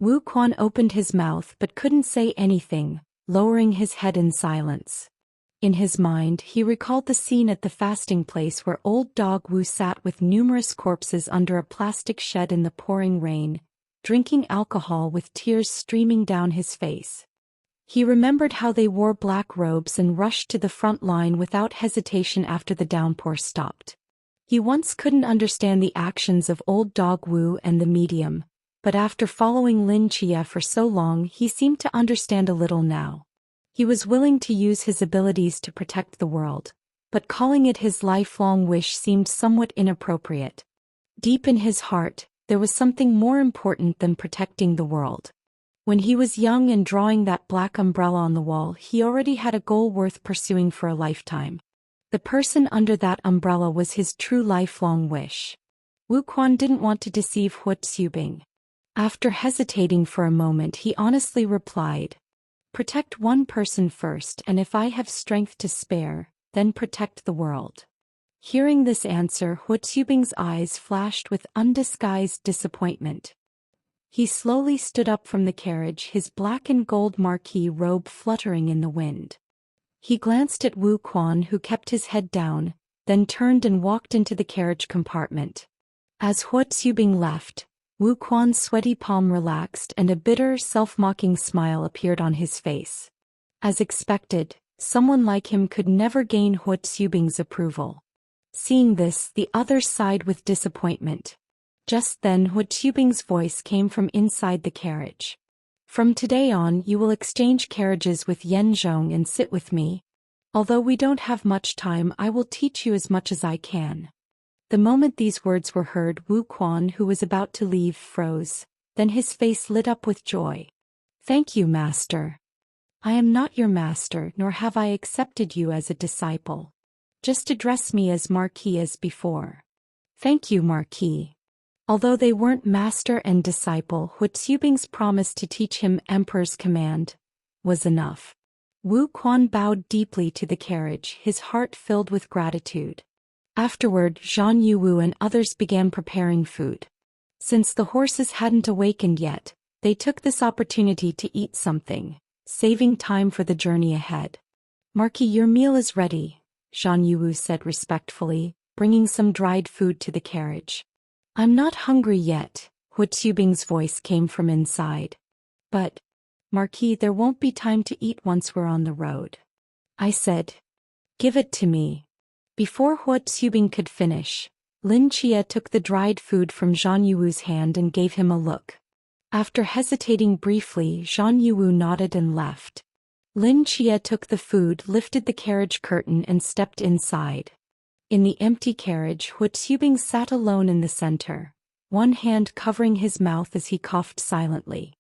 Wu Quan opened his mouth but couldn't say anything, lowering his head in silence. In his mind, he recalled the scene at the fasting place where old dog Wu sat with numerous corpses under a plastic shed in the pouring rain, drinking alcohol with tears streaming down his face. He remembered how they wore black robes and rushed to the front line without hesitation after the downpour stopped. He once couldn't understand the actions of old dog Wu and the medium, but after following Lin Chia for so long he seemed to understand a little now. He was willing to use his abilities to protect the world, but calling it his lifelong wish seemed somewhat inappropriate. Deep in his heart, there was something more important than protecting the world. When he was young and drawing that black umbrella on the wall, he already had a goal worth pursuing for a lifetime. The person under that umbrella was his true lifelong wish. Wu Quan didn't want to deceive Hu Xubing. After hesitating for a moment, he honestly replied, "Protect one person first, and if I have strength to spare, then protect the world." Hearing this answer, Hu Xubing's eyes flashed with undisguised disappointment. He slowly stood up from the carriage, his black and gold marquee robe fluttering in the wind. He glanced at Wu Quan, who kept his head down, then turned and walked into the carriage compartment. As Hu Xubing left, Wu Quan's sweaty palm relaxed and a bitter, self-mocking smile appeared on his face. As expected, someone like him could never gain Hu Xubing's approval. Seeing this, the others sighed with disappointment. Just then Hu Xubing's voice came from inside the carriage. "From today on you will exchange carriages with Yan Zhong and sit with me. Although we don't have much time, I will teach you as much as I can." The moment these words were heard, Wu Quan, who was about to leave, froze. Then his face lit up with joy. "Thank you, master. I am not your master, nor have I accepted you as a disciple. Just address me as Marquis as before." "Thank you, Marquis." Although they weren't master and disciple, Hu Xubing's promise to teach him Emperor's command was enough. Wu Quan bowed deeply to the carriage, his heart filled with gratitude. Afterward, Zhang Yuwu and others began preparing food. Since the horses hadn't awakened yet, they took this opportunity to eat something, saving time for the journey ahead. "Marquis, your meal is ready," Zhang Yuwu said respectfully, bringing some dried food to the carriage. "I'm not hungry yet," Hu Xubing's voice came from inside. "But, Marquis, there won't be time to eat once we're on the road," I said. "Give it to me." Before Hu Xubing could finish, Lin Chia took the dried food from Zhang Yuwu's hand and gave him a look. After hesitating briefly, Zhang Yuwu nodded and left. Lin Chia took the food, lifted the carriage curtain and stepped inside. In the empty carriage, Hu Xubing sat alone in the center, one hand covering his mouth as he coughed silently.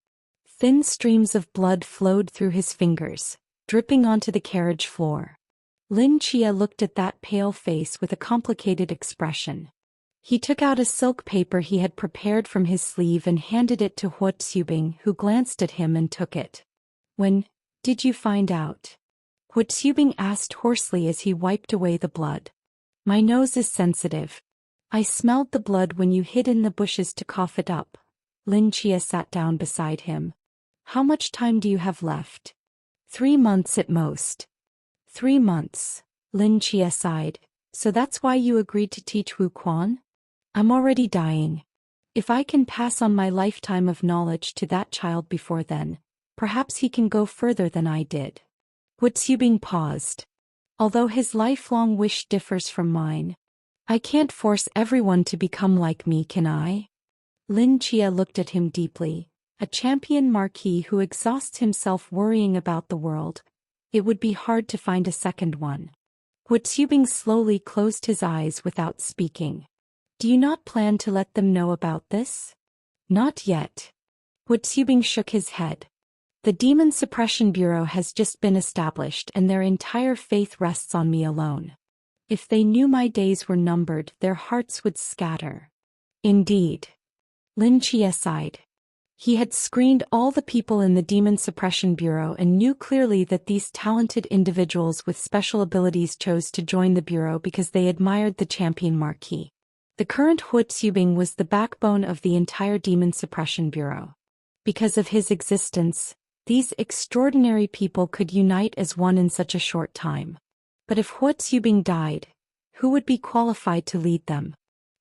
Thin streams of blood flowed through his fingers, dripping onto the carriage floor. Lin Chia looked at that pale face with a complicated expression. He took out a silk paper he had prepared from his sleeve and handed it to Hu Xubing, who glanced at him and took it. "When did you find out?" Hu Xubing asked hoarsely as he wiped away the blood. "My nose is sensitive. I smelled the blood when you hid in the bushes to cough it up." Lin Chia sat down beside him. "How much time do you have left?" 3 months at most." 3 months, Lin Chia sighed. "So that's why you agreed to teach Wu Quan?" "I'm already dying. If I can pass on my lifetime of knowledge to that child before then, perhaps he can go further than I did." Hu Xubing paused. "Although his lifelong wish differs from mine, I can't force everyone to become like me, can I?" Lin Chia looked at him deeply. A champion marquis who exhausts himself worrying about the world. It would be hard to find a second one. Hu Xubing slowly closed his eyes without speaking. "Do you not plan to let them know about this?" "Not yet." Hu Xubing shook his head. "The Demon Suppression Bureau has just been established and their entire faith rests on me alone. If they knew my days were numbered, their hearts would scatter." "Indeed." Lin Chia sighed. He had screened all the people in the Demon Suppression Bureau and knew clearly that these talented individuals with special abilities chose to join the Bureau because they admired the champion marquis. The current Hu Xubing was the backbone of the entire Demon Suppression Bureau. Because of his existence, these extraordinary people could unite as one in such a short time. But if Huotsubing died, who would be qualified to lead them?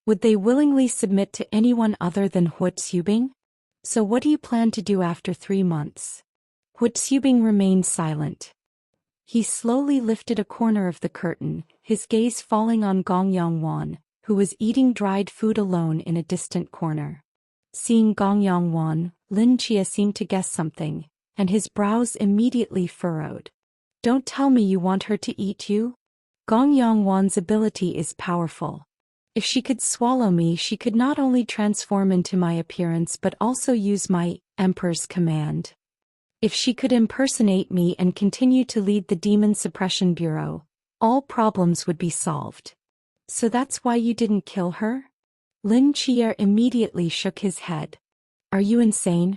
Would they willingly submit to anyone other than Huotsubing? So what do you plan to do after 3 months? Huotsubing remained silent. He slowly lifted a corner of the curtain, his gaze falling on Gong Yongwan, who was eating dried food alone in a distant corner. Seeing Gong Yongwan, Lin Chia seemed to guess something, and his brows immediately furrowed. Don't tell me you want her to eat you? Gong Yongwan's ability is powerful. If she could swallow me, she could not only transform into my appearance but also use my Emperor's command. If she could impersonate me and continue to lead the Demon Suppression Bureau, all problems would be solved. So that's why you didn't kill her? Lin Chia immediately shook his head. Are you insane?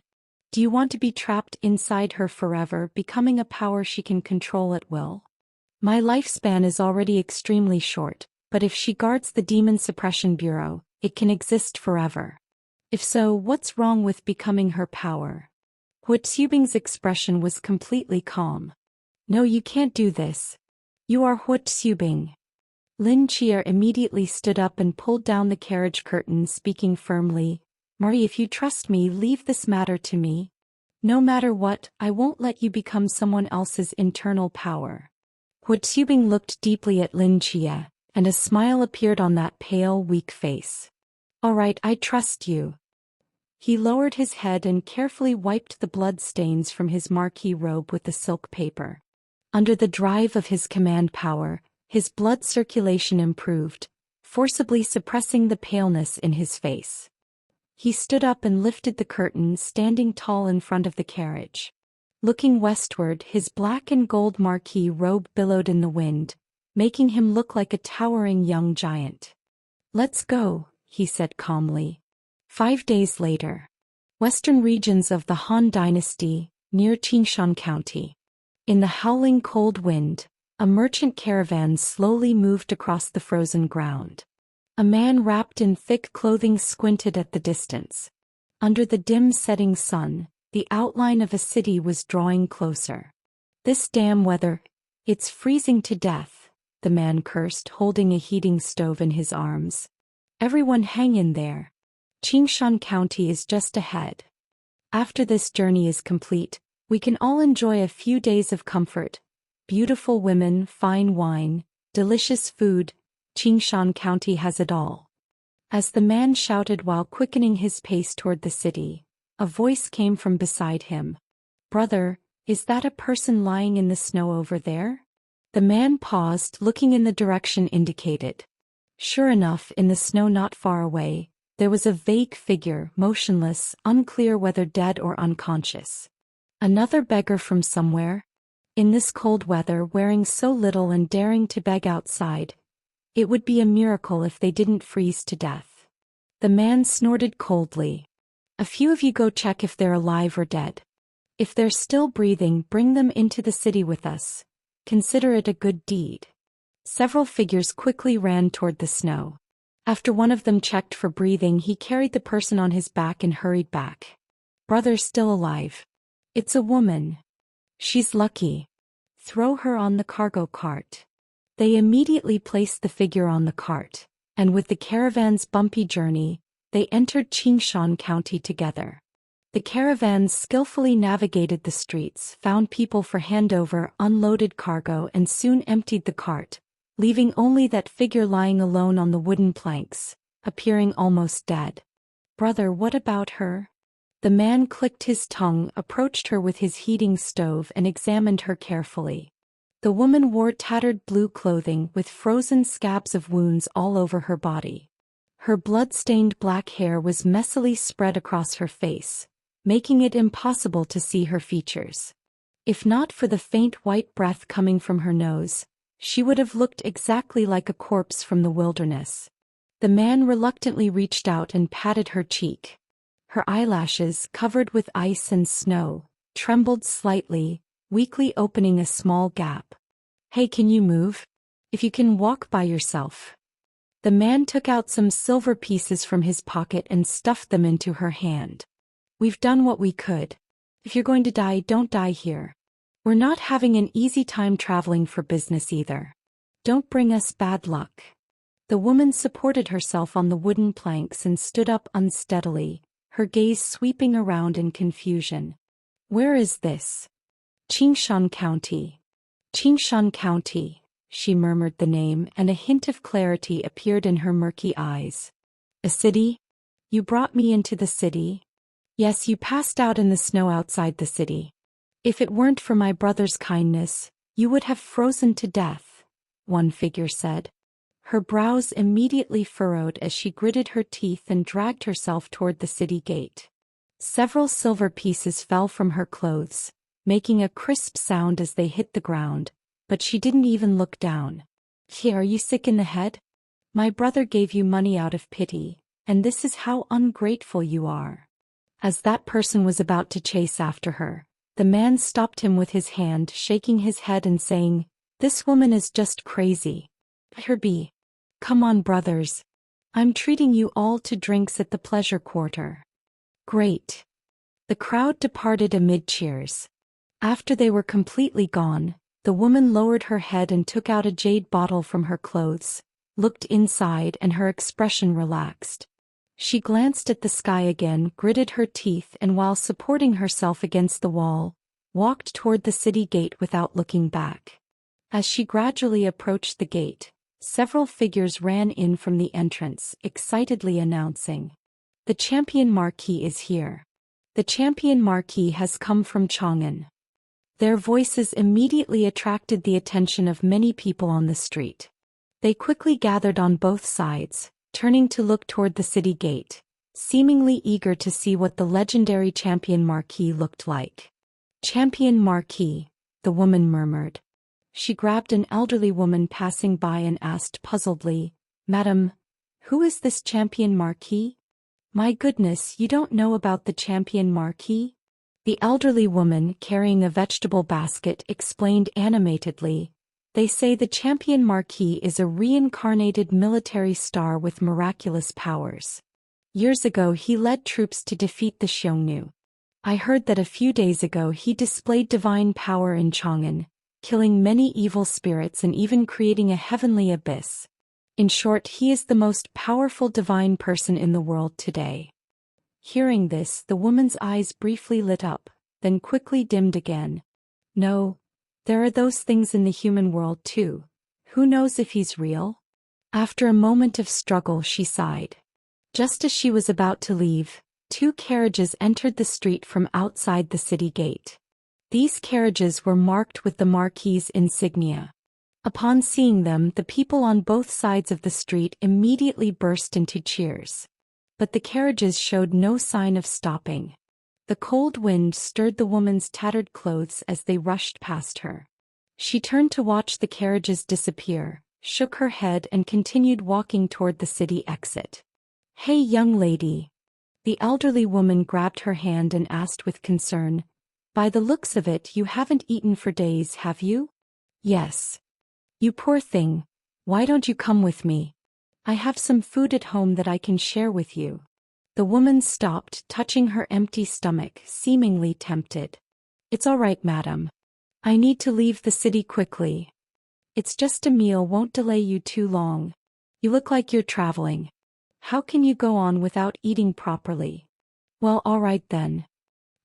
Do you want to be trapped inside her forever, becoming a power she can control at will? My lifespan is already extremely short, but if she guards the Demon Suppression Bureau, it can exist forever. If so, what's wrong with becoming her power? Huotsubing's expression was completely calm. No, you can't do this. You are Huotsubing. Lin Chia immediately stood up and pulled down the carriage curtain, speaking firmly. Marie, if you trust me, leave this matter to me. No matter what, I won't let you become someone else's internal power. Huotsubing looked deeply at Lin Chia, and a smile appeared on that pale, weak face. All right, I trust you. He lowered his head and carefully wiped the blood stains from his marquee robe with the silk paper. Under the drive of his command power, his blood circulation improved, forcibly suppressing the paleness in his face. He stood up and lifted the curtain, standing tall in front of the carriage. Looking westward, his black and gold marquee robe billowed in the wind, making him look like a towering young giant. Let's go, he said calmly. 5 days later. Western regions of the Han Dynasty, near Qingshan County. In the howling cold wind, a merchant caravan slowly moved across the frozen ground. A man wrapped in thick clothing squinted at the distance. Under the dim setting sun, the outline of a city was drawing closer. This damn weather, it's freezing to death, the man cursed, holding a heating stove in his arms. Everyone hang in there. Qingshan County is just ahead. After this journey is complete, we can all enjoy a few days of comfort. Beautiful women, fine wine, delicious food. Qingshan County has it all. As the man shouted while quickening his pace toward the city, a voice came from beside him. Brother, is that a person lying in the snow over there? The man paused, looking in the direction indicated. Sure enough, in the snow not far away, there was a vague figure, motionless, unclear whether dead or unconscious. Another beggar from somewhere? In this cold weather, wearing so little and daring to beg outside. It would be a miracle if they didn't freeze to death. The man snorted coldly. A few of you go check if they're alive or dead. If they're still breathing, bring them into the city with us. Consider it a good deed. Several figures quickly ran toward the snow. After one of them checked for breathing, he carried the person on his back and hurried back. Brother's still alive. It's a woman. She's lucky. Throw her on the cargo cart. They immediately placed the figure on the cart, and with the caravan's bumpy journey, they entered Qingshan County together. The caravans skillfully navigated the streets, found people for handover, unloaded cargo, and soon emptied the cart, leaving only that figure lying alone on the wooden planks, appearing almost dead. Brother, what about her? The man clicked his tongue, approached her with his heating stove and examined her carefully. The woman wore tattered blue clothing with frozen scabs of wounds all over her body. Her blood-stained black hair was messily spread across her face, making it impossible to see her features. If not for the faint white breath coming from her nose, she would have looked exactly like a corpse from the wilderness. The man reluctantly reached out and patted her cheek. Her eyelashes, covered with ice and snow, trembled slightly, weakly opening a small gap. Hey, can you move? If you can walk by yourself. The man took out some silver pieces from his pocket and stuffed them into her hand. We've done what we could. If you're going to die, don't die here. We're not having an easy time traveling for business either. Don't bring us bad luck. The woman supported herself on the wooden planks and stood up unsteadily, her gaze sweeping around in confusion. Where is this? Qingshan County. Qingshan County, she murmured the name, and a hint of clarity appeared in her murky eyes. A city? You brought me into the city? Yes, you passed out in the snow outside the city. If it weren't for my brother's kindness, you would have frozen to death, one figure said. Her brows immediately furrowed as she gritted her teeth and dragged herself toward the city gate. Several silver pieces fell from her clothes, making a crisp sound as they hit the ground, but she didn't even look down. Hey, are you sick in the head? My brother gave you money out of pity, and this is how ungrateful you are. As that person was about to chase after her, the man stopped him with his hand, shaking his head and saying, "This woman is just crazy. Let her be. Come on, brothers. I'm treating you all to drinks at the pleasure quarter." Great. The crowd departed amid cheers. After they were completely gone, the woman lowered her head and took out a jade bottle from her clothes, looked inside, and her expression relaxed. She glanced at the sky again, gritted her teeth, and while supporting herself against the wall, walked toward the city gate without looking back. As she gradually approached the gate, several figures ran in from the entrance, excitedly announcing, "The champion marquis is here. The champion marquis has come from Chang'an." Their voices immediately attracted the attention of many people on the street. They quickly gathered on both sides, turning to look toward the city gate, seemingly eager to see what the legendary champion marquis looked like. "Champion marquis," the woman murmured. She grabbed an elderly woman passing by and asked puzzledly, "Madam, who is this champion marquis? My goodness, you don't know about the champion marquis?" The elderly woman, carrying a vegetable basket, explained animatedly, "They say the champion marquis is a reincarnated military star with miraculous powers. Years ago he led troops to defeat the Xiongnu. I heard that a few days ago he displayed divine power in Chang'an, killing many evil spirits and even creating a heavenly abyss. In short, he is the most powerful divine person in the world today." Hearing this, the woman's eyes briefly lit up, then quickly dimmed again. "No. There are those things in the human world too. Who knows if he's real?" After a moment of struggle, she sighed. Just as she was about to leave, 2 carriages entered the street from outside the city gate. These carriages were marked with the marquis's insignia. Upon seeing them, the people on both sides of the street immediately burst into cheers. But the carriages showed no sign of stopping. The cold wind stirred the woman's tattered clothes as they rushed past her. She turned to watch the carriages disappear, shook her head, and continued walking toward the city exit. "Hey, young lady." The elderly woman grabbed her hand and asked with concern, "By the looks of it, you haven't eaten for days, have you?" "Yes." "You poor thing. Why don't you come with me? I have some food at home that I can share with you." The woman stopped, touching her empty stomach, seemingly tempted. "It's all right, madam. I need to leave the city quickly. It's just a meal, won't delay you too long. You look like you're traveling. How can you go on without eating properly?" "Well, all right then."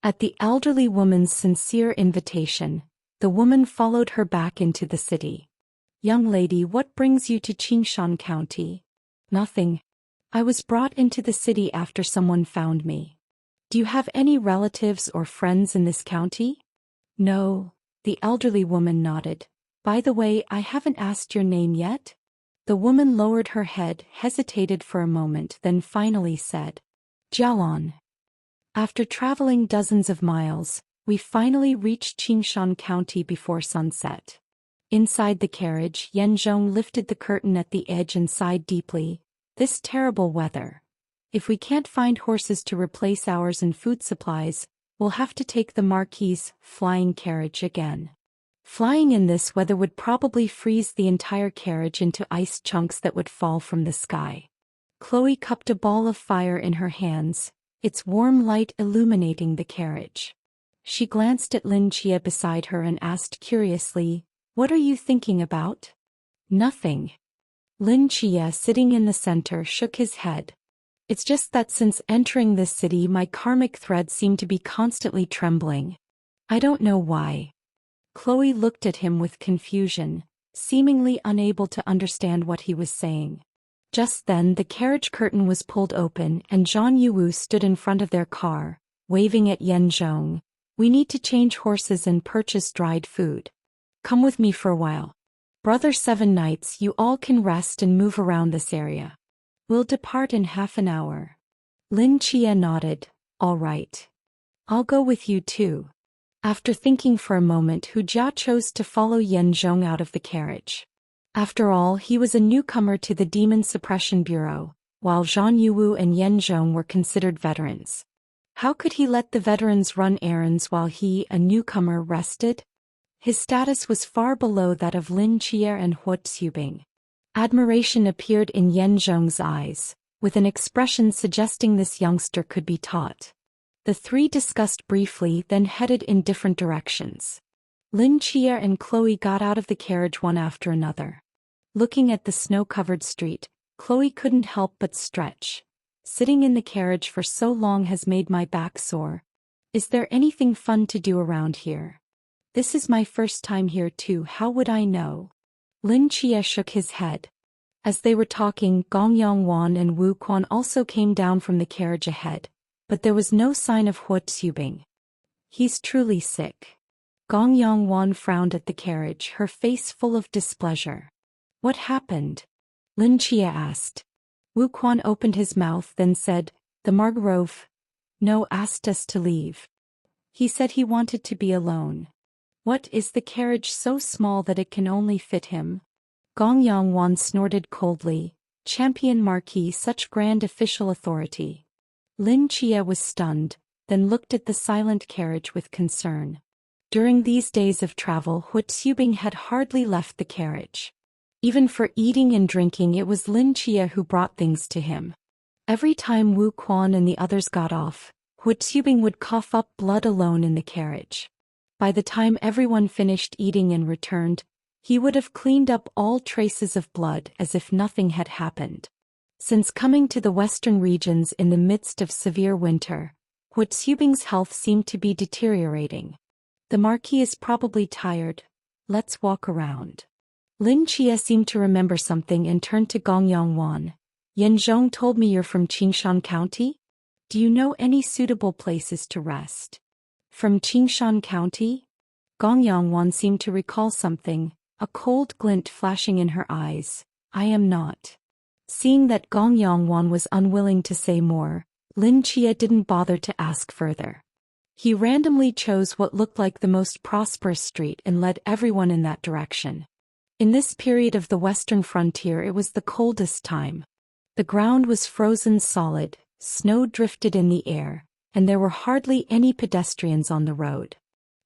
At the elderly woman's sincere invitation, the woman followed her back into the city. "Young lady, what brings you to Qingshan County?" "Nothing. I was brought into the city after someone found me." "Do you have any relatives or friends in this county?" "No." The elderly woman nodded. "By the way, I haven't asked your name yet?" The woman lowered her head, hesitated for a moment, then finally said, "Jialan." After traveling dozens of miles, we finally reached Qingshan County before sunset. Inside the carriage, Yanzhong lifted the curtain at the edge and sighed deeply. "This terrible weather. If we can't find horses to replace ours and food supplies, we'll have to take the Marquis's flying carriage again. Flying in this weather would probably freeze the entire carriage into ice chunks that would fall from the sky." Chloe cupped a ball of fire in her hands, its warm light illuminating the carriage. She glanced at Lin Chia beside her and asked curiously, "What are you thinking about?" "Nothing." Lin Chia, sitting in the center, shook his head. "It's just that since entering this city my karmic thread seemed to be constantly trembling. I don't know why." Chloe looked at him with confusion, seemingly unable to understand what he was saying. Just then the carriage curtain was pulled open and Zhang Yuwu stood in front of their car, waving at Yan Zhong. "We need to change horses and purchase dried food. Come with me for a while. Brother 7 nights, you all can rest and move around this area. We'll depart in half an hour." Lin Chia nodded. "All right. I'll go with you too." After thinking for a moment, Hu Jia chose to follow Yan Zhong out of the carriage. After all, he was a newcomer to the Demon Suppression Bureau, while Zhang Yuwu and Yan Zhong were considered veterans. How could he let the veterans run errands while he, a newcomer, rested? His status was far below that of Lin Chia and Hu Xubing. Admiration appeared in Yan Zhong's eyes, with an expression suggesting this youngster could be taught. The three discussed briefly, then headed in different directions. Lin Chia and Chloe got out of the carriage one after another. Looking at the snow-covered street, Chloe couldn't help but stretch. "Sitting in the carriage for so long has made my back sore. Is there anything fun to do around here? This is my first time here too, how would I know?" Lin Chia shook his head. As they were talking, Gong Yongwan and Wu Quan also came down from the carriage ahead, but there was no sign of Hu Xubing. "He's truly sick." Gong Yongwan frowned at the carriage, her face full of displeasure. "What happened?" Lin Chia asked. Wu Quan opened his mouth, then said, "The Margarove asked us to leave. He said he wanted to be alone." "What, is the carriage so small that it can only fit him?" Gong Yongwan snorted coldly. "Champion Marquis, such grand official authority." Lin Chia was stunned, then looked at the silent carriage with concern. During these days of travel, Hu Xubing had hardly left the carriage. Even for eating and drinking, it was Lin Chia who brought things to him. Every time Wu Quan and the others got off, Hu Xubing would cough up blood alone in the carriage. By the time everyone finished eating and returned, he would have cleaned up all traces of blood as if nothing had happened. Since coming to the western regions in the midst of severe winter, Hu Xubing's health seemed to be deteriorating. "The Marquis is probably tired. Let's walk around." Lin Chia seemed to remember something and turned to Gong Yongwan. "Yan Zhong told me you're from Qingshan County? Do you know any suitable places to rest?" "From Qingshan County?" Gong Yongwan seemed to recall something, a cold glint flashing in her eyes. "I am not." Seeing that Gong Yongwan was unwilling to say more, Lin Chia didn't bother to ask further. He randomly chose what looked like the most prosperous street and led everyone in that direction. In this period of the western frontier, it was the coldest time. The ground was frozen solid, snow drifted in the air, and there were hardly any pedestrians on the road.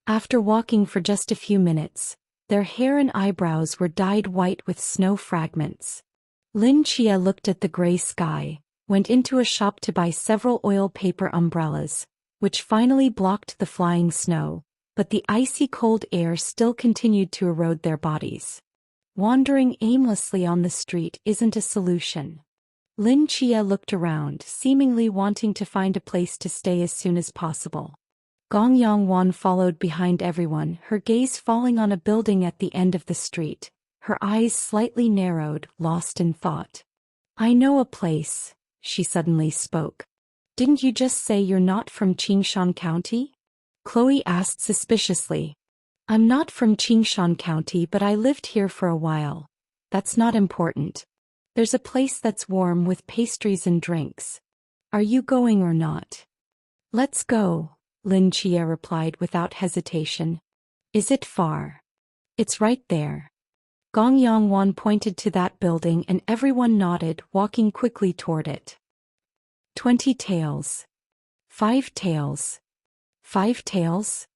After walking for just a few minutes, their hair and eyebrows were dyed white with snow fragments. Lin Chia looked at the gray sky, went into a shop to buy several oil paper umbrellas, which finally blocked the flying snow, but the icy cold air still continued to erode their bodies. Wandering aimlessly on the street isn't a solution. Lin Chia looked around, seemingly wanting to find a place to stay as soon as possible. Gong Yongwan followed behind everyone, her gaze falling on a building at the end of the street, her eyes slightly narrowed, lost in thought. "I know a place," she suddenly spoke. "Didn't you just say you're not from Qingshan County?" Chloe asked suspiciously. "I'm not from Qingshan County, but I lived here for a while. That's not important. There's a place that's warm with pastries and drinks. Are you going or not?" "Let's go," Lin Chia replied without hesitation. "Is it far?" "It's right there." Gong Yongwan pointed to that building and everyone nodded, walking quickly toward it. 20 taels. 5 taels. 5 taels?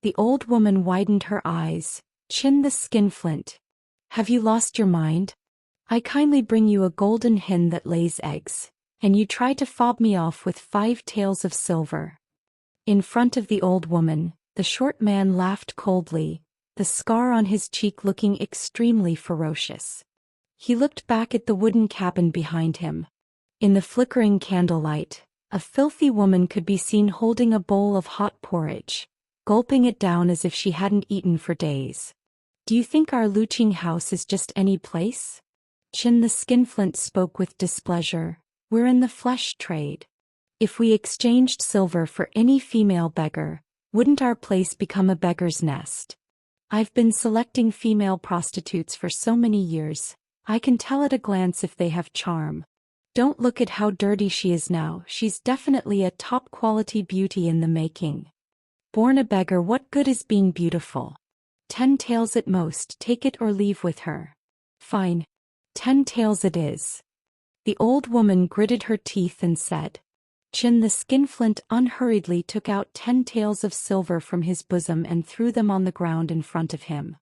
The old woman widened her eyes, chin the skinflint. "Have you lost your mind? I kindly bring you a golden hen that lays eggs. And you try to fob me off with 5 taels of silver. In front of the old woman, the short man laughed coldly, the scar on his cheek looking extremely ferocious. He looked back at the wooden cabin behind him. In the flickering candlelight, a filthy woman could be seen holding a bowl of hot porridge, gulping it down as if she hadn't eaten for days. Do you think our looting house is just any place? Chin the Skinflint spoke with displeasure. We're in the flesh trade. If we exchanged silver for any female beggar, wouldn't our place become a beggar's nest? I've been selecting female prostitutes for so many years, I can tell at a glance if they have charm. Don't look at how dirty she is now, she's definitely a top-quality beauty in the making. Born a beggar, what good is being beautiful? 10 taels at most, take it or leave with her. Fine. 10 taels it is. The old woman gritted her teeth and said. Chin the Skinflint unhurriedly took out 10 taels of silver from his bosom and threw them on the ground in front of him.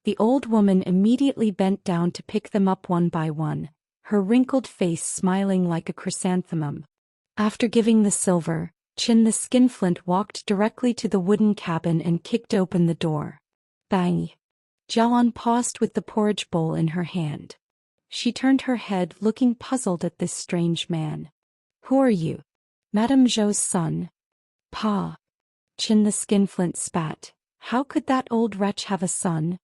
The old woman immediately bent down to pick them up one by one, her wrinkled face smiling like a chrysanthemum. After giving the silver, Chin the Skinflint walked directly to the wooden cabin and kicked open the door. Bang! Jalan paused with the porridge bowl in her hand. She turned her head, looking puzzled at this strange man. Who are you? Madame Zhou's son. Pa. Chin the Skinflint spat. How could that old wretch have a son?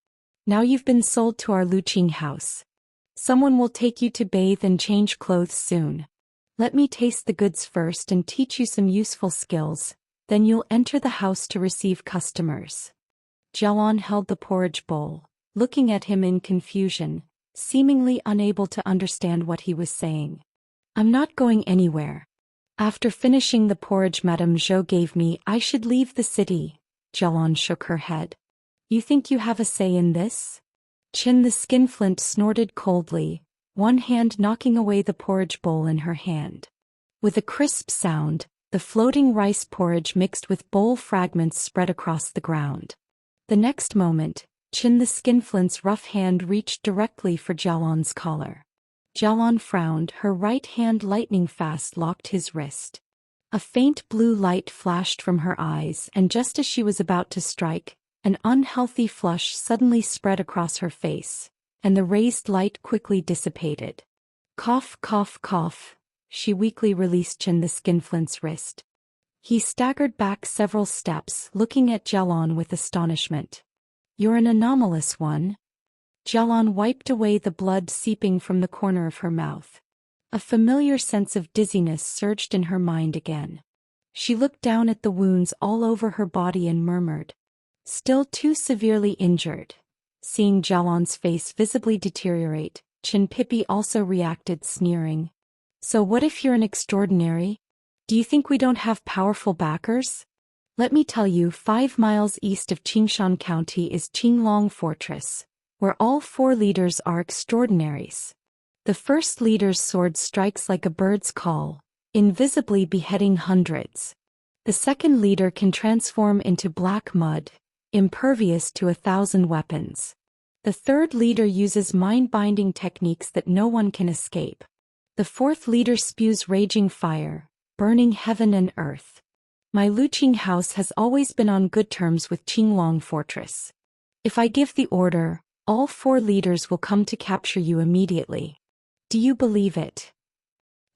Now you've been sold to our looting house. Someone will take you to bathe and change clothes soon. Let me taste the goods first and teach you some useful skills, then you'll enter the house to receive customers. Jalan held the porridge bowl, looking at him in confusion, seemingly unable to understand what he was saying. I'm not going anywhere. After finishing the porridge Madame Zhou gave me, I should leave the city. Jalan shook her head. You think you have a say in this? Chin the Skinflint snorted coldly, one hand knocking away the porridge bowl in her hand. With a crisp sound, the floating rice porridge mixed with bowl fragments spread across the ground. The next moment, Chin the Skinflint's rough hand reached directly for Jalan's collar. Jalan frowned, her right hand lightning fast locked his wrist. A faint blue light flashed from her eyes, and just as she was about to strike, an unhealthy flush suddenly spread across her face, and the raised light quickly dissipated. Cough, cough, cough. She weakly released Chin the Skinflint's wrist. He staggered back several steps, looking at Jalan with astonishment. You're an anomalous one. Jalan wiped away the blood seeping from the corner of her mouth. A familiar sense of dizziness surged in her mind again. She looked down at the wounds all over her body and murmured, still too severely injured. Seeing Jalan's face visibly deteriorate, Chin Pippi also reacted, sneering. So what if you're an extraordinary? Do you think we don't have powerful backers? Let me tell you, 5 miles east of Qingshan County is Qinglong Fortress, where all 4 leaders are extraordinaries. The first leader's sword strikes like a bird's call, invisibly beheading hundreds. The second leader can transform into black mud, impervious to 1,000 weapons. The third leader uses mind-binding techniques that no one can escape. The fourth leader spews raging fire, burning heaven and earth. My Luqing house has always been on good terms with Qinglong Fortress. If I give the order, all 4 leaders will come to capture you immediately. Do you believe it?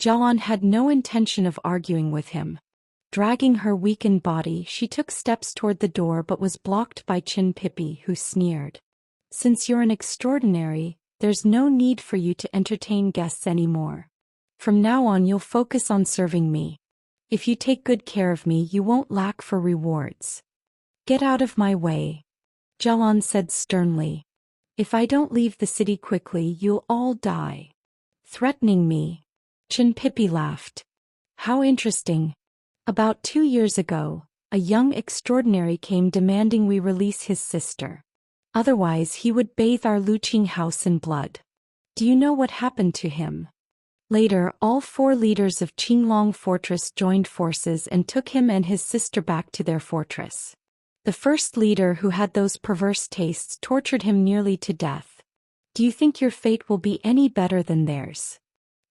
Jalan had no intention of arguing with him. Dragging her weakened body, she took steps toward the door but was blocked by Chin Pippi, who sneered. Since you're an extraordinary, there's no need for you to entertain guests anymore. From now on you'll focus on serving me. If you take good care of me, you won't lack for rewards. Get out of my way, Jalan said sternly. If I don't leave the city quickly, you'll all die. Threatening me? Chin Pippi laughed. How interesting. About 2 years ago, a young extraordinary came demanding we release his sister. Otherwise he would bathe our Luqing house in blood. Do you know what happened to him? Later, all 4 leaders of Qinglong Fortress joined forces and took him and his sister back to their fortress. The first leader, who had those perverse tastes, tortured him nearly to death. Do you think your fate will be any better than theirs?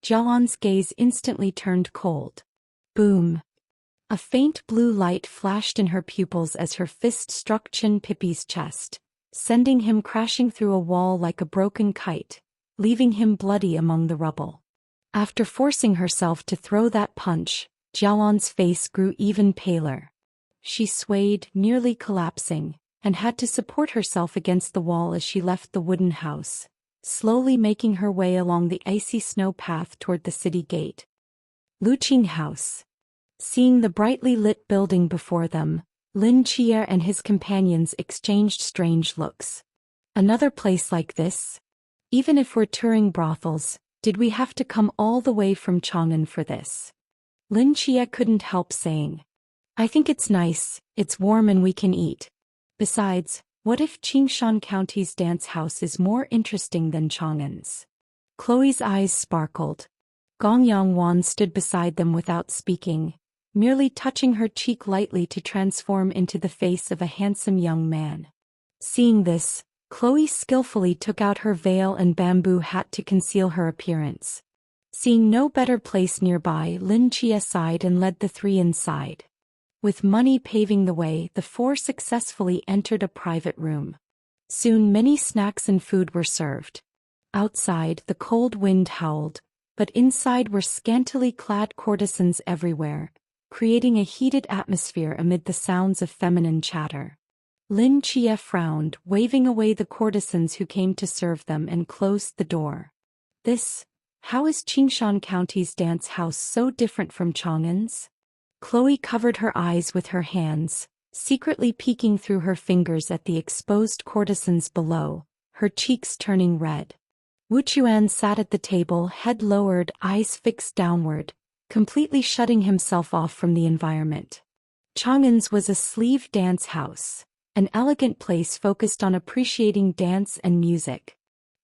Jialan's gaze instantly turned cold. Boom! A faint blue light flashed in her pupils as her fist struck Chin Pipi's chest, sending him crashing through a wall like a broken kite, leaving him bloody among the rubble. After forcing herself to throw that punch, Jialan's face grew even paler. She swayed, nearly collapsing, and had to support herself against the wall as she left the wooden house, slowly making her way along the icy snow path toward the city gate. Luqing House. Seeing the brightly lit building before them, Lin Chia and his companions exchanged strange looks. Another place like this? Even if we're touring brothels, did we have to come all the way from Chang'an for this? Lin Chia couldn't help saying. I think it's nice, it's warm and we can eat. Besides, what if Qingshan County's dance house is more interesting than Chang'an's? Chloe's eyes sparkled. Gong Yangwan stood beside them without speaking, merely touching her cheek lightly to transform into the face of a handsome young man. Seeing this, Chloe skillfully took out her veil and bamboo hat to conceal her appearance. Seeing no better place nearby, Lin Chia sighed and led the three inside. With money paving the way, the four successfully entered a private room. Soon many snacks and food were served. Outside, the cold wind howled, but inside were scantily clad courtesans everywhere, creating a heated atmosphere amid the sounds of feminine chatter. Lin Chia frowned, waving away the courtesans who came to serve them, and closed the door. How is Qingshan County's dance house so different from Chang'an's? Chloe covered her eyes with her hands, secretly peeking through her fingers at the exposed courtesans below, her cheeks turning red. Wu Chuan sat at the table, head lowered, eyes fixed downward, completely shutting himself off from the environment. Chang'an's was a sleeve dance house, an elegant place focused on appreciating dance and music.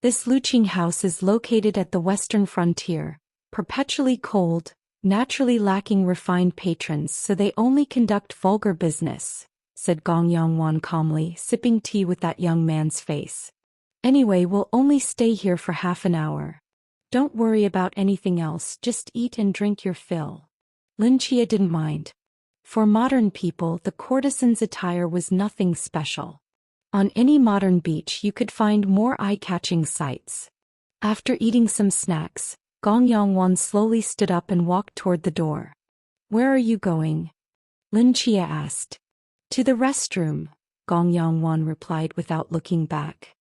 This Luqing house is located at the western frontier, perpetually cold, naturally lacking refined patrons, so they only conduct vulgar business, said Gong Yangwan calmly, sipping tea with that young man's face. Anyway, we'll only stay here for half an hour. Don't worry about anything else, just eat and drink your fill. Lin Chia didn't mind. For modern people, the courtesan's attire was nothing special. On any modern beach you could find more eye-catching sights. After eating some snacks, Gong Yangwan slowly stood up and walked toward the door. Where are you going? Lin Chia asked. To the restroom, Gong Yangwan replied without looking back.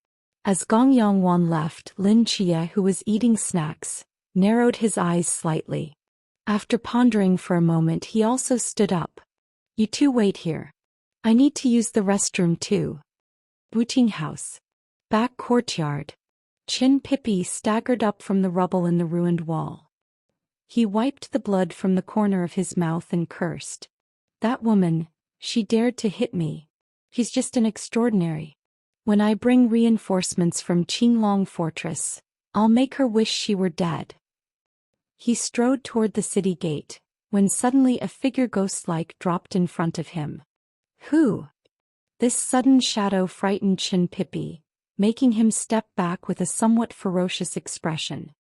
As Gong Yangwan left, Lin Chia, who was eating snacks, narrowed his eyes slightly. After pondering for a moment, he also stood up. You two wait here. I need to use the restroom too. Luqing House. Back courtyard. Chin Pipi staggered up from the rubble in the ruined wall. He wiped the blood from the corner of his mouth and cursed. That woman, she dared to hit me. He's just an extraordinary. When I bring reinforcements from Qinglong Fortress, I'll make her wish she were dead. He strode toward the city gate, when suddenly a figure ghost-like dropped in front of him. Who? This sudden shadow frightened Chin Pipi, making him step back with a somewhat ferocious expression.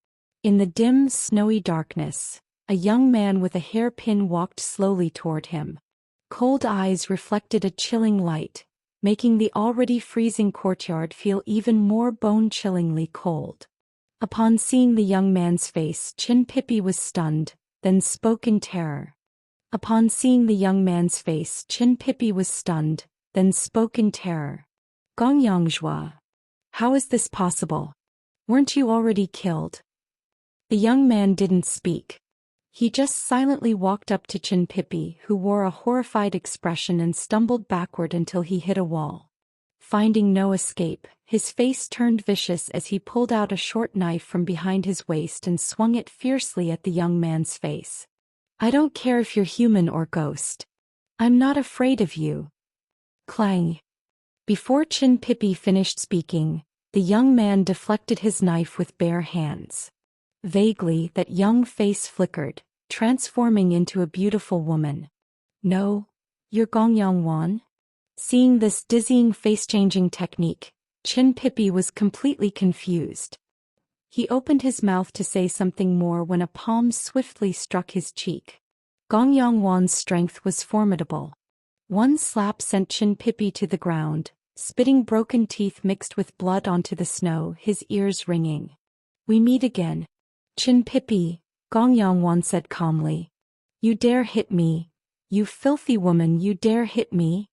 In the dim, snowy darkness, a young man with a hairpin walked slowly toward him. Cold eyes reflected a chilling light, making the already freezing courtyard feel even more bone-chillingly cold. Upon seeing the young man's face, Chin Pipi was stunned, then spoke in terror. Upon seeing the young man's face, Chin Pipi was stunned, then spoke in terror. Gong Yangzhua. How is this possible? Weren't you already killed? The young man didn't speak. He just silently walked up to Chin Pipi, who wore a horrified expression, and stumbled backward until he hit a wall. Finding no escape, his face turned vicious as he pulled out a short knife from behind his waist and swung it fiercely at the young man's face. I don't care if you're human or ghost. I'm not afraid of you. Clang. Before Chin Pipi finished speaking, the young man deflected his knife with bare hands. Vaguely, that young face flickered, transforming into a beautiful woman. No, you're Gong Yangwan? Seeing this dizzying face-changing technique, Chin Pipi was completely confused. He opened his mouth to say something more when a palm swiftly struck his cheek. Gong Yongwan's strength was formidable. One slap sent Chin Pippi to the ground, spitting broken teeth mixed with blood onto the snow, his ears ringing. "We meet again. Chin Pippi," Gong Yongwan said calmly. "You dare hit me? You filthy woman, you dare hit me?"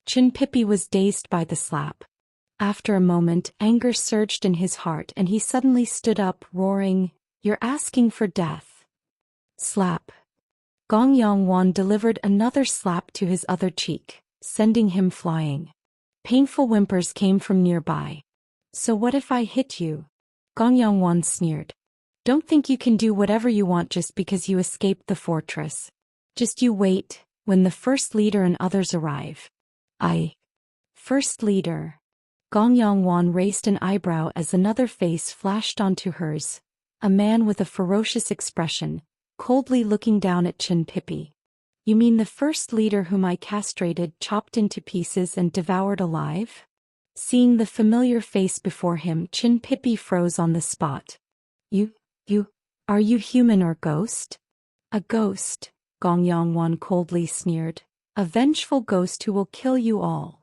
Chin Pippi was dazed by the slap. After a moment, anger surged in his heart and he suddenly stood up, roaring, "You're asking for death." Slap. Gong Yongwan delivered another slap to his other cheek, sending him flying. Painful whimpers came from nearby. "So what if I hit you?" Gong Yongwan sneered. "Don't think you can do whatever you want just because you escaped the fortress. Just you wait, when the first leader and others arrive." First leader." Gong Yongwan raised an eyebrow as another face flashed onto hers, a man with a ferocious expression, coldly looking down at Chin Pippi. "You mean the first leader whom I castrated, chopped into pieces and devoured alive?" Seeing the familiar face before him, Chin Pippi froze on the spot. Are you human or ghost?" "A ghost," Gong Yongwan coldly sneered. "A vengeful ghost who will kill you all."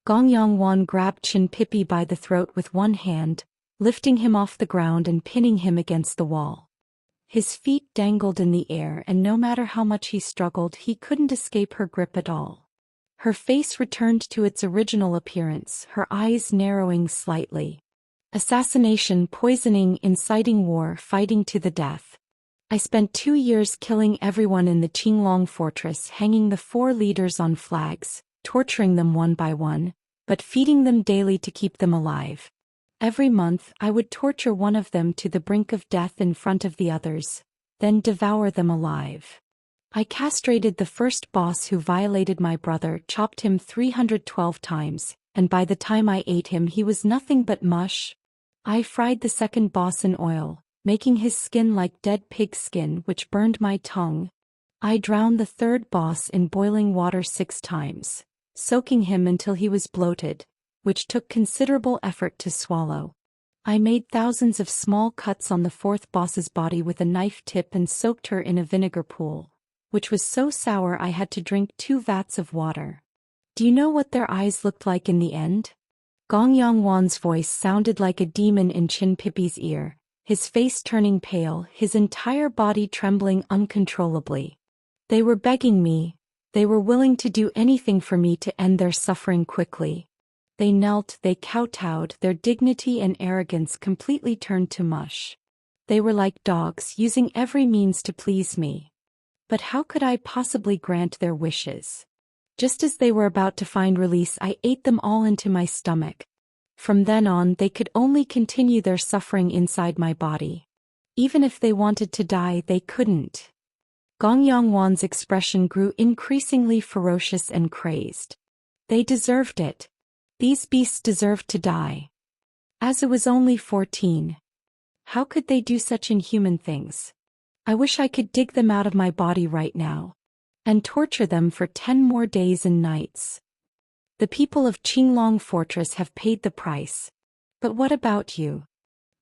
Gong Yongwan grabbed Chin Pippi by the throat with one hand, lifting him off the ground and pinning him against the wall. His feet dangled in the air and no matter how much he struggled he couldn't escape her grip at all. Her face returned to its original appearance, her eyes narrowing slightly. "Assassination, poisoning, inciting war, fighting to the death. I spent 2 years killing everyone in the Qinglong fortress, hanging the 4 leaders on flags, torturing them one by one, but feeding them daily to keep them alive. Every month I would torture one of them to the brink of death in front of the others, then devour them alive. I castrated the first boss who violated my brother, chopped him 312 times, and by the time I ate him he was nothing but mush. I fried the second boss in oil, making his skin like dead pig skin, which burned my tongue. I drowned the third boss in boiling water 6 times, soaking him until he was bloated, which took considerable effort to swallow. I made thousands of small cuts on the 4th boss's body with a knife tip and soaked her in a vinegar pool, which was so sour I had to drink 2 vats of water. Do you know what their eyes looked like in the end?" Gong Yongwan's voice sounded like a demon in Chin Pippi's ear, his face turning pale, his entire body trembling uncontrollably. "They were begging me. They were willing to do anything for me to end their suffering quickly. They knelt, they kowtowed, their dignity and arrogance completely turned to mush. They were like dogs, using every means to please me. But how could I possibly grant their wishes? Just as they were about to find release, I ate them all into my stomach. From then on, they could only continue their suffering inside my body. Even if they wanted to die, they couldn't." Gong Yongwan's expression grew increasingly ferocious and crazed. "They deserved it. These beasts deserved to die. As it was only 14. How could they do such inhuman things? I wish I could dig them out of my body right now and torture them for 10 more days and nights. The people of Qinglong Fortress have paid the price. But what about you?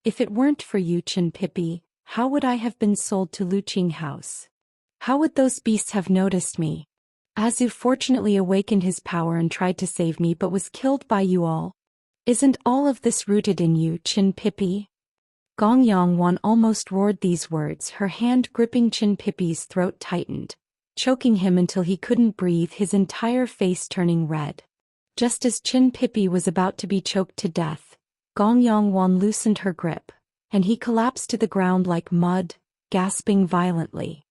If it weren't for you, Chin Pippi, how would I have been sold to Luqing House? How would those beasts have noticed me? Azu fortunately awakened his power and tried to save me but was killed by you all. Isn't all of this rooted in you, Chin Pippi?" Gong Yongwan almost roared these words, her hand gripping Chin Pippi's throat tightened, choking him until he couldn't breathe, his entire face turning red. Just as Chin Pippi was about to be choked to death, Gong Yongwan loosened her grip, and he collapsed to the ground like mud, gasping violently.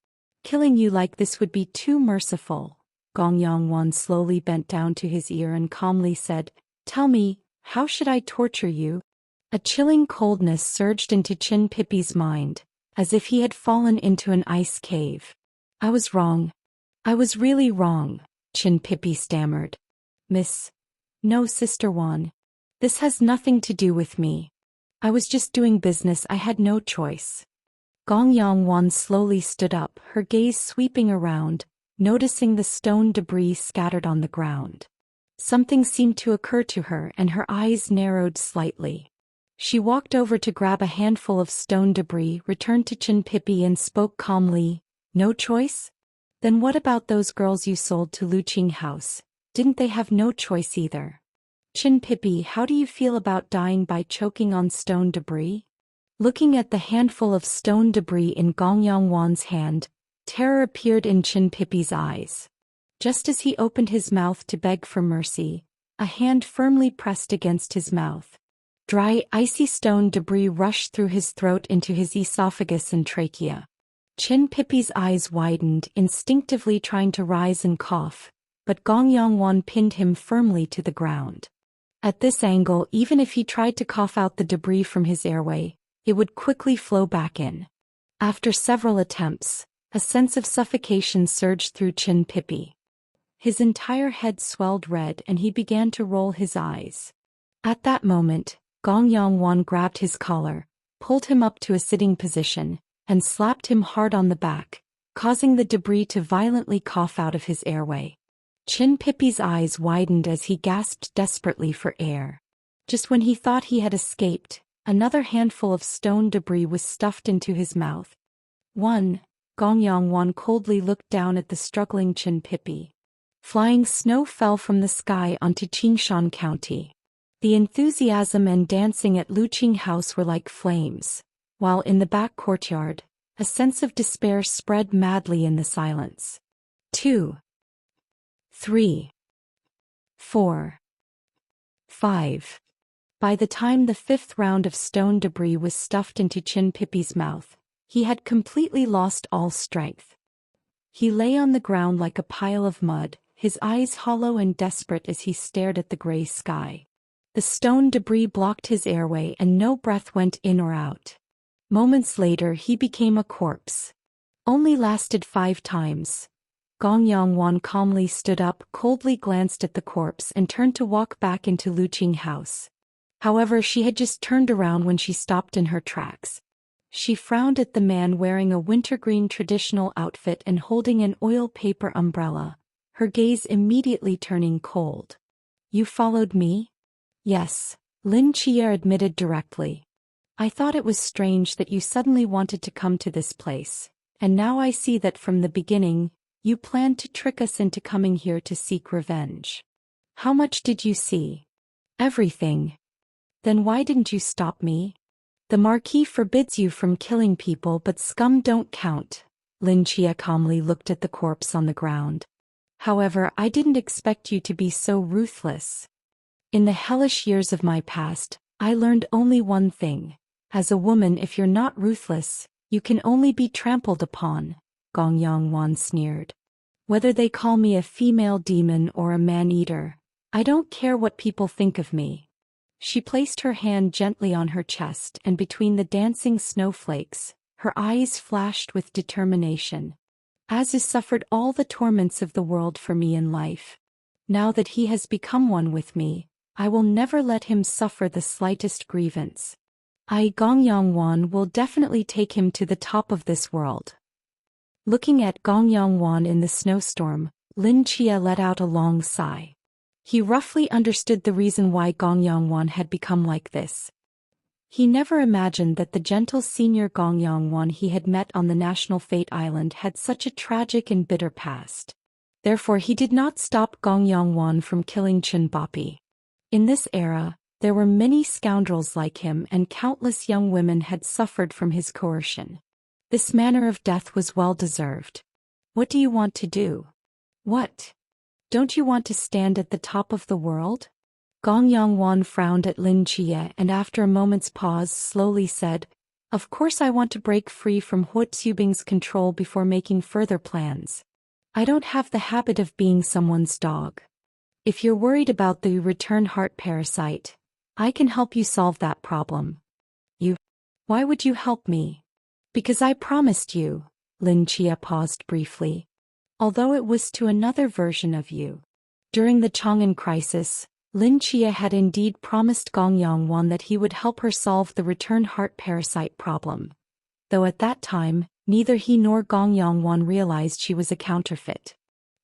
"Killing you like this would be too merciful." Gong Yongwan slowly bent down to his ear and calmly said, "Tell me, how should I torture you?" A chilling coldness surged into Chin Pippi's mind, as if he had fallen into an ice cave. "I was wrong. I was really wrong," Chin Pippi stammered. No, Sister Wan. This has nothing to do with me. I was just doing business, I had no choice." Gong Yongwan slowly stood up, her gaze sweeping around, noticing the stone debris scattered on the ground. Something seemed to occur to her and her eyes narrowed slightly. She walked over to grab a handful of stone debris, returned to Chin Pippi and spoke calmly. No choice? Then what about those girls you sold to Lu Qing House? Didn't they have no choice either? Chin Pippi, how do you feel about dying by choking on stone debris? Looking at the handful of stone debris in Gong Yongwan's hand, terror appeared in Chin Pippi's eyes. Just as he opened his mouth to beg for mercy, a hand firmly pressed against his mouth. Dry, icy stone debris rushed through his throat into his esophagus and trachea. Chin Pippi's eyes widened, instinctively trying to rise and cough, but Gong Yongwan pinned him firmly to the ground. At this angle, even if he tried to cough out the debris from his airway, it would quickly flow back in. After several attempts, a sense of suffocation surged through Chin Pippi. His entire head swelled red and he began to roll his eyes. At that moment, Gong Yongwan grabbed his collar, pulled him up to a sitting position, and slapped him hard on the back, causing the debris to violently cough out of his airway. Chin Pippi's eyes widened as he gasped desperately for air. Just when he thought he had escaped, another handful of stone debris was stuffed into his mouth. Gong Yongwan coldly looked down at the struggling Chin Pippi. Flying snow fell from the sky onto Qingshan County. The enthusiasm and dancing at Lu Qing House were like flames, while in the back courtyard, a sense of despair spread madly in the silence. 2, 3, 4, 5. By the time the fifth round of stone debris was stuffed into Chin Pippi's mouth, he had completely lost all strength. He lay on the ground like a pile of mud, his eyes hollow and desperate as he stared at the gray sky. The stone debris blocked his airway and no breath went in or out. Moments later he became a corpse. Only lasted 5 times. Gong Yongwan calmly stood up, coldly glanced at the corpse and turned to walk back into Lu Qing House. However, she had just turned around when she stopped in her tracks. She frowned at the man wearing a wintergreen traditional outfit and holding an oil paper umbrella, her gaze immediately turning cold. You followed me? Yes, Lin Chia admitted directly. I thought it was strange that you suddenly wanted to come to this place, and now I see that from the beginning, you planned to trick us into coming here to seek revenge. How much did you see? Everything. Then why didn't you stop me? The Marquis forbids you from killing people, but scum don't count. Lin Chia calmly looked at the corpse on the ground. However, I didn't expect you to be so ruthless. In the hellish years of my past, I learned only one thing. As a woman, if you're not ruthless, you can only be trampled upon, Gong Yongwan sneered. Whether they call me a female demon or a man-eater, I don't care what people think of me. She placed her hand gently on her chest and between the dancing snowflakes, her eyes flashed with determination. Aziz suffered all the torments of the world for me in life. Now that he has become one with me, I will never let him suffer the slightest grievance. Gong Yongwan will definitely take him to the top of this world. Looking at Gong Yongwan in the snowstorm, Lin Chia let out a long sigh. He roughly understood the reason why Gong Yongwan had become like this. He never imagined that the gentle senior Gong Yongwan he had met on the National Fate Island had such a tragic and bitter past. Therefore he did not stop Gong Yongwan from killing Chin Pippi. In this era, there were many scoundrels like him and countless young women had suffered from his coercion. This manner of death was well deserved. What do you want to do? What? Don't you want to stand at the top of the world? Gong Yongwan frowned at Lin Chia and after a moment's pause slowly said, Of course I want to break free from Huo Tsubing's control before making further plans. I don't have the habit of being someone's dog. If you're worried about the return heart parasite, I can help you solve that problem. You? Why would you help me? Because I promised you. Lin Chia paused briefly. Although it was to another version of you. During the Chang'an crisis, Lin Chia had indeed promised Gong Yongwan that he would help her solve the return heart parasite problem. Though at that time, neither he nor Gong Yongwan realized she was a counterfeit.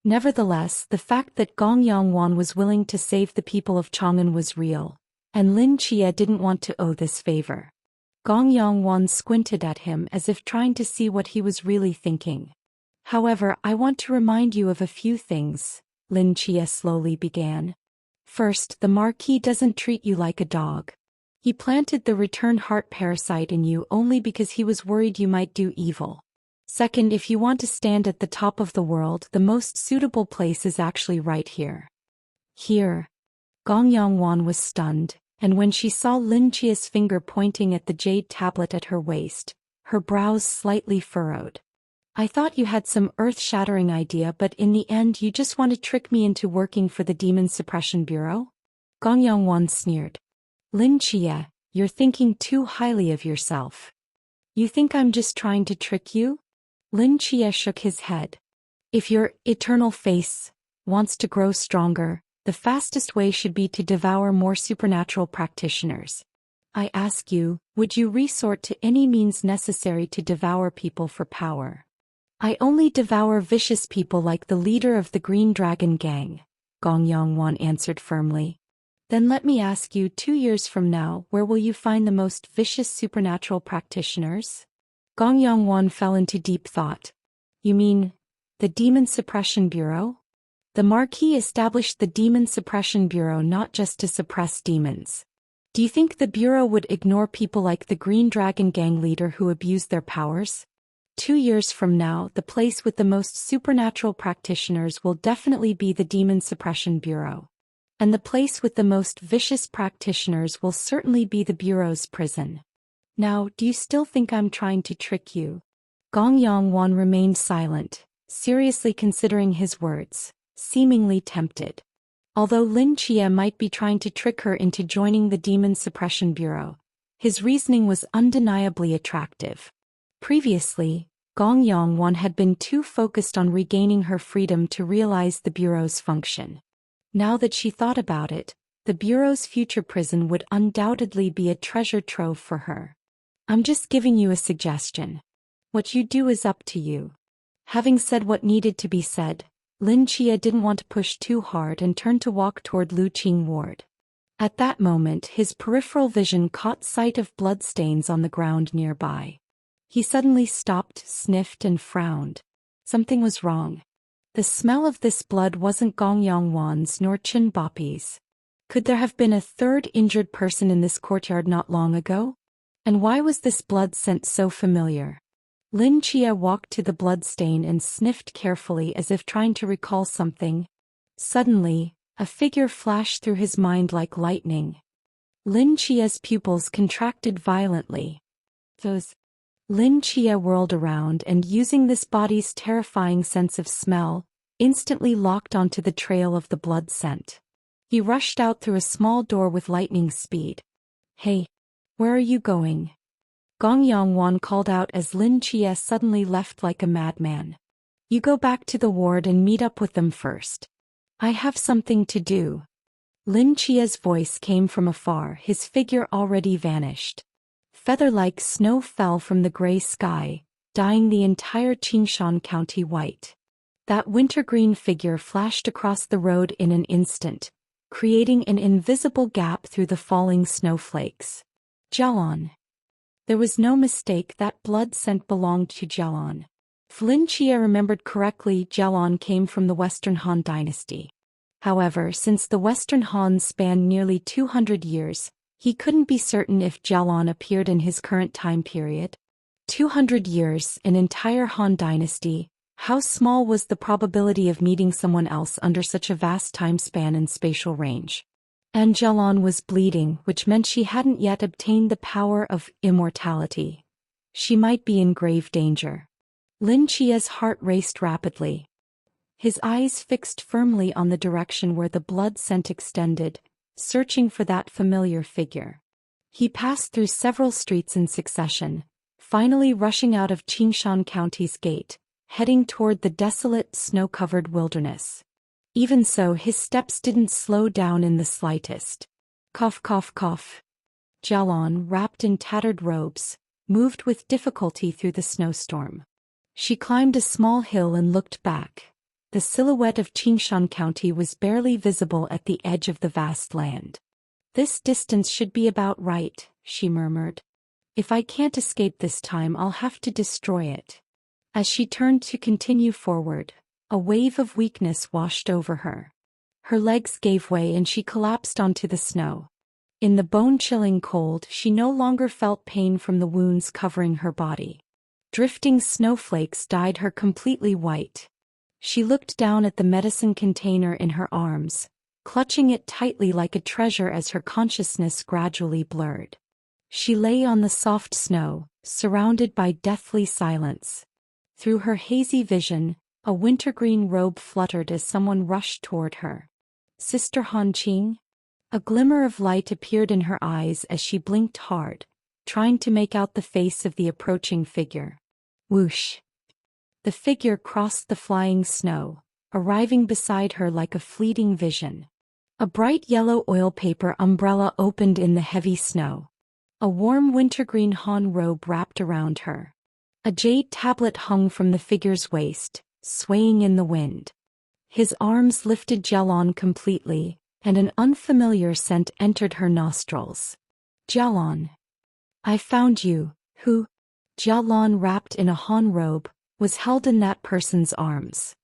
Nevertheless, the fact that Gong Yongwan was willing to save the people of Chang'an was real, And Lin Chia didn't want to owe this favor. Gong Yongwan squinted at him as if trying to see what he was really thinking. However, I want to remind you of a few things, Lin Chia slowly began. First, the Marquis doesn't treat you like a dog. He planted the return heart parasite in you only because he was worried you might do evil. Second, if you want to stand at the top of the world, the most suitable place is actually right here. Here. Gong Yongwan was stunned, and when she saw Lin Chia's finger pointing at the jade tablet at her waist, her brows slightly furrowed. I thought you had some earth-shattering idea, but in the end you just want to trick me into working for the Demon Suppression Bureau? Gong Yongwan sneered. Lin Chia, you're thinking too highly of yourself. You think I'm just trying to trick you? Lin Chia shook his head. If your eternal face wants to grow stronger, the fastest way should be to devour more supernatural practitioners. I ask you, would you resort to any means necessary to devour people for power? I only devour vicious people like the leader of the Green Dragon Gang, Gong Yongwan answered firmly. Then let me ask you, 2 years from now, where will you find the most vicious supernatural practitioners? Gong Yongwan fell into deep thought. You mean, the Demon Suppression Bureau? The Marquis established the Demon Suppression Bureau not just to suppress demons. Do you think the Bureau would ignore people like the Green Dragon Gang leader who abuse their powers? 2 years from now, the place with the most supernatural practitioners will definitely be the Demon Suppression Bureau. And the place with the most vicious practitioners will certainly be the Bureau's prison. Now, do you still think I'm trying to trick you? Gong Yongwan remained silent, seriously considering his words, seemingly tempted. Although Lin Chia might be trying to trick her into joining the Demon Suppression Bureau, his reasoning was undeniably attractive. Previously, Gong Yongwan had been too focused on regaining her freedom to realize the Bureau's function. Now that she thought about it, the Bureau's future prison would undoubtedly be a treasure trove for her. I'm just giving you a suggestion. What you do is up to you. Having said what needed to be said, Lin Chia didn't want to push too hard and turned to walk toward Lu Qing Ward. At that moment, his peripheral vision caught sight of bloodstains on the ground nearby. He suddenly stopped, sniffed, and frowned. Something was wrong. The smell of this blood wasn't Gong Yongwan's nor Chen Bapi's. Could there have been a third injured person in this courtyard not long ago? And why was this blood scent so familiar? Lin Chia walked to the bloodstain and sniffed carefully as if trying to recall something. Suddenly, a figure flashed through his mind like lightning. Lin Chia's pupils contracted violently. Lin Chia whirled around and, using this body's terrifying sense of smell, instantly locked onto the trail of the blood scent. He rushed out through a small door with lightning speed. Hey, where are you going? Gong Yongwan called out as Lin Chia suddenly left like a madman. You go back to the ward and meet up with them first. I have something to do. Lin Chia's voice came from afar, his figure already vanished. Feather-like snow fell from the gray sky, dyeing the entire Qingshan County white. That wintergreen figure flashed across the road in an instant, creating an invisible gap through the falling snowflakes. Jialon. There was no mistake, that blood scent belonged to Jialon. If Lin Chia remembered correctly, Jialon came from the Western Han dynasty. However, since the Western Han spanned nearly 200 years, he couldn't be certain if Jialon appeared in his current time period. 200 years, an entire Han dynasty. How small was the probability of meeting someone else under such a vast time span and spatial range? And Jialon was bleeding, which meant she hadn't yet obtained the power of immortality. She might be in grave danger. Lin Chia's heart raced rapidly. His eyes fixed firmly on the direction where the blood scent extended, searching for that familiar figure. He passed through several streets in succession, finally rushing out of Qingshan County's gate, heading toward the desolate, snow-covered wilderness. Even so, his steps didn't slow down in the slightest. Cough, cough, cough. Jialon, wrapped in tattered robes, moved with difficulty through the snowstorm. She climbed a small hill and looked back. The silhouette of Qingshan County was barely visible at the edge of the vast land. This distance should be about right, she murmured. If I can't escape this time, I'll have to destroy it. As she turned to continue forward, a wave of weakness washed over her. Her legs gave way and she collapsed onto the snow. In the bone-chilling cold, she no longer felt pain from the wounds covering her body. Drifting snowflakes dyed her completely white. She looked down at the medicine container in her arms, clutching it tightly like a treasure as her consciousness gradually blurred. She lay on the soft snow, surrounded by deathly silence. Through her hazy vision, a wintergreen robe fluttered as someone rushed toward her. Sister Han Qing? A glimmer of light appeared in her eyes as she blinked hard, trying to make out the face of the approaching figure. Whoosh! The figure crossed the flying snow, arriving beside her like a fleeting vision. A bright yellow oil paper umbrella opened in the heavy snow. A warm wintergreen Han robe wrapped around her. A jade tablet hung from the figure's waist, swaying in the wind. His arms lifted Jialon completely, and an unfamiliar scent entered her nostrils. Jialon. I found you. Who? Jialon, wrapped in a Han robe, was held in that person's arms.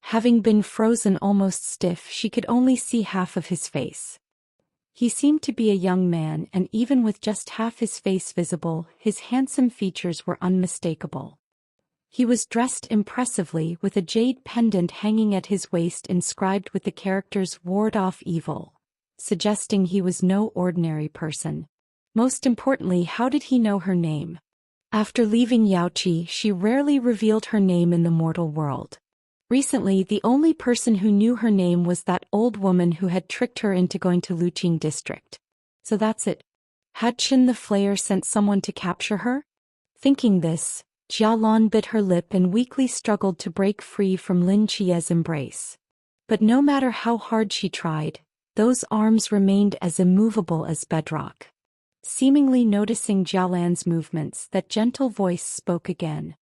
Having been frozen almost stiff, she could only see half of his face. He seemed to be a young man, and even with just half his face visible, his handsome features were unmistakable. He was dressed impressively, with a jade pendant hanging at his waist inscribed with the characters "Ward off evil," suggesting he was no ordinary person. Most importantly, how did he know her name? After leaving Yaoqi, she rarely revealed her name in the mortal world. Recently, the only person who knew her name was that old woman who had tricked her into going to Luqing district. So that's it. Had Qin the Flayer sent someone to capture her? Thinking this, Jialon bit her lip and weakly struggled to break free from Lin Chie's embrace. But no matter how hard she tried, those arms remained as immovable as bedrock. Seemingly noticing Jialan's movements, that gentle voice spoke again.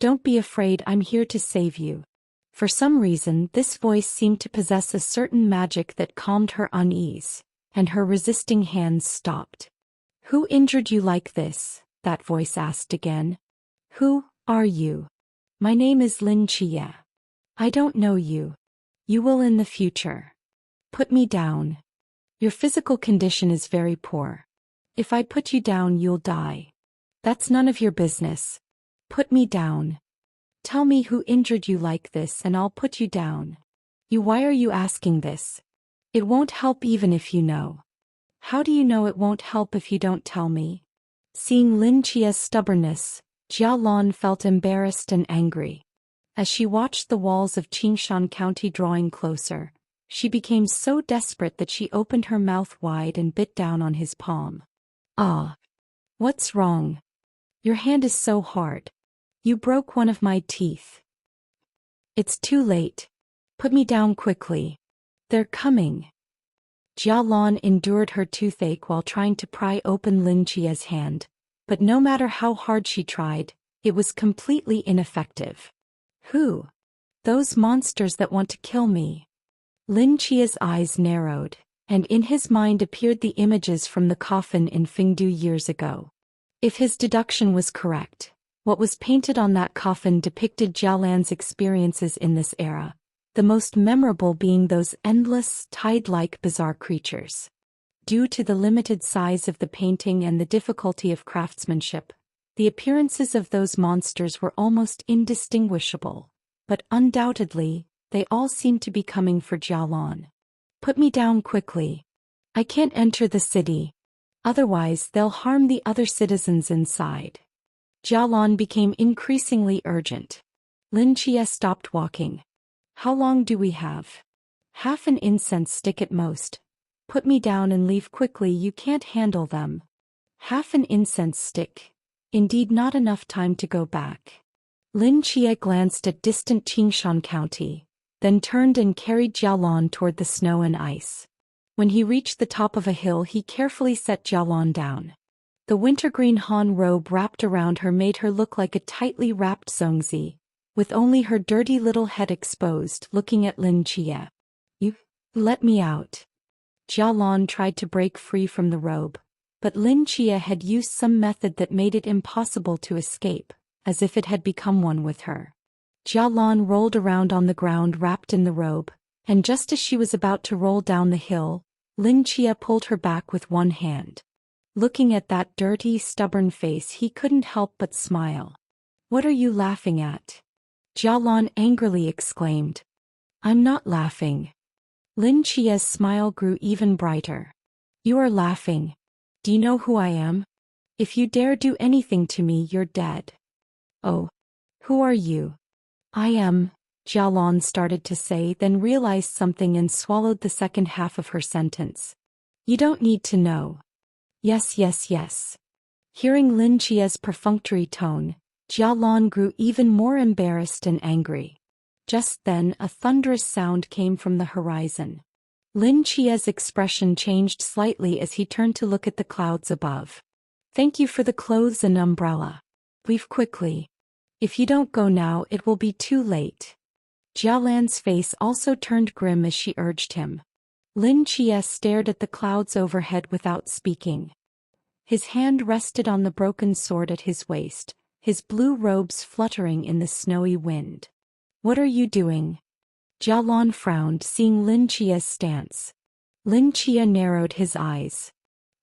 Don't be afraid, I'm here to save you. For some reason, this voice seemed to possess a certain magic that calmed her unease, and her resisting hands stopped. Who injured you like this? That voice asked again. Who are you? My name is Lin Chie. I don't know you. You will in the future. Put me down. Your physical condition is very poor. If I put you down, you'll die. That's none of your business. Put me down. Tell me who injured you like this and I'll put you down. Why are you asking this? It won't help even if you know. How do you know it won't help if you don't tell me? Seeing Lin Chie's stubbornness, Jialon felt embarrassed and angry. As she watched the walls of Qingshan County drawing closer, she became so desperate that she opened her mouth wide and bit down on his palm. Ah! What's wrong? Your hand is so hard. You broke one of my teeth. It's too late. Put me down quickly. They're coming. Jialon endured her toothache while trying to pry open Lin Chie's hand, but no matter how hard she tried, it was completely ineffective. Who? Those monsters that want to kill me. Lin Chie's eyes narrowed, and in his mind appeared the images from the coffin in Fengdu years ago. If his deduction was correct, what was painted on that coffin depicted Jialan's experiences in this era, the most memorable being those endless, tide-like bizarre creatures. Due to the limited size of the painting and the difficulty of craftsmanship, the appearances of those monsters were almost indistinguishable, but undoubtedly, they all seemed to be coming for Jialon. Put me down quickly. I can't enter the city. Otherwise, they'll harm the other citizens inside. Jialon became increasingly urgent. Lin Chie stopped walking. How long do we have? Half an incense stick at most. Put me down and leave quickly, you can't handle them. Half an incense stick. Indeed, not enough time to go back. Lin Chie glanced at distant Qingshan County, then turned and carried Jialon toward the snow and ice. When he reached the top of a hill, he carefully set Jialon down. The wintergreen Han robe wrapped around her made her look like a tightly wrapped zongzi, with only her dirty little head exposed, looking at Lin Chie. You let me out. Jialan tried to break free from the robe, but Lin Chia had used some method that made it impossible to escape, as if it had become one with her. Jialan rolled around on the ground wrapped in the robe, and just as she was about to roll down the hill, Lin Chia pulled her back with one hand. Looking at that dirty, stubborn face, he couldn't help but smile. "What are you laughing at?" Jialan angrily exclaimed. "I'm not laughing." Lin Chia's smile grew even brighter. "You are laughing. Do you know who I am? If you dare do anything to me, you're dead." "Oh. Who are you?" "I am," Jialan started to say, then realized something and swallowed the second half of her sentence. "You don't need to know." "Yes, yes, yes." Hearing Lin Chia's perfunctory tone, Jialan grew even more embarrassed and angry. Just then, a thunderous sound came from the horizon. Lin Chia's expression changed slightly as he turned to look at the clouds above. "Thank you for the clothes and umbrella. Leave quickly. If you don't go now, it will be too late." Jialan's face also turned grim as she urged him. Lin Chia stared at the clouds overhead without speaking. His hand rested on the broken sword at his waist, his blue robes fluttering in the snowy wind. "What are you doing?" Jialan frowned, seeing Lin Chia's stance. Lin Chia narrowed his eyes.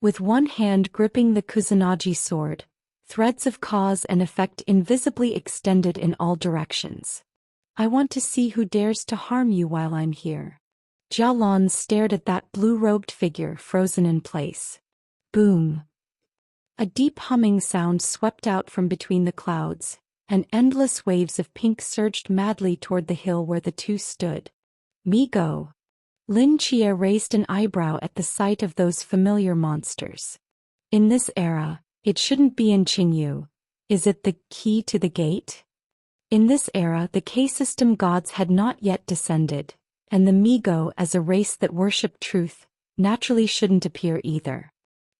With one hand gripping the Kusanagi sword, threads of cause and effect invisibly extended in all directions. "I want to see who dares to harm you while I'm here." Jialan stared at that blue-robed figure frozen in place. Boom! A deep humming sound swept out from between the clouds, and endless waves of pink surged madly toward the hill where the two stood. "Me go." Lin Chia raised an eyebrow at the sight of those familiar monsters. "In this era, it shouldn't be in Qingyu. Is it the key to the gate?" In this era, the K-system gods had not yet descended, and the Migo, as a race that worshipped truth, naturally shouldn't appear either.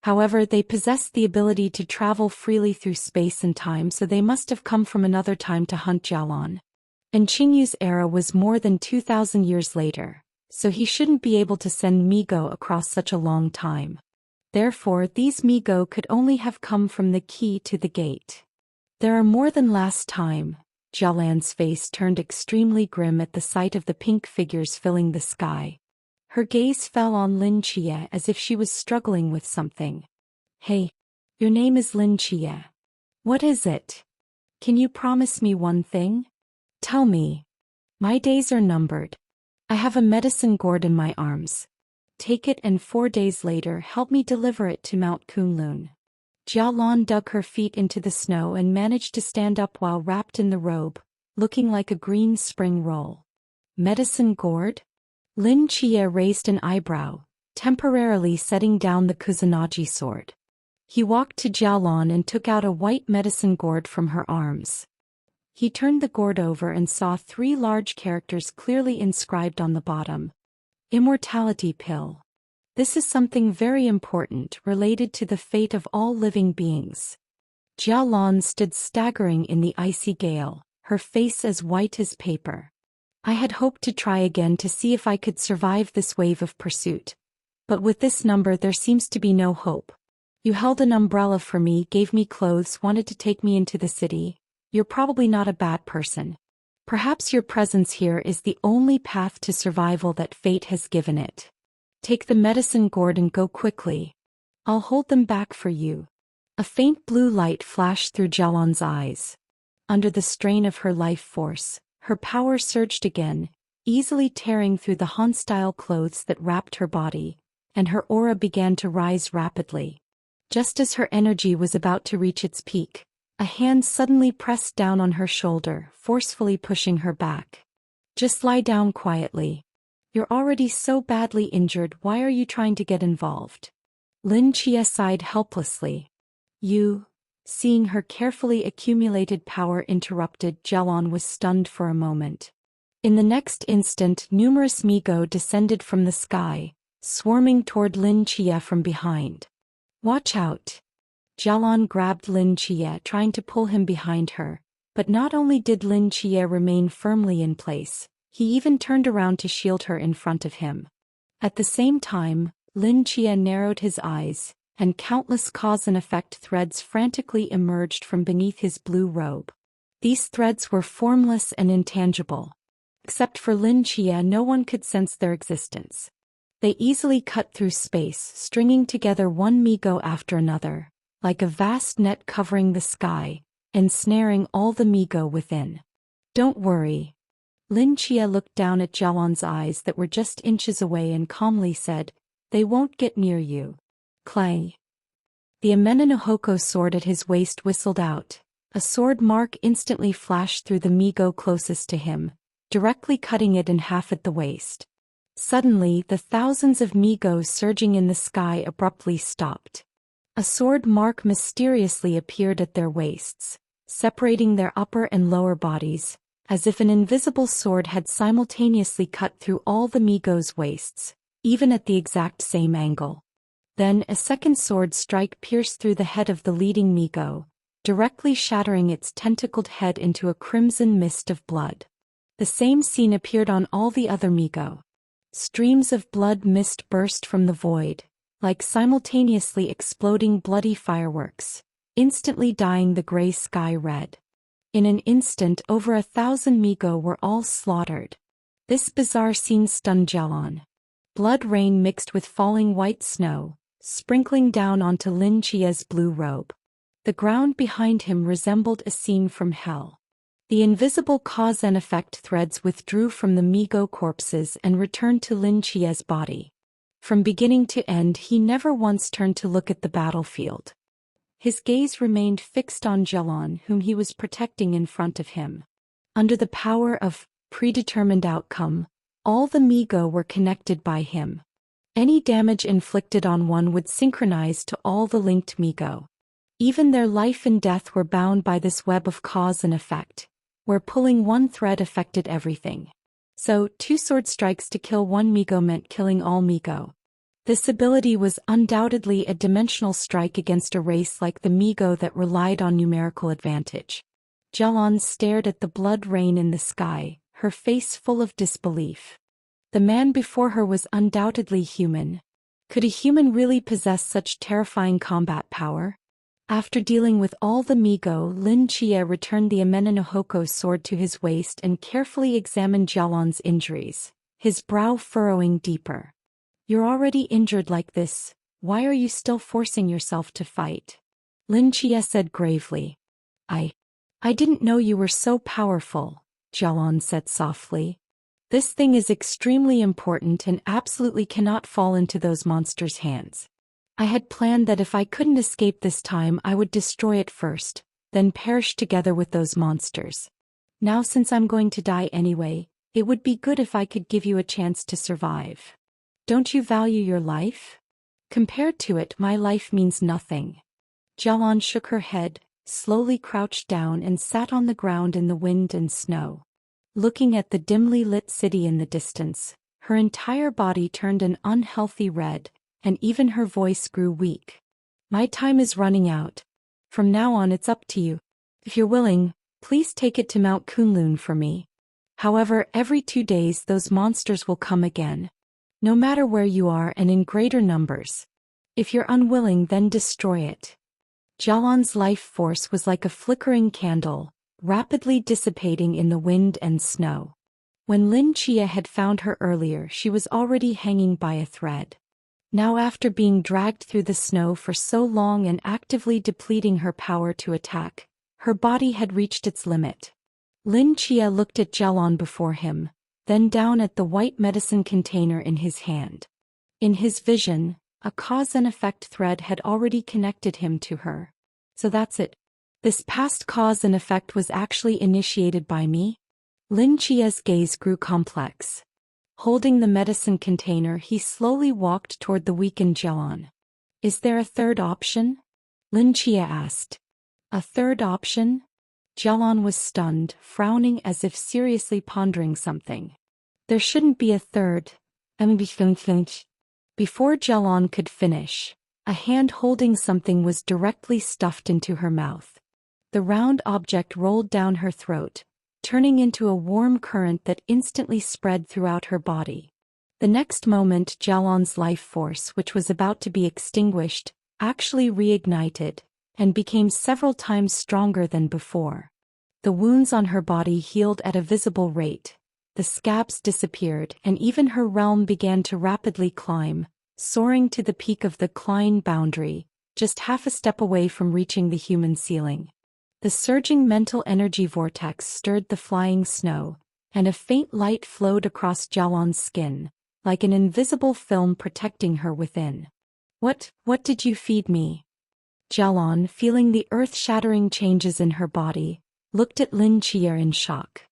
However, they possessed the ability to travel freely through space and time, so they must have come from another time to hunt Jialan. And Qingyu's era was more than 2,000 years later, so he shouldn't be able to send Migo across such a long time. Therefore, these Migo could only have come from the key to the gate. "There are more than last time." Jialan's face turned extremely grim at the sight of the pink figures filling the sky. Her gaze fell on Lin Chia as if she was struggling with something. "Hey, your name is Lin Chia. What is it? Can you promise me one thing? Tell me. My days are numbered. I have a medicine gourd in my arms. Take it and 4 days later help me deliver it to Mount Kunlun." Jialan dug her feet into the snow and managed to stand up while wrapped in the robe, looking like a green spring roll. "Medicine gourd?" Lin Chia raised an eyebrow, temporarily setting down the Kusanagi sword. He walked to Jialan and took out a white medicine gourd from her arms. He turned the gourd over and saw 3 large characters clearly inscribed on the bottom. "Immortality pill. This is something very important related to the fate of all living beings." Jialan stood staggering in the icy gale, her face as white as paper. "I had hoped to try again to see if I could survive this wave of pursuit. But with this number there seems to be no hope. You held an umbrella for me, gave me clothes, wanted to take me into the city. You're probably not a bad person. Perhaps your presence here is the only path to survival that fate has given it. Take the medicine gourd and go quickly. I'll hold them back for you." A faint blue light flashed through Jialan's eyes. Under the strain of her life force, her power surged again, easily tearing through the Han-style clothes that wrapped her body, and her aura began to rise rapidly. Just as her energy was about to reach its peak, a hand suddenly pressed down on her shoulder, forcefully pushing her back. "Just lie down quietly. You're already so badly injured, why are you trying to get involved?" Lin Chia sighed helplessly. "You..." Seeing her carefully accumulated power interrupted, Jialan was stunned for a moment. In the next instant, numerous Migo descended from the sky, swarming toward Lin Chia from behind. "Watch out!" Jialan grabbed Lin Chia, trying to pull him behind her, but not only did Lin Chia remain firmly in place, he even turned around to shield her in front of him. At the same time, Lin Chia narrowed his eyes, and countless cause and effect threads frantically emerged from beneath his blue robe. These threads were formless and intangible. Except for Lin Chia, no one could sense their existence. They easily cut through space, stringing together one Mi-Go after another, like a vast net covering the sky, ensnaring all the Mi-Go within. Don't worry. Lin Chia looked down at Jialan's eyes that were just inches away and calmly said, they won't get near you. Clang. The Amenenohoko sword at his waist whistled out. A sword mark instantly flashed through the Mi-Go closest to him, directly cutting it in half at the waist. Suddenly, the thousands of Mi-Gos surging in the sky abruptly stopped. A sword mark mysteriously appeared at their waists, separating their upper and lower bodies, as if an invisible sword had simultaneously cut through all the Mi-Gos' waists, even at the exact same angle. Then a second sword strike pierced through the head of the leading Mi-Go, directly shattering its tentacled head into a crimson mist of blood. The same scene appeared on all the other Mi-Go. Streams of blood mist burst from the void, like simultaneously exploding bloody fireworks, instantly dyeing the gray sky red. In an instant, over 1,000 Mi-Go were all slaughtered. This bizarre scene stunned Jialan. Blood rain mixed with falling white snow, sprinkling down onto Lin Chia's blue robe. The ground behind him resembled a scene from hell. The invisible cause and effect threads withdrew from the Mi-Go corpses and returned to Lin Chia's body. From beginning to end, he never once turned to look at the battlefield. His gaze remained fixed on Jialan, whom he was protecting in front of him. Under the power of predetermined outcome, all the Mi-Go were connected by him. Any damage inflicted on one would synchronize to all the linked Mi-Go. Even their life and death were bound by this web of cause and effect, where pulling one thread affected everything. So, 2 sword strikes to kill one Mi-Go meant killing all Mi-Go. This ability was undoubtedly a dimensional strike against a race like the Mi-Go that relied on numerical advantage. Jialan stared at the blood rain in the sky, her face full of disbelief. The man before her was undoubtedly human. Could a human really possess such terrifying combat power? After dealing with all the Mi-Go, Lin Chia returned the Amenenohoko sword to his waist and carefully examined Jialan's injuries, his brow furrowing deeper. You're already injured like this, why are you still forcing yourself to fight? Lin Chia said gravely. I didn't know you were so powerful, Jialan said softly. This thing is extremely important and absolutely cannot fall into those monsters' hands. I had planned that if I couldn't escape this time I would destroy it first, then perish together with those monsters. Now since I'm going to die anyway, it would be good if I could give you a chance to survive. Don't you value your life? Compared to it, my life means nothing. Jialan shook her head, slowly crouched down and sat on the ground in the wind and snow. Looking at the dimly lit city in the distance, her entire body turned an unhealthy red, and even her voice grew weak. My time is running out. From now on it's up to you. If you're willing, please take it to Mount Kunlun for me. However, every 2 days those monsters will come again. No matter where you are and in greater numbers. If you're unwilling, then destroy it. Jialan's life force was like a flickering candle, rapidly dissipating in the wind and snow. When Lin Chia had found her earlier, she was already hanging by a thread. Now after being dragged through the snow for so long and actively depleting her power to attack, her body had reached its limit. Lin Chia looked at Jialan before him, then down at the white medicine container in his hand. In his vision, a cause and effect thread had already connected him to her. So that's it. This past cause and effect was actually initiated by me? Lin Chia's gaze grew complex. Holding the medicine container, he slowly walked toward the weakened Jialan. Is there a third option? Lin Chia asked. A third option? Jialan was stunned, frowning as if seriously pondering something. There shouldn't be a third. Before Jialan could finish, a hand holding something was directly stuffed into her mouth. The round object rolled down her throat, turning into a warm current that instantly spread throughout her body. The next moment Jialan's life force, which was about to be extinguished, actually reignited, and became several times stronger than before. The wounds on her body healed at a visible rate, the scabs disappeared, and even her realm began to rapidly climb, soaring to the peak of the Klein boundary, just half a step away from reaching the human ceiling. The surging mental energy vortex stirred the flying snow, and a faint light flowed across Jialan's skin, like an invisible film protecting her within. What did you feed me? Jialan, feeling the earth-shattering changes in her body, looked at Lin Chia in shock.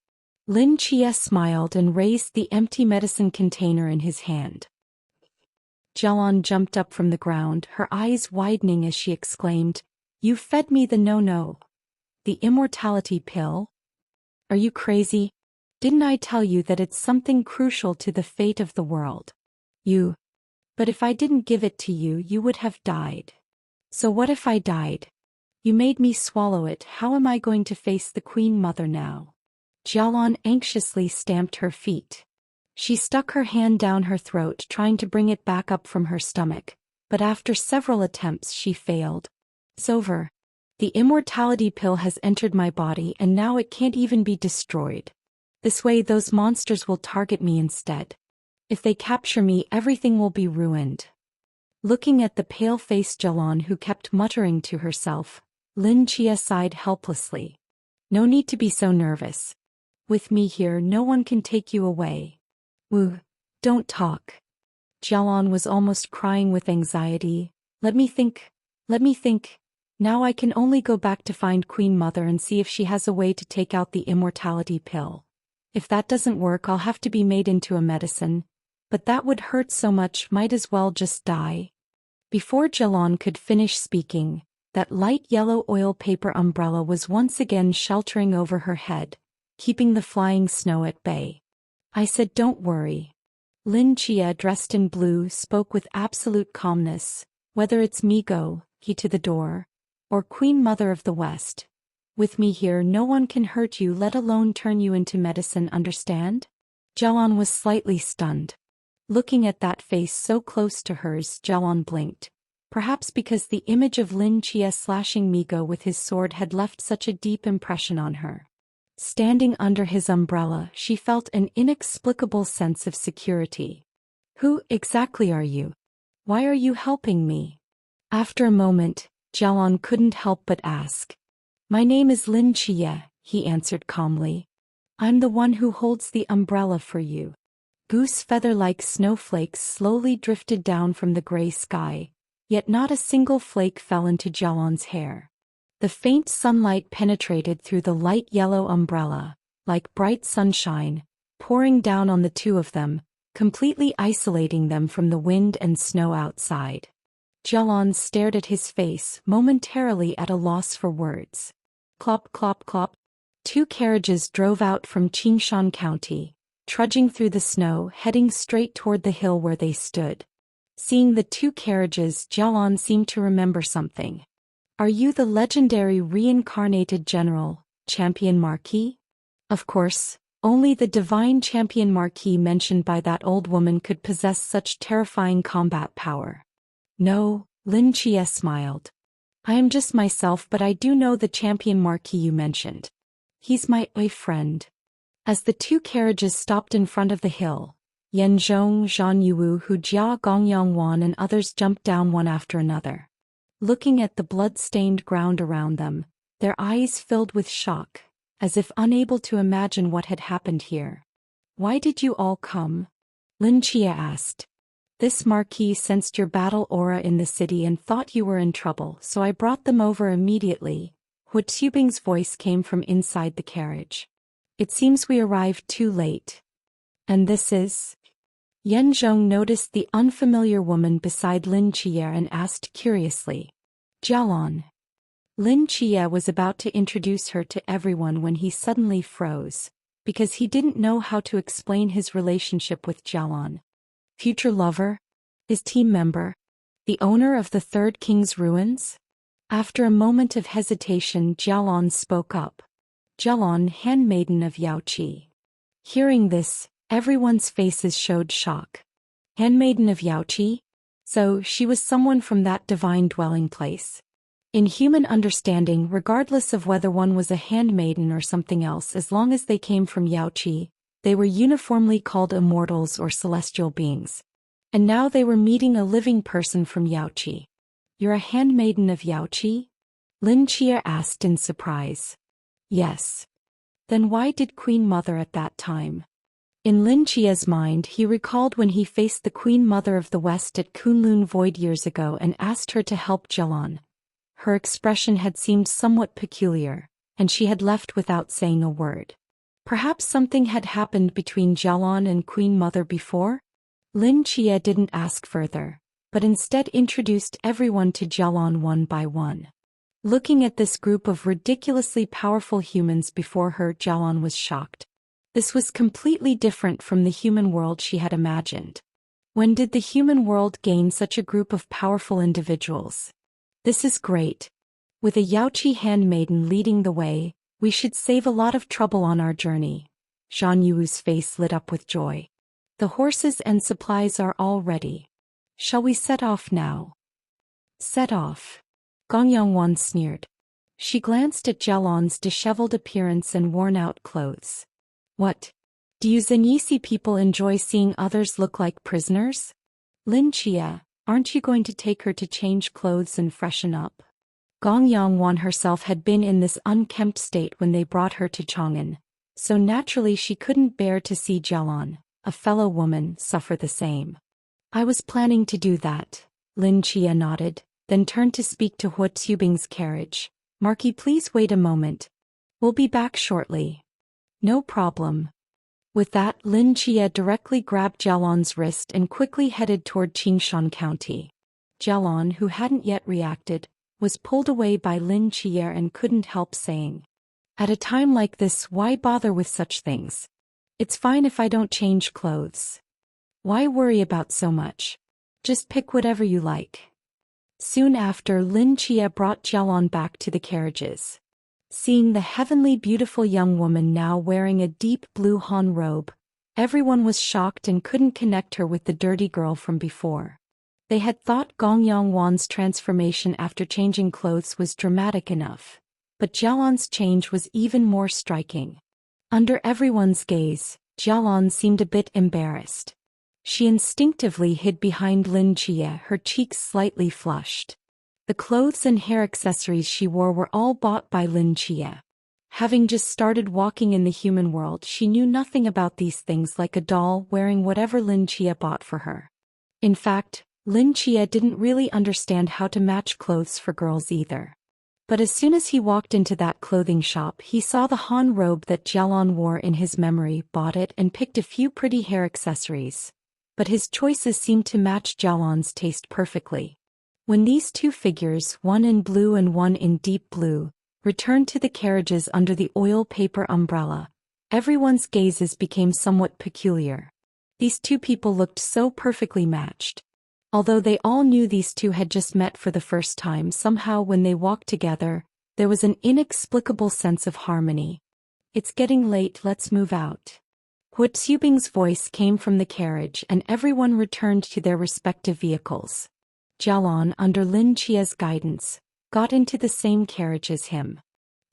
Lin Chia smiled and raised the empty medicine container in his hand. Jialan jumped up from the ground, her eyes widening as she exclaimed, "You fed me the no-no. The immortality pill? Are you crazy? Didn't I tell you that it's something crucial to the fate of the world? But if I didn't give it to you, you would have died. So what if I died? You made me swallow it. How am I going to face the Queen Mother now?" Jialan anxiously stamped her feet. She stuck her hand down her throat, trying to bring it back up from her stomach, but after several attempts she failed. "It's over. The immortality pill has entered my body and now it can't even be destroyed. This way those monsters will target me instead. If they capture me, everything will be ruined." Looking at the pale-faced Jialan who kept muttering to herself, Lin Chia sighed helplessly. "No need to be so nervous. With me here, no one can take you away." Don't talk." Jialan was almost crying with anxiety. Let me think. Now I can only go back to find Queen Mother and see if she has a way to take out the immortality pill. If that doesn't work, I'll have to be made into a medicine. But that would hurt so much, might as well just die." Before Jialan could finish speaking, that light yellow oil paper umbrella was once again sheltering over her head, keeping the flying snow at bay. "I said don't worry." Lin Chia, dressed in blue, spoke with absolute calmness. "Whether it's Migo, key to the door, or Queen Mother of the West, with me here no one can hurt you, let alone turn you into medicine, understand?" Jialan was slightly stunned. Looking at that face so close to hers, Jialan blinked, perhaps because the image of Lin Chia slashing Migo with his sword had left such a deep impression on her. Standing under his umbrella, she felt an inexplicable sense of security. "Who exactly are you? Why are you helping me?" After a moment, Jialan couldn't help but ask. "My name is Lin Chia," he answered calmly. "I'm the one who holds the umbrella for you." Goose feather-like snowflakes slowly drifted down from the gray sky, yet not a single flake fell into Jialan's hair. The faint sunlight penetrated through the light yellow umbrella, like bright sunshine, pouring down on the two of them, completely isolating them from the wind and snow outside. Jialan stared at his face, momentarily at a loss for words. Clop, clop, clop. 2 carriages drove out from Qingshan County, trudging through the snow, heading straight toward the hill where they stood. Seeing the 2 carriages, Jialan seemed to remember something. "Are you the legendary reincarnated general, Champion Marquis?" Of course, only the divine Champion Marquis mentioned by that old woman could possess such terrifying combat power. "No," Lin Chia smiled. "I am just myself, but I do know the Champion Marquis you mentioned. He's my friend." As the 2 carriages stopped in front of the hill, Yan Zhong, Zhan Yuwu, Hu Jia, Gongyang Wan and others jumped down one after another. Looking at the blood-stained ground around them, their eyes filled with shock, as if unable to imagine what had happened here. "Why did you all come?" Lin Chia asked. "This Marquis sensed your battle aura in the city and thought you were in trouble, so I brought them over immediately." Hu Tubing's voice came from inside the carriage. "It seems we arrived too late." "And this is?" Yan Zhong noticed the unfamiliar woman beside Lin Chia and asked curiously. "Jialan." Lin Chia was about to introduce her to everyone when he suddenly froze, because he didn't know how to explain his relationship with Jialan. Future lover? His team member? The owner of the Third King's ruins? After a moment of hesitation, Jialan spoke up. "Jialan, handmaiden of Yaoqi." Hearing this, everyone's faces showed shock. Handmaiden of Yaoqi? So, she was someone from that divine dwelling place. In human understanding, regardless of whether one was a handmaiden or something else, as long as they came from Yaoqi, they were uniformly called immortals or celestial beings. And now they were meeting a living person from Yaoqi. You're a handmaiden of Yaoqi? Lin Chia asked in surprise. Yes. Then why did Queen Mother at that time? In Lin Chia's mind, he recalled when he faced the Queen Mother of the West at Kunlun Void years ago and asked her to help Jelon. Her expression had seemed somewhat peculiar, and she had left without saying a word. Perhaps something had happened between Jelon and Queen Mother before? Lin Chia didn't ask further, but instead introduced everyone to Jelon one by one. Looking at this group of ridiculously powerful humans before her, Jelon was shocked. This was completely different from the human world she had imagined. When did the human world gain such a group of powerful individuals? This is great. With a Yaoqi handmaiden leading the way, we should save a lot of trouble on our journey. Zhang Yu's face lit up with joy. The horses and supplies are all ready. Shall we set off now? Set off. Gong Yongwan sneered. She glanced at Jelon's disheveled appearance and worn-out clothes. What? Do you Zenyisi people enjoy seeing others look like prisoners? Lin Chia, aren't you going to take her to change clothes and freshen up? Gong Yongwan herself had been in this unkempt state when they brought her to Chang'an, so naturally she couldn't bear to see Jelon, a fellow woman, suffer the same. I was planning to do that, Lin Chia nodded, then turned to speak to Hua Tubing's carriage. Marquis, please wait a moment. We'll be back shortly. No problem. With that, Lin Chia directly grabbed Jelon's wrist and quickly headed toward Qingshan County. Jelon, who hadn't yet reacted, was pulled away by Lin Chia and couldn't help saying, "At a time like this, why bother with such things? It's fine if I don't change clothes. Why worry about so much? Just pick whatever you like." Soon after, Lin Chia brought Jelon back to the carriages. Seeing the heavenly beautiful young woman now wearing a deep blue Han robe, everyone was shocked and couldn't connect her with the dirty girl from before. They had thought Gong Yongwan's transformation after changing clothes was dramatic enough, but Jelon's change was even more striking. Under everyone's gaze, Jelon seemed a bit embarrassed. She instinctively hid behind Lin Chia, her cheeks slightly flushed. The clothes and hair accessories she wore were all bought by Lin Chia. Having just started walking in the human world, she knew nothing about these things, like a doll wearing whatever Lin Chia bought for her. In fact, Lin Chia didn't really understand how to match clothes for girls either. But as soon as he walked into that clothing shop, he saw the Han robe that Jelon wore in his memory, bought it and picked a few pretty hair accessories. But his choices seemed to match Jelon's taste perfectly. When these two figures, one in blue and one in deep blue, returned to the carriages under the oil paper umbrella, everyone's gazes became somewhat peculiar. These two people looked so perfectly matched. Although they all knew these two had just met for the first time, somehow when they walked together, there was an inexplicable sense of harmony. "It's getting late, let's move out." Hua Tubing's voice came from the carriage and everyone returned to their respective vehicles. Jelon, under Lin Chia's guidance, got into the same carriage as him.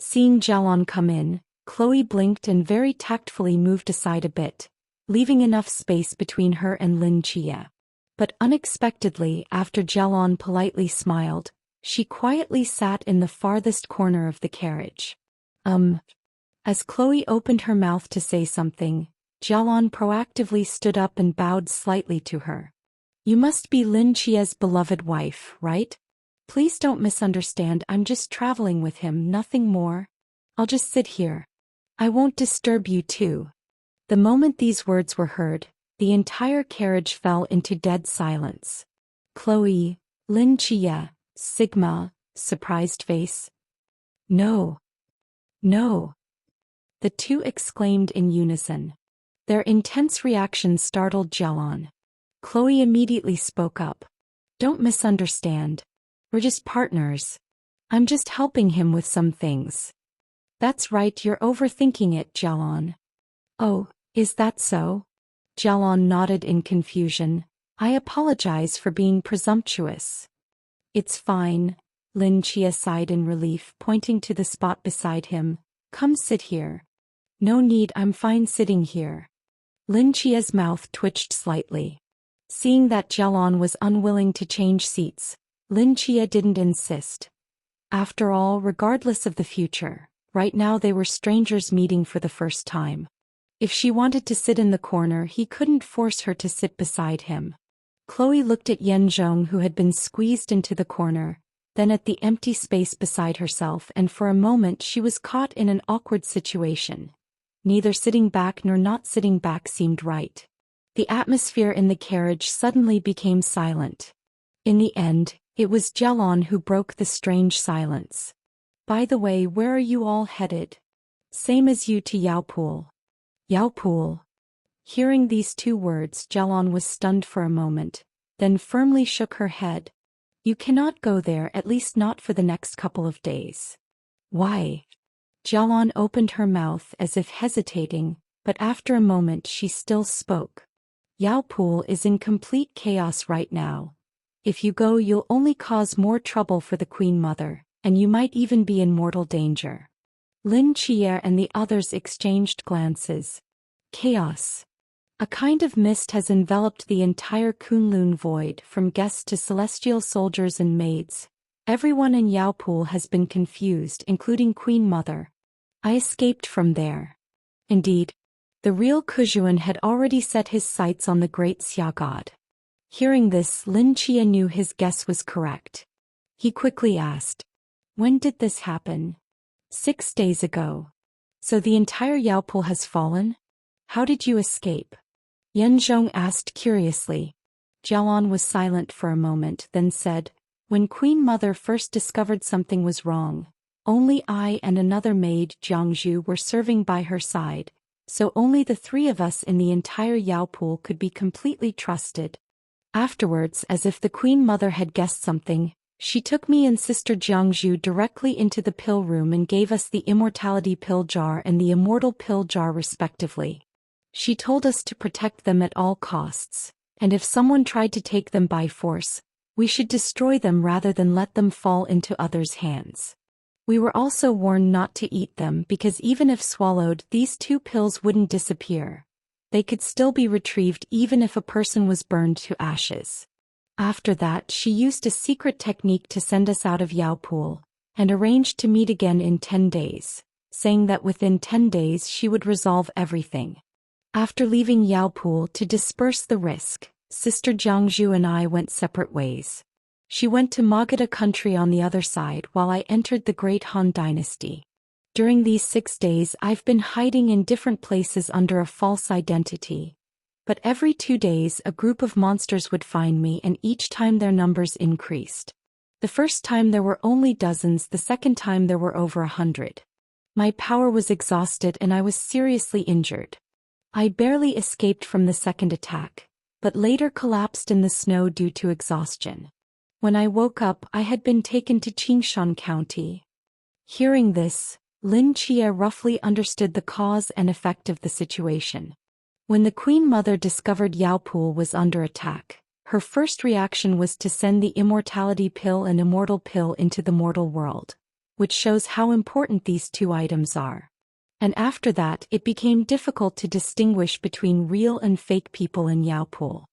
Seeing Jelon come in, Chloe blinked and very tactfully moved aside a bit, leaving enough space between her and Lin Chia. But unexpectedly, after Jelon politely smiled, she quietly sat in the farthest corner of the carriage. As Chloe opened her mouth to say something, Jelon proactively stood up and bowed slightly to her. "You must be Lin Chia's beloved wife, right? Please don't misunderstand, I'm just traveling with him, nothing more. I'll just sit here. I won't disturb you too." The moment these words were heard, the entire carriage fell into dead silence. Chloe, Lin Chia, Sigma, surprised face. "No. No." The two exclaimed in unison. Their intense reaction startled Jelon. Chloe immediately spoke up. "Don't misunderstand. We're just partners. I'm just helping him with some things." "That's right, you're overthinking it, Jelon." "Oh, is that so?" Jelon nodded in confusion. I apologize for being presumptuous. It's fine, Lin Chia sighed in relief, pointing to the spot beside him. Come sit here. No need, I'm fine sitting here. Lin Chia's mouth twitched slightly. Seeing that Jialon was unwilling to change seats, Lin Chia didn't insist. After all, regardless of the future, right now they were strangers meeting for the first time. If she wanted to sit in the corner, he couldn't force her to sit beside him. Chloe looked at Yen Zhong, who had been squeezed into the corner, then at the empty space beside herself, and for a moment she was caught in an awkward situation. Neither sitting back nor not sitting back seemed right. The atmosphere in the carriage suddenly became silent. In the end, it was Jialon who broke the strange silence. By the way, where are you all headed? Same as you, to Yaopool. Yaopool. Hearing these two words, Jialon was stunned for a moment, then firmly shook her head. You cannot go there, at least not for the next couple of days. Why? Jialon opened her mouth as if hesitating, but after a moment she still spoke. Yaopool is in complete chaos right now. If you go, you'll only cause more trouble for the Queen Mother, and you might even be in mortal danger. Lin Chia and the others exchanged glances. Chaos. A kind of mist has enveloped the entire Kunlun void, from guests to celestial soldiers and maids. Everyone in Yaopool has been confused, including Queen Mother. I escaped from there. Indeed, the real Kujuan had already set his sights on the great Xia god. Hearing this, Lin Chia knew his guess was correct. He quickly asked, when did this happen? 6 days ago. So the entire Yaopool has fallen? How did you escape? Yen Zhong asked curiously. Jialon was silent for a moment, then said, when Queen Mother first discovered something was wrong, only I and another maid, Jiangzhu, were serving by her side, so only the 3 of us in the entire Yaopool could be completely trusted. Afterwards, as if the Queen Mother had guessed something, she took me and Sister Jiangzhu directly into the pill room and gave us the immortality pill jar and the immortal pill jar respectively. She told us to protect them at all costs, and if someone tried to take them by force, we should destroy them rather than let them fall into others' hands. We were also warned not to eat them because even if swallowed, these 2 pills wouldn't disappear. They could still be retrieved even if a person was burned to ashes. After that, she used a secret technique to send us out of Yaopool, and arranged to meet again in 10 days, saying that within 10 days she would resolve everything. After leaving Yaopool to disperse the risk, Sister Jiangzhu and I went separate ways. She went to Magadha country on the other side while I entered the Great Han Dynasty. During these 6 days I've been hiding in different places under a false identity. But every 2 days a group of monsters would find me, and each time their numbers increased. The first time there were only dozens, the second time there were over 100. My power was exhausted and I was seriously injured. I barely escaped from the second attack, but later collapsed in the snow due to exhaustion. When I woke up, I had been taken to Qingshan County. Hearing this, Lin Chia roughly understood the cause and effect of the situation. When the Queen Mother discovered Yaopool was under attack, her first reaction was to send the immortality pill and immortal pill into the mortal world, which shows how important these 2 items are. And after that, it became difficult to distinguish between real and fake people in Yaopool.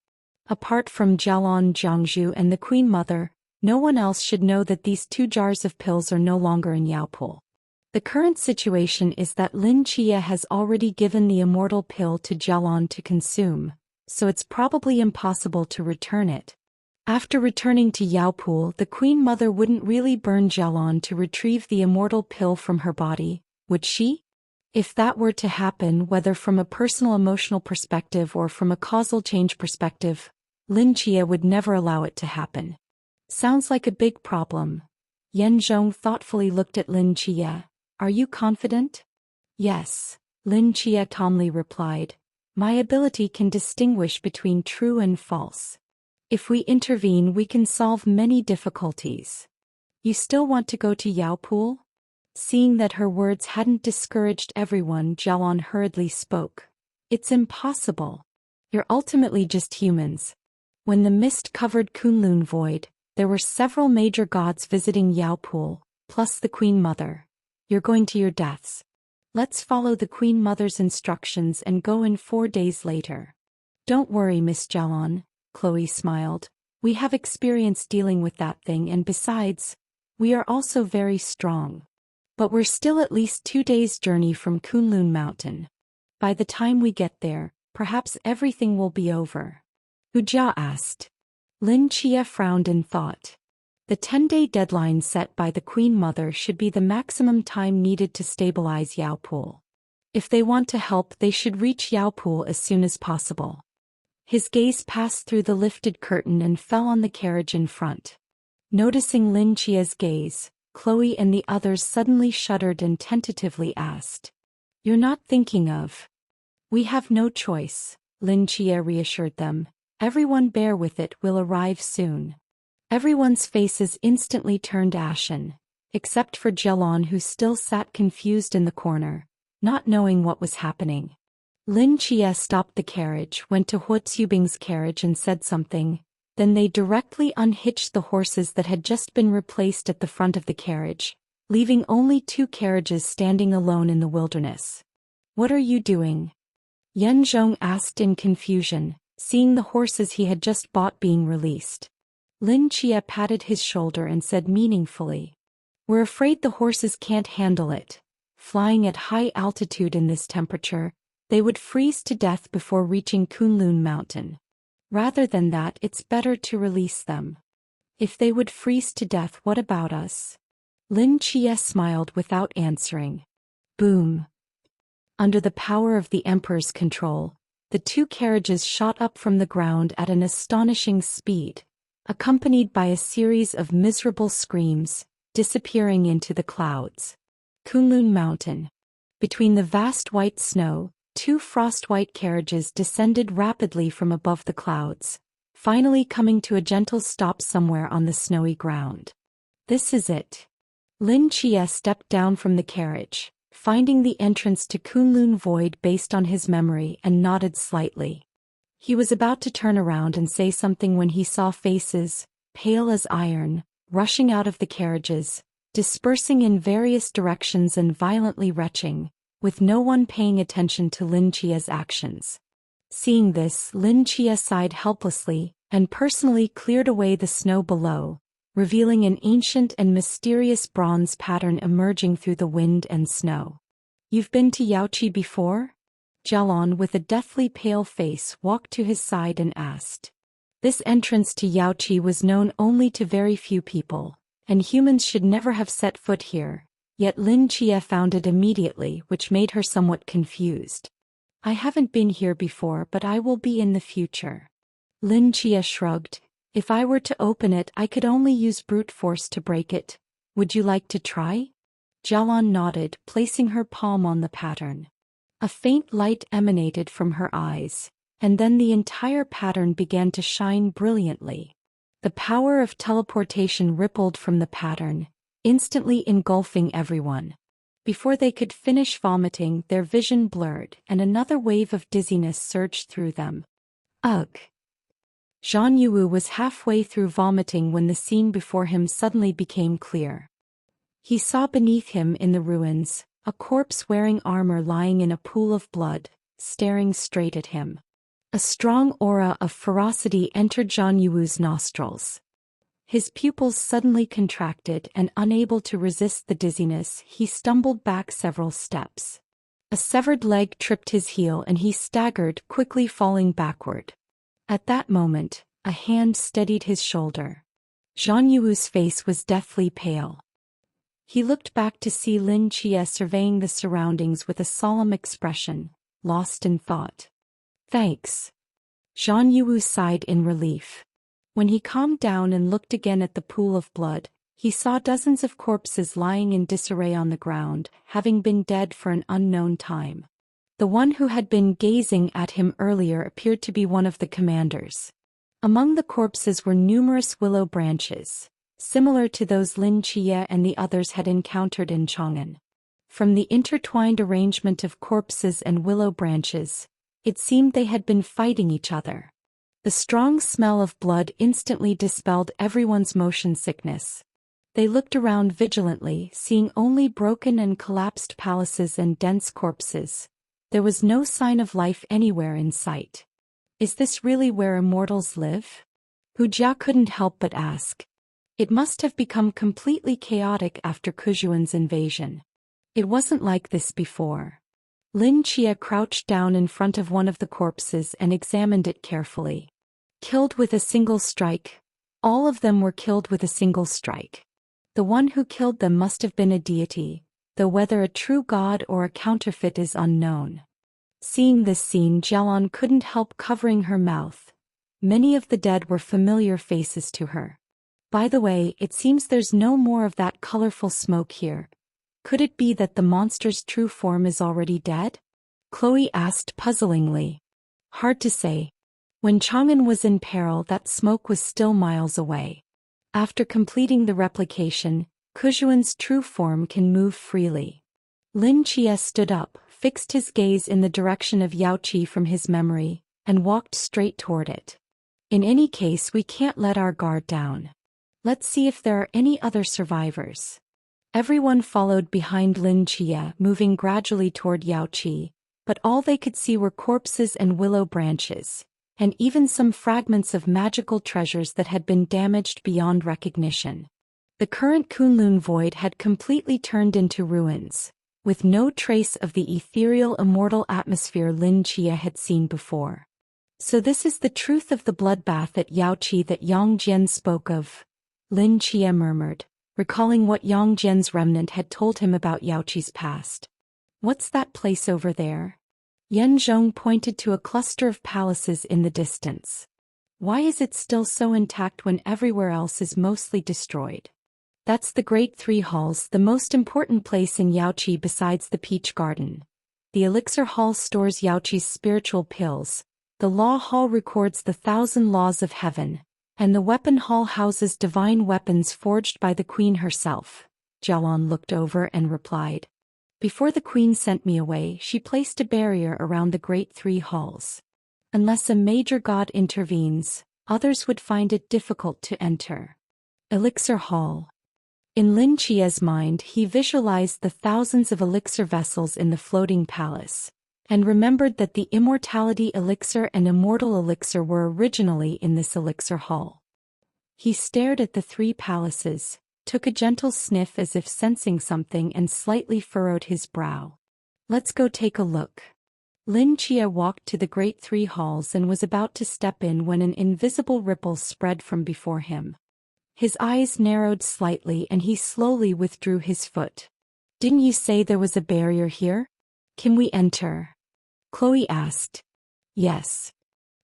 Apart from Jialon, Jiangzhu, and the Queen Mother, no one else should know that these 2 jars of pills are no longer in Yaopool. The current situation is that Lin Chia has already given the immortal pill to Jialon to consume, so it's probably impossible to return it. After returning to Yaopool, the Queen Mother wouldn't really burn Jialon to retrieve the immortal pill from her body, would she? If that were to happen, whether from a personal emotional perspective or from a causal change perspective, Lin Chia would never allow it to happen. Sounds like a big problem. Yen Zhong thoughtfully looked at Lin Chia. Are you confident? Yes, Lin Chia calmly replied. My ability can distinguish between true and false. If we intervene, we can solve many difficulties. You still want to go to Yaopool? Seeing that her words hadn't discouraged everyone, Jialon hurriedly spoke. It's impossible. You're ultimately just humans. When the mist covered Kunlun Void, there were several major gods visiting Yaopool, plus the Queen Mother. You're going to your deaths. Let's follow the Queen Mother's instructions and go in 4 days later. Don't worry, Miss Jalon, Chloe smiled. We have experience dealing with that thing, and besides, we are also very strong. But we're still at least 2 days' journey from Kunlun Mountain. By the time we get there, perhaps everything will be over. Ujia asked. Lin Chia frowned in thought. The 10-day deadline set by the Queen Mother should be the maximum time needed to stabilize Yaopool. If they want to help, they should reach Yaopool as soon as possible. His gaze passed through the lifted curtain and fell on the carriage in front. Noticing Lin Chia's gaze, Chloe and the others suddenly shuddered and tentatively asked. You're not thinking of... We have no choice, Lin Chia reassured them. Everyone bear with it, we'll arrive soon. Everyone's faces instantly turned ashen, except for Jalon, who still sat confused in the corner, not knowing what was happening. Lin Chia stopped the carriage, went to Hua Tsubing's carriage and said something, then they directly unhitched the horses that had just been replaced at the front of the carriage, leaving only 2 carriages standing alone in the wilderness. What are you doing? Yen Zhong asked in confusion, seeing the horses he had just bought being released. Lin Chia patted his shoulder and said meaningfully, We're afraid the horses can't handle it. Flying at high altitude in this temperature, they would freeze to death before reaching Kunlun Mountain. Rather than that, it's better to release them. If they would freeze to death, what about us? Lin Chia smiled without answering. Boom. Under the power of the Emperor's control, the 2 carriages shot up from the ground at an astonishing speed, accompanied by a series of miserable screams, disappearing into the clouds. Kunlun Mountain. Between the vast white snow, 2 frost-white carriages descended rapidly from above the clouds, finally coming to a gentle stop somewhere on the snowy ground. This is it. Lin Chia stepped down from the carriage, finding the entrance to Kunlun Void based on his memory, and nodded slightly. He was about to turn around and say something when he saw faces, pale as iron, rushing out of the carriages, dispersing in various directions and violently retching, with no one paying attention to Lin Chia's actions. Seeing this, Lin Chia sighed helplessly, and personally cleared away the snow below, revealing an ancient and mysterious bronze pattern emerging through the wind and snow. You've been to Yaoqi before? Jalon, with a deathly pale face, walked to his side and asked. This entrance to Yaoqi was known only to very few people, and humans should never have set foot here. Yet Lin Chia found it immediately, which made her somewhat confused. I haven't been here before, but I will be in the future. Lin Chia shrugged. If I were to open it, I could only use brute force to break it. Would you like to try? Jalon nodded, placing her palm on the pattern. A faint light emanated from her eyes, and then the entire pattern began to shine brilliantly. The power of teleportation rippled from the pattern, instantly engulfing everyone. Before they could finish vomiting, their vision blurred, and another wave of dizziness surged through them. Ugh! Zhang Yuwu was halfway through vomiting when the scene before him suddenly became clear. He saw beneath him in the ruins, a corpse wearing armor lying in a pool of blood, staring straight at him. A strong aura of ferocity entered Zhang Yuwu's nostrils. His pupils suddenly contracted, and unable to resist the dizziness, he stumbled back several steps. A severed leg tripped his heel and he staggered, quickly falling backward. At that moment, a hand steadied his shoulder. Zhang Yuwu's face was deathly pale. He looked back to see Lin Chia surveying the surroundings with a solemn expression, lost in thought. Thanks. Zhang Yuwu sighed in relief. When he calmed down and looked again at the pool of blood, he saw dozens of corpses lying in disarray on the ground, having been dead for an unknown time. The one who had been gazing at him earlier appeared to be one of the commanders. Among the corpses were numerous willow branches, similar to those Lin Chia and the others had encountered in Chang'an. From the intertwined arrangement of corpses and willow branches, it seemed they had been fighting each other. The strong smell of blood instantly dispelled everyone's motion sickness. They looked around vigilantly, seeing only broken and collapsed palaces and dense corpses. There was no sign of life anywhere in sight. Is this really where immortals live? Hu Jia couldn't help but ask. It must have become completely chaotic after Kujuan's invasion. It wasn't like this before. Lin Chia crouched down in front of one of the corpses and examined it carefully. Killed with a single strike. All of them were killed with a single strike. The one who killed them must have been a deity, though whether a true god or a counterfeit is unknown. Seeing this scene, Jialon couldn't help covering her mouth. Many of the dead were familiar faces to her. By the way, it seems there's no more of that colorful smoke here. Could it be that the monster's true form is already dead? Chloe asked puzzlingly. Hard to say. When Chang'an was in peril, that smoke was still miles away. After completing the replication, Kujuan's true form can move freely. Lin Chia stood up, fixed his gaze in the direction of Yao Qi from his memory, and walked straight toward it. In any case, we can't let our guard down. Let's see if there are any other survivors. Everyone followed behind Lin Chia, moving gradually toward Yao Qi, but all they could see were corpses and willow branches, and even some fragments of magical treasures that had been damaged beyond recognition. The current Kunlun void had completely turned into ruins, with no trace of the ethereal immortal atmosphere Lin Chia had seen before. So this is the truth of the bloodbath at Yao Qi that Yang Jian spoke of, Lin Chia murmured, recalling what Yang Jian's remnant had told him about Yao Qi's past. What's that place over there? Yan Zhong pointed to a cluster of palaces in the distance. Why is it still so intact when everywhere else is mostly destroyed? That's the Great Three Halls, the most important place in Yao Qi besides the Peach Garden. The Elixir Hall stores Yao Qi's spiritual pills, the Law Hall records the 1,000 laws of heaven, and the Weapon Hall houses divine weapons forged by the Queen herself. Jialon looked over and replied. Before the Queen sent me away, she placed a barrier around the Great Three Halls. Unless a major god intervenes, others would find it difficult to enter. Elixir Hall. In Lin Chia's mind, he visualized the thousands of elixir vessels in the floating palace, and remembered that the immortality elixir and immortal elixir were originally in this elixir hall. He stared at the three palaces, took a gentle sniff as if sensing something, and slightly furrowed his brow. Let's go take a look. Lin Chia walked to the Great Three Halls and was about to step in when an invisible ripple spread from before him. His eyes narrowed slightly and he slowly withdrew his foot. Didn't you say there was a barrier here? Can we enter? Chloe asked. Yes.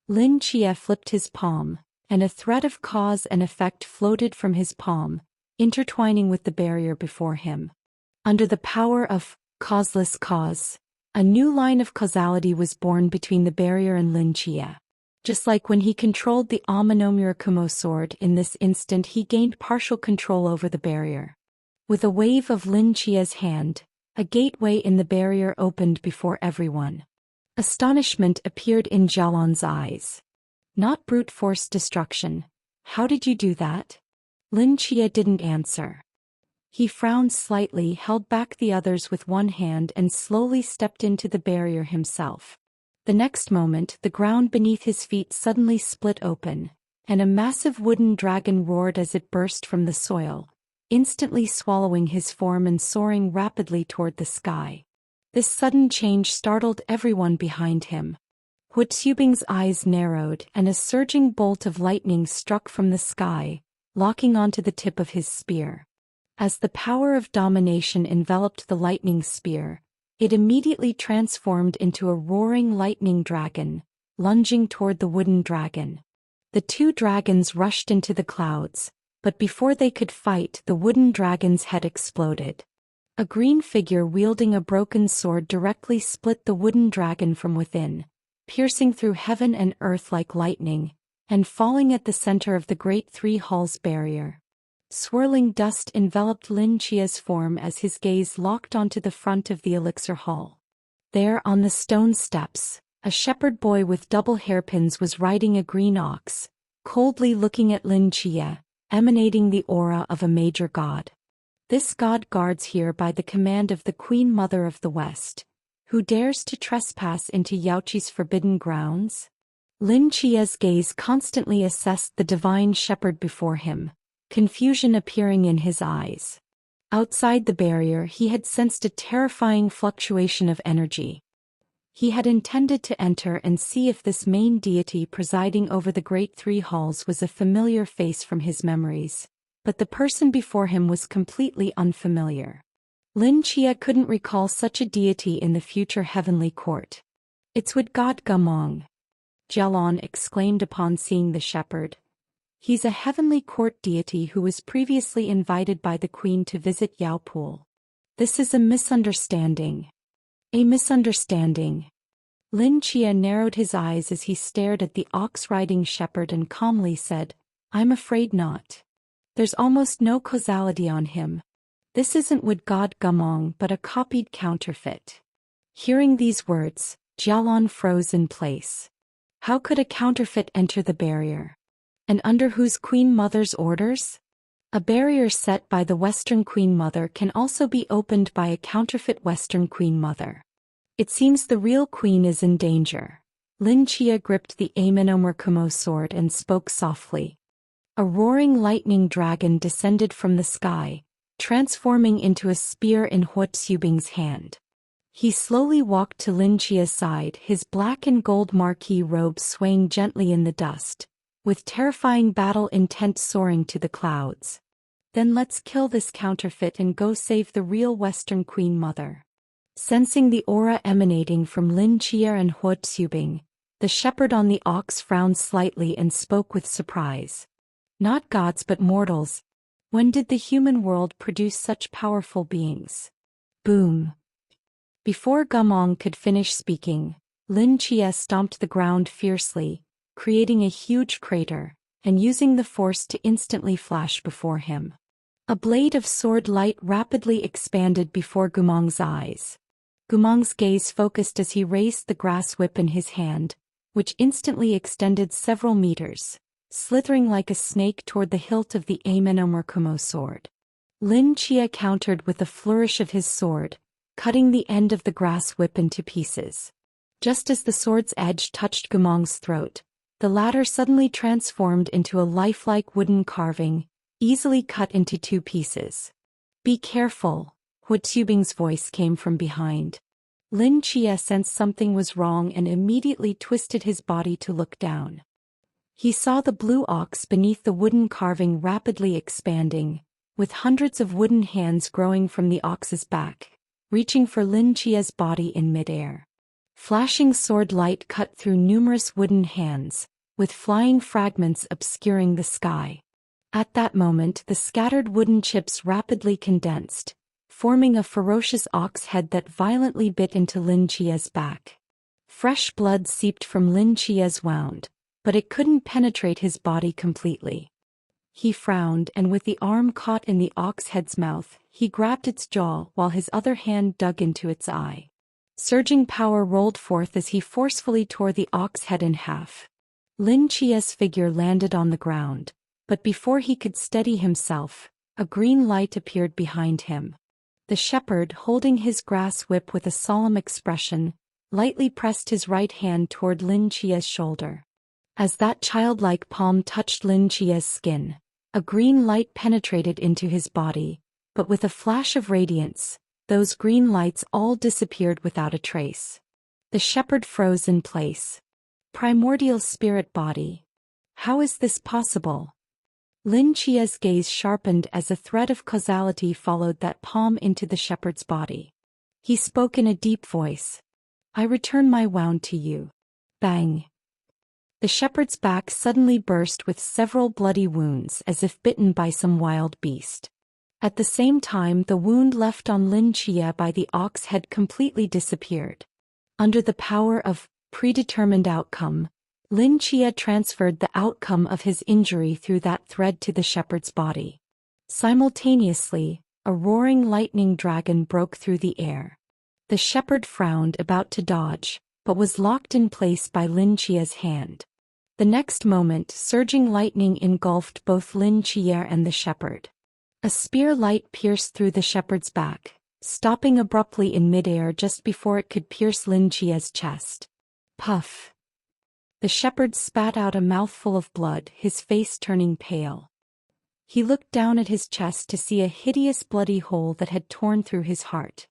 Lin Chia flipped his palm, and a thread of cause and effect floated from his palm, intertwining with the barrier before him. Under the power of causeless cause, a new line of causality was born between the barrier and Lin Chia. Just like when he controlled the Amano sword, in this instant he gained partial control over the barrier. With a wave of Lin Chia's hand, a gateway in the barrier opened before everyone. Astonishment appeared in Jialon's eyes. Not brute force destruction. How did you do that? Lin Chia didn't answer. He frowned slightly, held back the others with one hand, and slowly stepped into the barrier himself. The next moment, the ground beneath his feet suddenly split open, and a massive wooden dragon roared as it burst from the soil, instantly swallowing his form and soaring rapidly toward the sky. This sudden change startled everyone behind him. Hu Xubing's eyes narrowed, and a surging bolt of lightning struck from the sky, locking onto the tip of his spear. As the power of domination enveloped the lightning spear, it immediately transformed into a roaring lightning dragon, lunging toward the wooden dragon. The two dragons rushed into the clouds, but before they could fight, the wooden dragon's head exploded. A green figure wielding a broken sword directly split the wooden dragon from within, piercing through heaven and earth like lightning, and falling at the center of the Great Three Halls barrier. Swirling dust enveloped Lin Chia's form as his gaze locked onto the front of the Elixir Hall. There on the stone steps, A shepherd boy with double hairpins was riding a green ox, coldly looking at Lin Chia, emanating the aura of a major god. This god guards here by the command of the Queen Mother of the West. Who dares to trespass into Yaoqi's forbidden grounds? Lin Chia's gaze constantly assessed the divine shepherd before him, confusion appearing in his eyes. Outside the barrier he had sensed a terrifying fluctuation of energy. He had intended to enter and see if this main deity presiding over the Great Three Halls was a familiar face from his memories, but the person before him was completely unfamiliar. Lin Chia couldn't recall such a deity in the future heavenly court. "It's with God Gamong," Jialon exclaimed upon seeing the shepherd. "He's a heavenly court deity who was previously invited by the queen to visit Yaopool. This is a misunderstanding." "A misunderstanding." Lin Chia narrowed his eyes as he stared at the ox-riding shepherd and calmly said, "I'm afraid not. There's almost no causality on him. This isn't Wood God Gamong but a copied counterfeit." Hearing these words, Jialon froze in place. How could a counterfeit enter the barrier? And under whose Queen Mother's orders? A barrier set by the Western Queen Mother can also be opened by a counterfeit Western Queen Mother. It seems the real queen is in danger. Lin Chia gripped the Amenomer Kumo sword and spoke softly. A roaring lightning dragon descended from the sky, transforming into a spear in Hua Tsubing's hand. He slowly walked to Lin Chia's side, his black and gold marquee robe swaying gently in the dust, with terrifying battle intent soaring to the clouds. "Then let's kill this counterfeit and go save the real Western Queen Mother." Sensing the aura emanating from Lin Chia and Hua Tsubing, the shepherd on the ox frowned slightly and spoke with surprise. "Not gods but mortals. When did the human world produce such powerful beings?" Boom. Before Gamong could finish speaking, Lin Chia stomped the ground fiercely, creating a huge crater, and using the force to instantly flash before him. A blade of sword light rapidly expanded before Gamong's eyes. Gamong's gaze focused as he raised the grass whip in his hand, which instantly extended several meters, slithering like a snake toward the hilt of the Amenomer Kumo sword. Lin Chia countered with a flourish of his sword, cutting the end of the grass whip into pieces. Just as the sword's edge touched Gamong's throat, the latter suddenly transformed into a lifelike wooden carving, easily cut into two pieces. "Be careful," Hua Tsubing's voice came from behind. Lin Chia sensed something was wrong and immediately twisted his body to look down. He saw the blue ox beneath the wooden carving rapidly expanding, with hundreds of wooden hands growing from the ox's back, reaching for Lin Chia's body in midair. Flashing sword light cut through numerous wooden hands, with flying fragments obscuring the sky. At that moment the scattered wooden chips rapidly condensed, forming a ferocious ox head that violently bit into Lin Chia's back. Fresh blood seeped from Lin Chia's wound, but it couldn't penetrate his body completely. He frowned and with the arm caught in the ox head's mouth, he grabbed its jaw while his other hand dug into its eye. Surging power rolled forth as he forcefully tore the ox head in half. Lin Chia's figure landed on the ground, but before he could steady himself, a green light appeared behind him. The shepherd, holding his grass whip with a solemn expression, lightly pressed his right hand toward Lin Chia's shoulder. As that childlike palm touched Lin Chia's skin, a green light penetrated into his body, but with a flash of radiance, those green lights all disappeared without a trace. The shepherd froze in place. Primordial spirit body. How is this possible? Lin Chia's gaze sharpened as a thread of causality followed that palm into the shepherd's body. He spoke in a deep voice. "I return my wound to you." Bang. The shepherd's back suddenly burst with several bloody wounds as if bitten by some wild beast. At the same time the wound left on Lin Chia by the ox head completely disappeared. Under the power of predetermined outcome, Lin Chia transferred the outcome of his injury through that thread to the shepherd's body. Simultaneously, a roaring lightning dragon broke through the air. The shepherd frowned, about to dodge, but was locked in place by Lin Chia's hand. The next moment, surging lightning engulfed both Lin Chia and the shepherd. A spear light pierced through the shepherd's back, stopping abruptly in midair just before it could pierce Lin Chia's chest. Puff! The shepherd spat out a mouthful of blood, his face turning pale. He looked down at his chest to see a hideous bloody hole that had torn through his heart.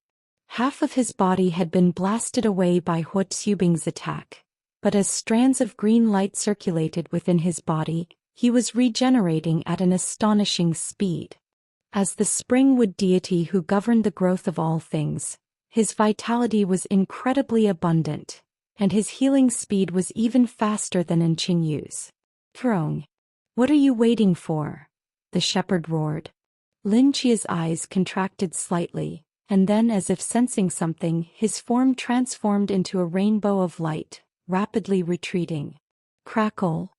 Half of his body had been blasted away by Hua Tsubing's attack, but as strands of green light circulated within his body, he was regenerating at an astonishing speed. As the springwood deity who governed the growth of all things, his vitality was incredibly abundant, and his healing speed was even faster than in Qingyu's. "Krong, what are you waiting for?" the shepherd roared. Lin Chia's eyes contracted slightly, and then, as if sensing something, his form transformed into a rainbow of light, rapidly retreating. Crackle!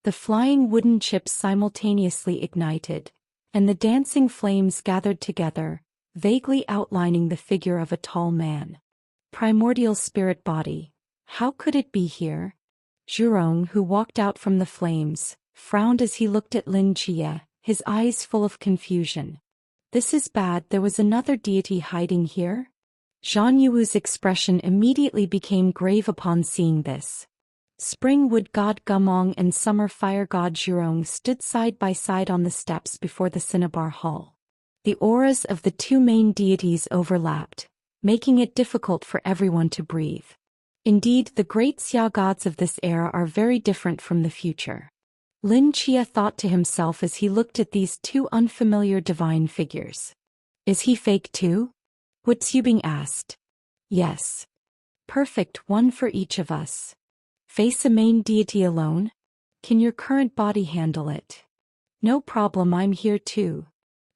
The flying wooden chips simultaneously ignited, and the dancing flames gathered together, vaguely outlining the figure of a tall man. Primordial spirit body. How could it be here? Zhurong, who walked out from the flames, frowned as he looked at Lin Chia, his eyes full of confusion. This is bad. There was another deity hiding here? Zhang Yuwu's expression immediately became grave upon seeing this. Spring wood god Gumong and summer fire god Zhurong stood side by side on the steps before the cinnabar hall. The auras of the two main deities overlapped, making it difficult for everyone to breathe. Indeed, the great Xia gods of this era are very different from the future. Lin Chia thought to himself as he looked at these two unfamiliar divine figures. Is he fake too? Hua Tsubing asked. Yes. Perfect, one for each of us. Face a main deity alone? Can your current body handle it? No problem, I'm here too.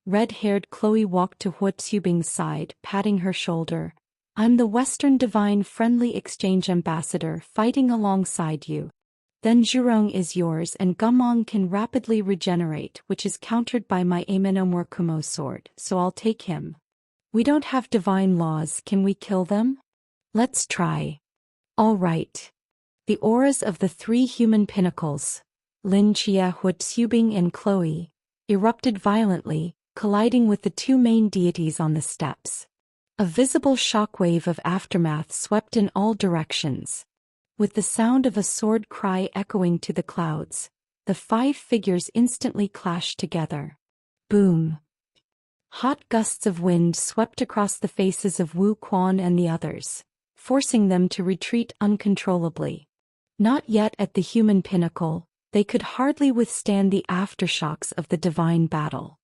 Red-haired Chloe walked to Hua Tsubing's side, patting her shoulder. I'm the Western Divine Friendly Exchange Ambassador fighting alongside you. Then Zhurong is yours and Gumong can rapidly regenerate, which is countered by my Amenomor Kumo sword, so I'll take him. We don't have divine laws, can we kill them? Let's try. All right. The auras of the three human pinnacles, Lin Chia, Hua Tsubing and Chloe, erupted violently, colliding with the two main deities on the steps. A visible shockwave of aftermath swept in all directions. With the sound of a sword cry echoing to the clouds, the five figures instantly clashed together. Boom! Hot gusts of wind swept across the faces of Wu Quan and the others, forcing them to retreat uncontrollably. Not yet at the human pinnacle, they could hardly withstand the aftershocks of the divine battle.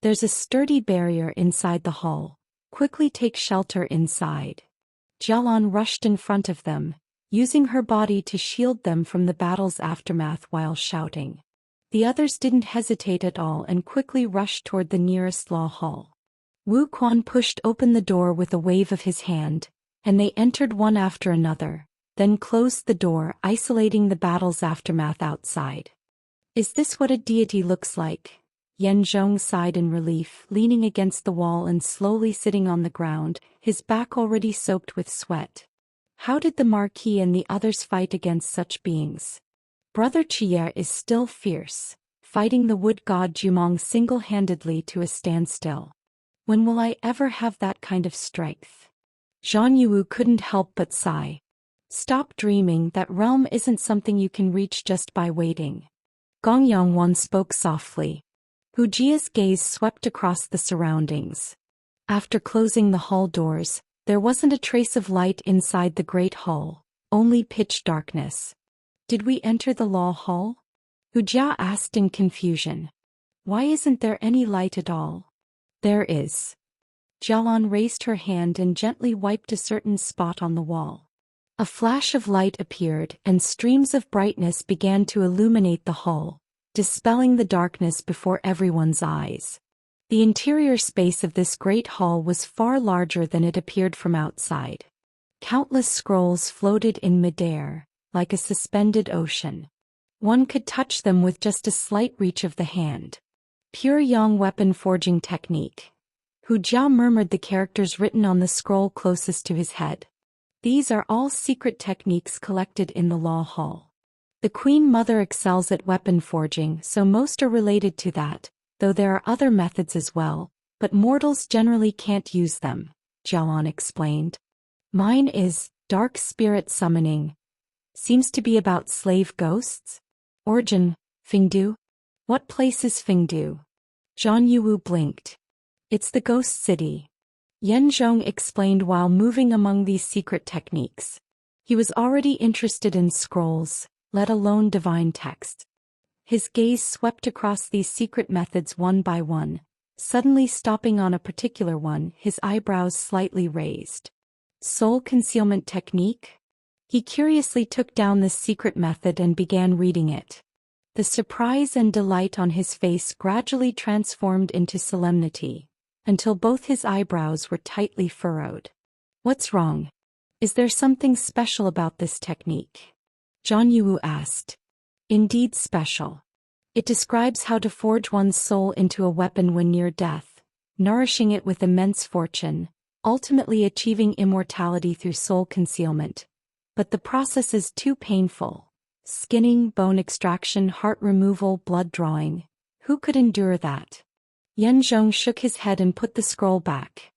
There's a sturdy barrier inside the hall. Quickly take shelter inside. Jialan rushed in front of them, using her body to shield them from the battle's aftermath while shouting. The others didn't hesitate at all and quickly rushed toward the nearest law hall. Wu Quan pushed open the door with a wave of his hand, and they entered one after another, then closed the door, isolating the battle's aftermath outside. Is this what a deity looks like? Yan Zhong sighed in relief, leaning against the wall and slowly sitting on the ground, his back already soaked with sweat. How did the Marquis and the others fight against such beings? Brother Chia is still fierce, fighting the wood god Jumong single-handedly to a standstill. When will I ever have that kind of strength? Zhang Yuwu couldn't help but sigh. Stop dreaming, that realm isn't something you can reach just by waiting. Gong Yongwan spoke softly. Hu Jia's gaze swept across the surroundings. After closing the hall doors, there wasn't a trace of light inside the great hall, only pitch darkness. Did we enter the law hall? Hu Jia asked in confusion. Why isn't there any light at all? There is. Jialan raised her hand and gently wiped a certain spot on the wall. A flash of light appeared and streams of brightness began to illuminate the hall, dispelling the darkness before everyone's eyes. The interior space of this great hall was far larger than it appeared from outside. Countless scrolls floated in midair, like a suspended ocean. One could touch them with just a slight reach of the hand. Pure yang weapon forging technique. Hu Jia murmured the characters written on the scroll closest to his head. These are all secret techniques collected in the Law Hall. The Queen Mother excels at weapon forging, so most are related to that, though there are other methods as well, but mortals generally can't use them, Jialan explained. Mine is dark spirit summoning. Seems to be about slave ghosts? Origin, Fingdu? What place is Fingdu? Zhang Yuwu blinked. It's the ghost city. Yan Zhong explained while moving among these secret techniques. He was already interested in scrolls, let alone divine text. His gaze swept across these secret methods one by one, suddenly stopping on a particular one, his eyebrows slightly raised. Soul concealment technique? He curiously took down this secret method and began reading it. The surprise and delight on his face gradually transformed into solemnity, until both his eyebrows were tightly furrowed. What's wrong? Is there something special about this technique? Zhang Yuwu asked. Indeed special. It describes how to forge one's soul into a weapon when near death, nourishing it with immense fortune, ultimately achieving immortality through soul concealment. But the process is too painful. Skinning, bone extraction, heart removal, blood drawing. Who could endure that? Yan Zhong shook his head and put the scroll back.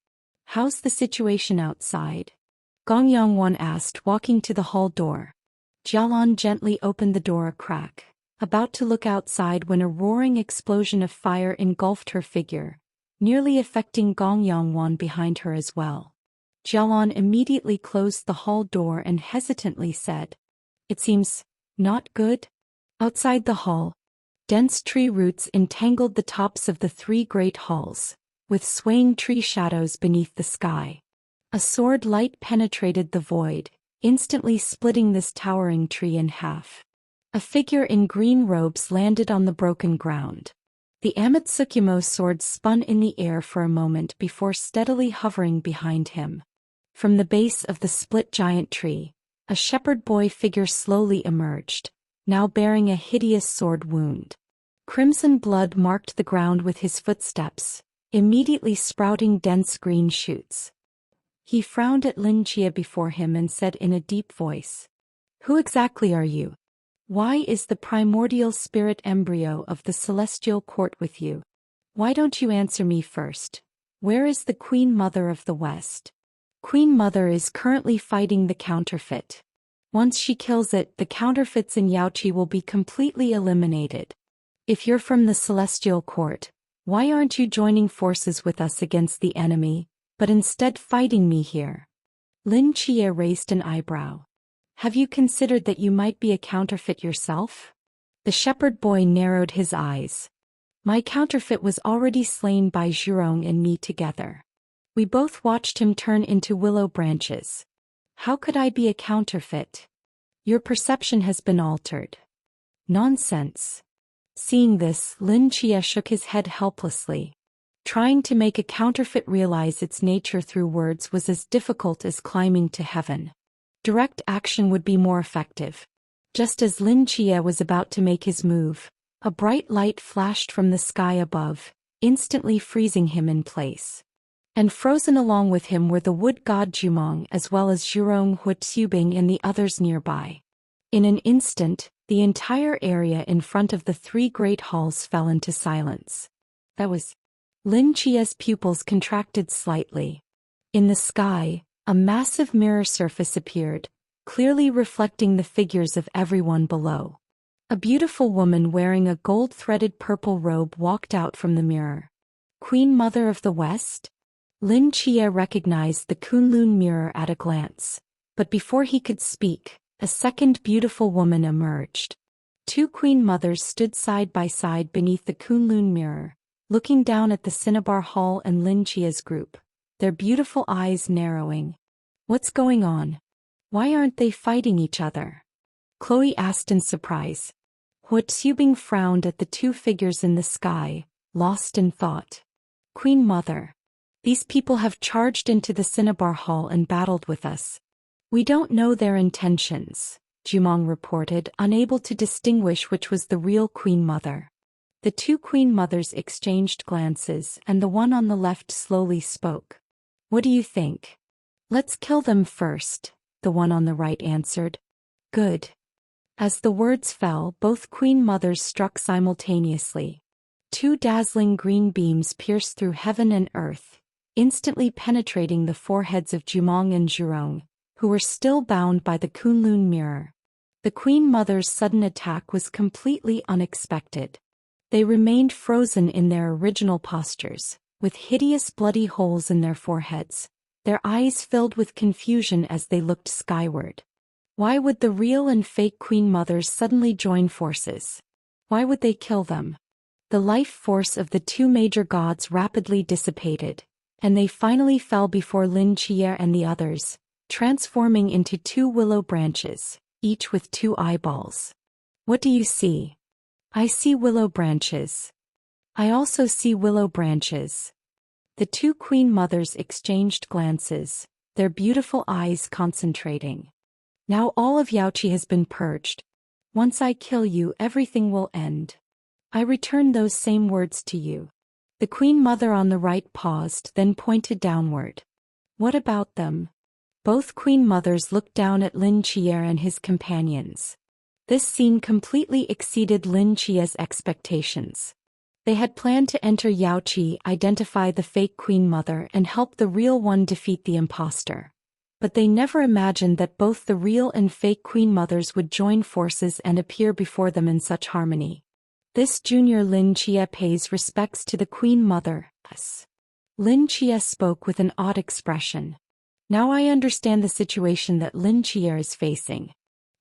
How's the situation outside? Gong Yongwan asked, walking to the hall door. Jialan gently opened the door a crack, about to look outside when a roaring explosion of fire engulfed her figure, nearly affecting Gong Yongwan behind her as well. Jialan immediately closed the hall door and hesitantly said, It seems not good. Outside the hall, dense tree roots entangled the tops of the three great halls, with swaying tree shadows beneath the sky. A sword light penetrated the void, instantly splitting this towering tree in half. A figure in green robes landed on the broken ground. The Amatsukumo sword spun in the air for a moment before steadily hovering behind him. From the base of the split giant tree, a shepherd boy figure slowly emerged, now bearing a hideous sword wound. Crimson blood marked the ground with his footsteps, immediately sprouting dense green shoots. He frowned at Lin Chia before him and said in a deep voice, Who exactly are you? Why is the primordial spirit embryo of the celestial court with you? Why don't you answer me first? Where is the Queen Mother of the West? Queen Mother is currently fighting the counterfeit. Once she kills it, the counterfeits in Yaoqi will be completely eliminated. If you're from the celestial court, why aren't you joining forces with us against the enemy, but instead fighting me here? Lin Chia raised an eyebrow. Have you considered that you might be a counterfeit yourself? The shepherd boy narrowed his eyes. My counterfeit was already slain by Zhurong and me together. We both watched him turn into willow branches. How could I be a counterfeit? Your perception has been altered. Nonsense. Seeing this, Lin Chia shook his head helplessly. Trying to make a counterfeit realize its nature through words was as difficult as climbing to heaven. Direct action would be more effective. Just as Lin Chia was about to make his move, a bright light flashed from the sky above, instantly freezing him in place. And frozen along with him were the wood god Jumong as well as Zhurong Huotsubing and the others nearby. In an instant, the entire area in front of the three great halls fell into silence. That was. Lin Chia's pupils contracted slightly. In the sky, a massive mirror surface appeared, clearly reflecting the figures of everyone below. A beautiful woman wearing a gold-threaded purple robe walked out from the mirror. Queen Mother of the West? Lin Chia recognized the Kunlun mirror at a glance, but before he could speak, a second beautiful woman emerged. Two Queen Mothers stood side by side beneath the Kunlun mirror, looking down at the Cinnabar Hall and Lin Chia's group, their beautiful eyes narrowing. What's going on? Why aren't they fighting each other? Chloe asked in surprise. Huotsubing frowned at the two figures in the sky, lost in thought. Queen Mother. These people have charged into the Cinnabar Hall and battled with us. We don't know their intentions, Jumong reported, unable to distinguish which was the real Queen Mother. The two Queen Mothers exchanged glances and the one on the left slowly spoke. What do you think? Let's kill them first, the one on the right answered. Good. As the words fell, both queen mothers struck simultaneously. Two dazzling green beams pierced through heaven and earth, instantly penetrating the foreheads of Jumong and Zhurong, who were still bound by the Kunlun mirror. The queen mother's sudden attack was completely unexpected. They remained frozen in their original postures, with hideous bloody holes in their foreheads, their eyes filled with confusion as they looked skyward. Why would the real and fake queen mothers suddenly join forces? Why would they kill them? The life force of the two major gods rapidly dissipated, and they finally fell before Lin Jie and the others, transforming into two willow branches, each with two eyeballs. What do you see? I see willow branches. I also see willow branches. The two queen mothers exchanged glances, their beautiful eyes concentrating. Now all of Yaoqi has been purged. Once I kill you, everything will end. I return those same words to you. The queen mother on the right paused, then pointed downward. What about them? Both queen mothers looked down at Lin Jie and his companions. This scene completely exceeded Lin Jie's expectations. They had planned to enter Yaoqi, identify the fake queen mother, and help the real one defeat the imposter. But they never imagined that both the real and fake queen mothers would join forces and appear before them in such harmony. This junior Lin Jie pays respects to the queen mother. Lin Jie spoke with an odd expression. Now I understand the situation that Lin Jie is facing.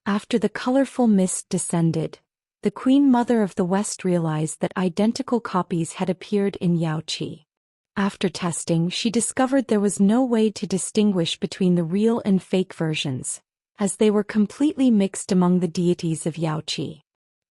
After the colorful mist descended, the queen mother of the West realized that identical copies had appeared in Yaoqi. After testing, she discovered there was no way to distinguish between the real and fake versions, as they were completely mixed among the deities of Yaoqi.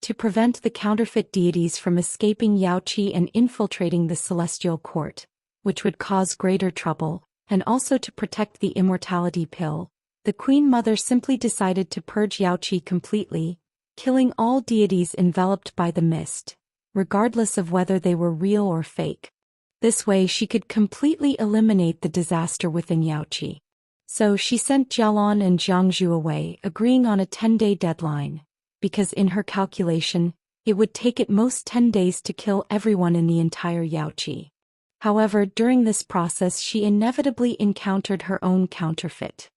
To prevent the counterfeit deities from escaping Yaoqi and infiltrating the celestial court, which would cause greater trouble, and also to protect the immortality pill, the Queen Mother simply decided to purge Yaoqi completely, killing all deities enveloped by the mist, regardless of whether they were real or fake. This way she could completely eliminate the disaster within Yaoqi. So she sent Jialon and Jiangzhu away, agreeing on a 10-day deadline, because in her calculation, it would take at most 10 days to kill everyone in the entire Yaoqi. However, during this process she inevitably encountered her own counterfeit.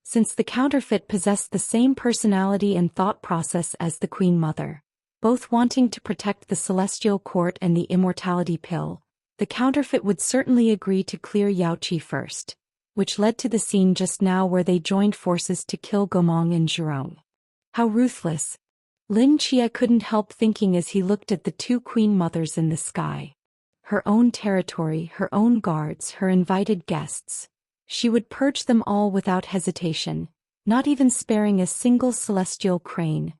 Since the counterfeit possessed the same personality and thought process as the Queen Mother, both wanting to protect the celestial court and the immortality pill, the counterfeit would certainly agree to clear Yaoqi first, which led to the scene just now where they joined forces to kill Gomong and Zhurong. How ruthless! Lin Jie couldn't help thinking as he looked at the two Queen Mothers in the sky. Her own territory, her own guards, her invited guests. She would purge them all without hesitation, not even sparing a single celestial crane,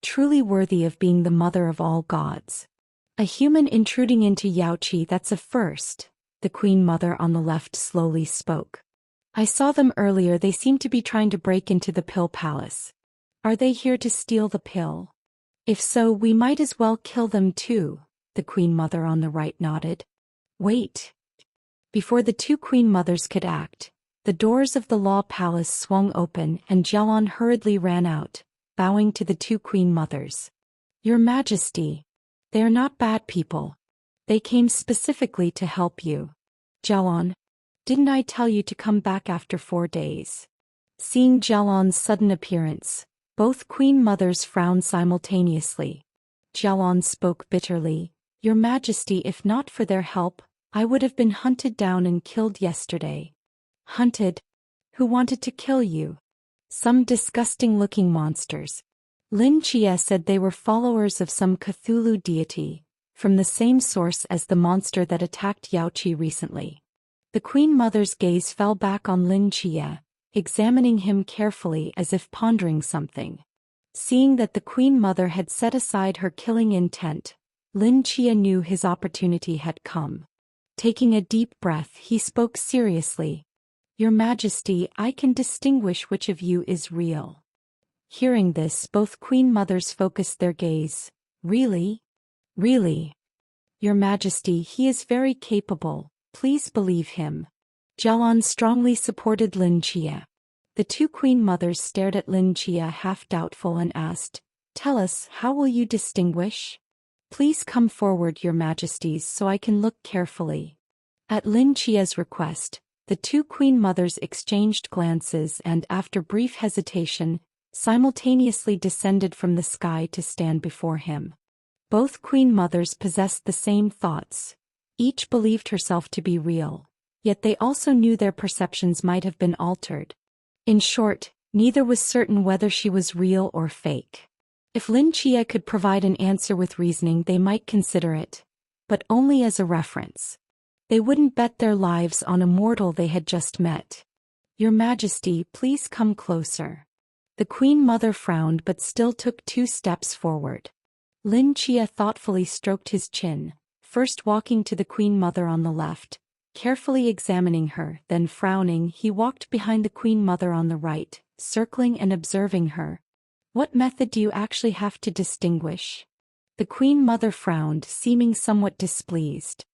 truly worthy of being the mother of all gods. A human intruding into Yaoqi, that's a first, the Queen Mother on the left slowly spoke. I saw them earlier, they seem to be trying to break into the pill palace. Are they here to steal the pill? If so, we might as well kill them too, the Queen Mother on the right nodded. Wait. Before the two Queen Mothers could act, the doors of the Law Palace swung open and Jialon hurriedly ran out, bowing to the two Queen Mothers. Your Majesty. They are not bad people. They came specifically to help you. Jialon, didn't I tell you to come back after 4 days? Seeing Jialon's sudden appearance, both Queen Mothers frowned simultaneously. Jialon spoke bitterly. Your Majesty, if not for their help, I would have been hunted down and killed yesterday. Hunted? Who wanted to kill you? Some disgusting-looking monsters. Lin Jie said they were followers of some Cthulhu deity, from the same source as the monster that attacked Yaoqi recently. The Queen Mother's gaze fell back on Lin Jie, examining him carefully as if pondering something. Seeing that the Queen Mother had set aside her killing intent, Lin Jie knew his opportunity had come. Taking a deep breath, he spoke seriously. Your Majesty, I can distinguish which of you is real. Hearing this, both Queen Mothers focused their gaze. Really? Really? Your Majesty, he is very capable, please believe him. Jialon strongly supported Lin Jie. The two queen mothers stared at Lin Chia half doubtful and asked, "Tell us, how will you distinguish? Please come forward, your majesties, so I can look carefully." At Lin Chia's request, the two queen mothers exchanged glances and, after brief hesitation, simultaneously descended from the sky to stand before him. Both queen mothers possessed the same thoughts. Each believed herself to be real, yet they also knew their perceptions might have been altered. In short, neither was certain whether she was real or fake. If Lin Chia could provide an answer with reasoning, they might consider it, but only as a reference. They wouldn't bet their lives on a mortal they had just met. "Your Majesty, please come closer." The queen mother frowned but still took 2 steps forward. Lin Chia thoughtfully stroked his chin, first walking to the queen mother on the left, carefully examining her, then frowning, he walked behind the queen mother on the right, circling and observing her. "What method do you actually have to distinguish?" The queen mother frowned, seeming somewhat displeased.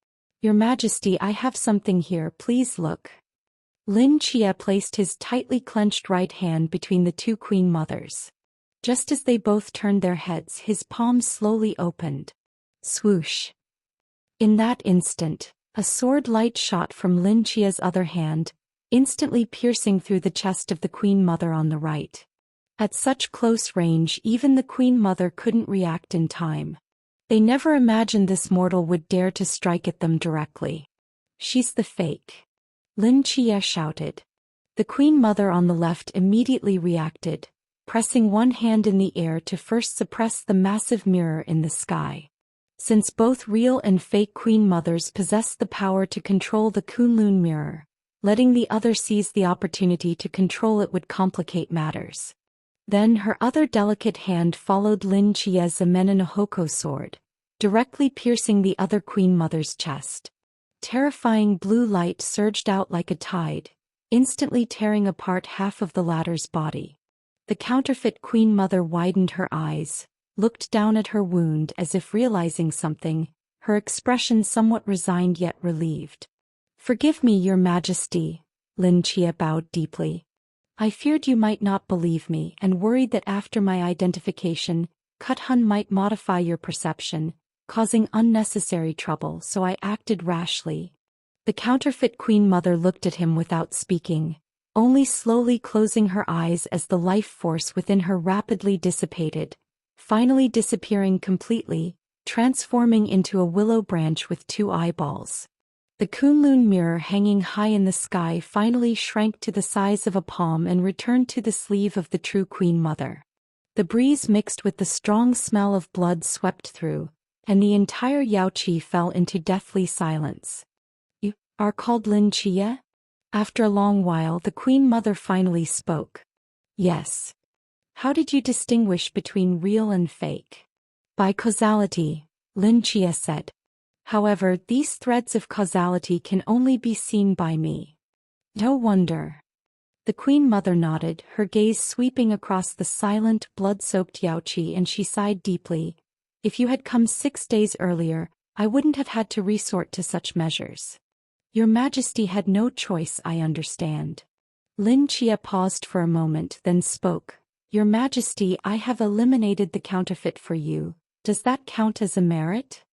"Your Majesty, I have something here, please look." Lin Chia placed his tightly clenched right hand between the two queen mothers. Just as they both turned their heads, his palms slowly opened. Swoosh! In that instant, a sword-light shot from Lin Chia's other hand, instantly piercing through the chest of the queen mother on the right. At such close range, even the queen mother couldn't react in time. They never imagined this mortal would dare to strike at them directly. "She's the fake," Lin Chia shouted. The queen mother on the left immediately reacted, pressing one hand in the air to first suppress the massive mirror in the sky. Since both real and fake queen mothers possessed the power to control the Kunlun mirror, letting the other seize the opportunity to control it would complicate matters. Then her other delicate hand followed Lin Chia's Amenanohoko sword, directly piercing the other queen mother's chest. Terrifying blue light surged out like a tide, instantly tearing apart half of the latter's body. The counterfeit queen mother widened her eyes, looked down at her wound as if realizing something, her expression somewhat resigned yet relieved. "Forgive me, your Majesty," Lin Chia bowed deeply. "I feared you might not believe me and worried that after my identification, Kuthun might modify your perception, causing unnecessary trouble, so I acted rashly." The counterfeit queen mother looked at him without speaking, only slowly closing her eyes as the life force within her rapidly dissipated, finally disappearing completely, transforming into a willow branch with 2 eyeballs. The Kunlun mirror hanging high in the sky finally shrank to the size of a palm and returned to the sleeve of the true queen mother. The breeze mixed with the strong smell of blood swept through, and the entire Yaoqi fell into deathly silence. "You are called Lin Chia?" After a long while, the queen mother finally spoke. "Yes." "How did you distinguish between real and fake?" "By causality," Lin Chia said. "However, these threads of causality can only be seen by me." "No wonder." The queen mother nodded, her gaze sweeping across the silent, blood-soaked Yaoqi, and she sighed deeply. "If you had come 6 days earlier, I wouldn't have had to resort to such measures." "Your Majesty had no choice, I understand." Lin Chia paused for a moment, then spoke. "Your Majesty, I have eliminated the counterfeit for you. Does that count as a merit?"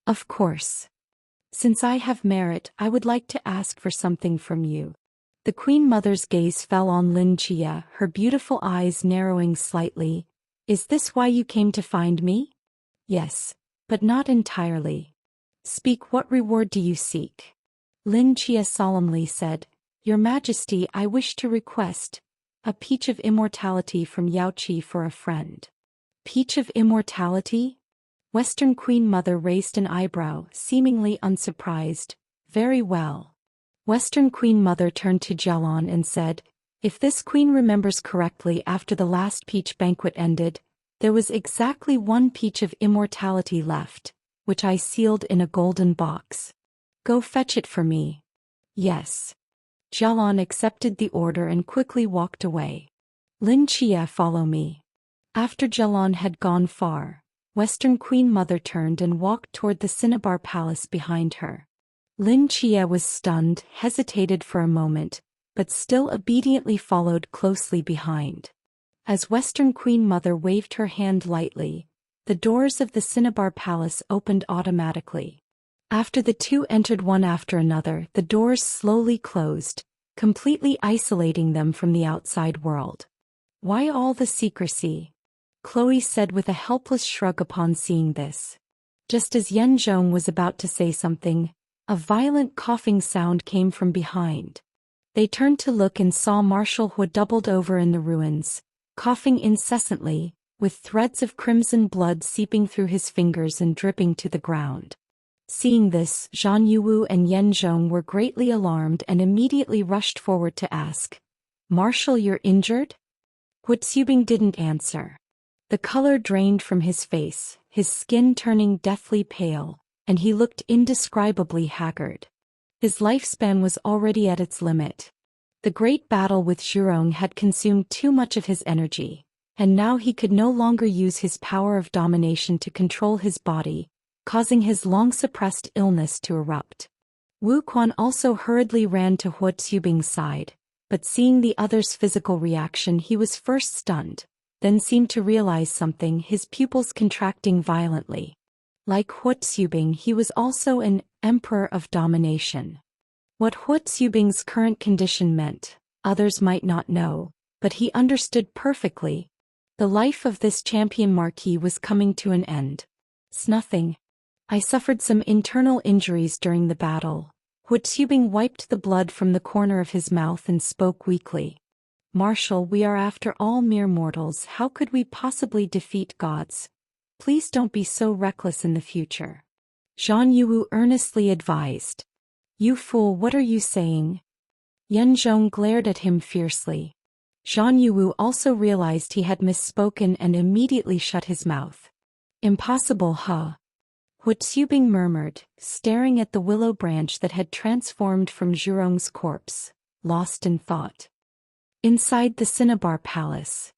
"Of course. Since I have merit, I would like to ask for something from you." The queen mother's gaze fell on Lin Chia, her beautiful eyes narrowing slightly. "Is this why you came to find me?" "Yes, but not entirely." "Speak, what reward do you seek?" Lin Chia solemnly said, "Your Majesty, I wish to request a peach of immortality from Yaoqi for a friend." "Peach of immortality?" Western Queen Mother raised an eyebrow, seemingly unsurprised. "Very well." Western Queen Mother turned to Jialon and said, "If this queen remembers correctly, after the last peach banquet ended, there was exactly 1 peach of immortality left, which I sealed in a golden box. Go fetch it for me." "Yes." Jialon accepted the order and quickly walked away. "Lin Chia, follow me." After Jialon had gone far, Western Queen Mother turned and walked toward the cinnabar palace behind her. Lin Chia was stunned, hesitated for a moment, but still obediently followed closely behind. As Western Queen Mother waved her hand lightly, the doors of the Cinnabar Palace opened automatically. After the two entered one after another, the doors slowly closed, completely isolating them from the outside world. "Why all the secrecy?" Chloe said with a helpless shrug upon seeing this. Just as Yen Zhong was about to say something, a violent coughing sound came from behind. They turned to look and saw Marshal Hu doubled over in the ruins, coughing incessantly, with threads of crimson blood seeping through his fingers and dripping to the ground. Seeing this, Zhang Yuwu and Yen Zhong were greatly alarmed and immediately rushed forward to ask, "Marshal, you're injured?" Hu Xubing didn't answer. The color drained from his face, his skin turning deathly pale, and he looked indescribably haggard. His lifespan was already at its limit. The great battle with Zhurong had consumed too much of his energy, and now he could no longer use his power of domination to control his body, causing his long-suppressed illness to erupt. Wu Quan also hurriedly ran to Hu Xubing's side, but seeing the other's physical reaction he was first stunned, then seemed to realize something, his pupils contracting violently. Like Hu Xubing, he was also an emperor of domination. What Hu Xubing's current condition meant, others might not know, but he understood perfectly. The life of this champion marquis was coming to an end. "Snuffing. I suffered some internal injuries during the battle." Hu Xubing wiped the blood from the corner of his mouth and spoke weakly. "Marshal, we are after all mere mortals. How could we possibly defeat gods? Please don't be so reckless in the future." Zhang Yuwu earnestly advised. "You fool, what are you saying?" Yen Zhong glared at him fiercely. Zhang Yuwu also realized he had misspoken and immediately shut his mouth. "Impossible, huh?" Hu Xubing murmured, staring at the willow branch that had transformed from Zhurong's corpse, lost in thought. Inside the Cinnabar Palace.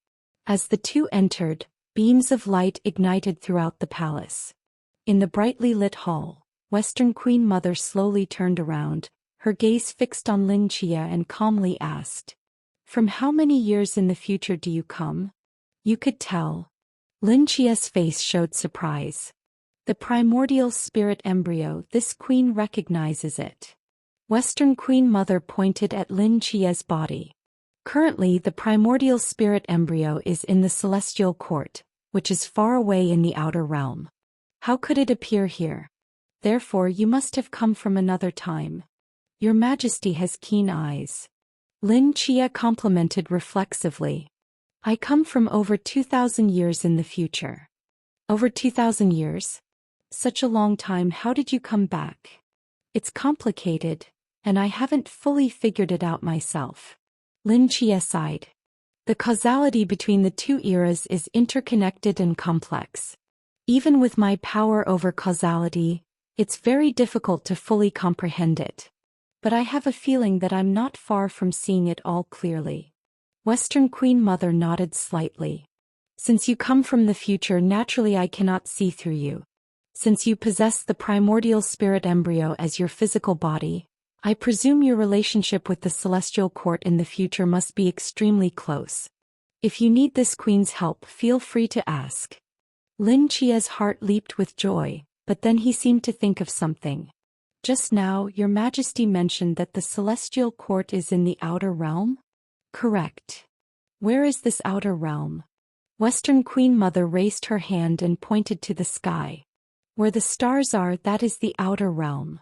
As the two entered, beams of light ignited throughout the palace. In the brightly lit hall, Western Queen Mother slowly turned around, her gaze fixed on Lin Chia and calmly asked, "From how many years in the future do you come?" "You could tell." Lin Chia's face showed surprise. "The primordial spirit embryo, this queen recognizes it." Western Queen Mother pointed at Lin Chia's body. Currently, the primordial spirit embryo is in the celestial court, which is far away in the outer realm. How could it appear here? Therefore, you must have come from another time. Your Majesty has keen eyes. Lin Chia complimented reflexively. "I come from over 2,000 years in the future." "Over 2,000 years? Such a long time, how did you come back?" "It's complicated, and I haven't fully figured it out myself." Lin Chia sighed. "The causality between the two eras is interconnected and complex. Even with my power over causality, it's very difficult to fully comprehend it. But I have a feeling that I'm not far from seeing it all clearly." Western Queen Mother nodded slightly. "Since you come from the future, naturally I cannot see through you. Since you possess the primordial spirit embryo as your physical body, I presume your relationship with the celestial court in the future must be extremely close. If you need this queen's help, feel free to ask." Lin Chia's heart leaped with joy, but then he seemed to think of something. "Just now, Your Majesty mentioned that the celestial court is in the outer realm?" "Correct." "Where is this outer realm?" Western Queen Mother raised her hand and pointed to the sky. "Where the stars are, that is the outer realm."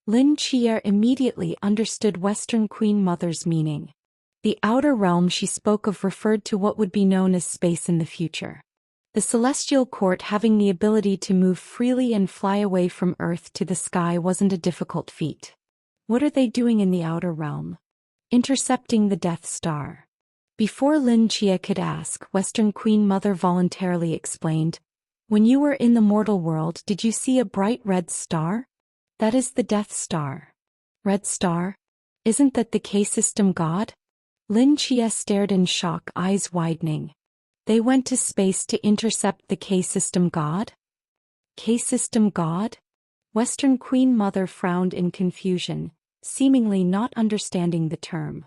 Lin Chia immediately understood Western Queen Mother's meaning. The outer realm she spoke of referred to what would be known as space in the future. The celestial court having the ability to move freely and fly away from Earth to the sky wasn't a difficult feat. What are they doing in the outer realm? Intercepting the Death Star. Before Lin Chia could ask, Western Queen Mother voluntarily explained, "When you were in the mortal world, did you see a bright red star? That is the Death Star." "Red Star? Isn't that the K-system god?" Lin Chia stared in shock, eyes widening. "They went to space to intercept the K-system god?" "K-system god?" Western Queen Mother frowned in confusion, seemingly not understanding the term.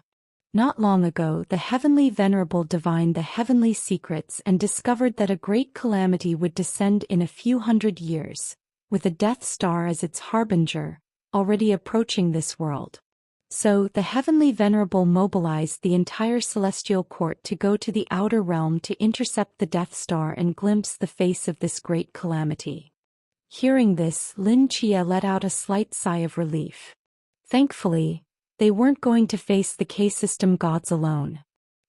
Not long ago the heavenly venerable divined the heavenly secrets and discovered that a great calamity would descend in a few hundred years, with a Death Star as its harbinger, already approaching this world. So, the heavenly venerable mobilized the entire celestial court to go to the outer realm to intercept the Death Star and glimpse the face of this great calamity. Hearing this, Lin Chia let out a slight sigh of relief. Thankfully, they weren't going to face the K-system gods alone.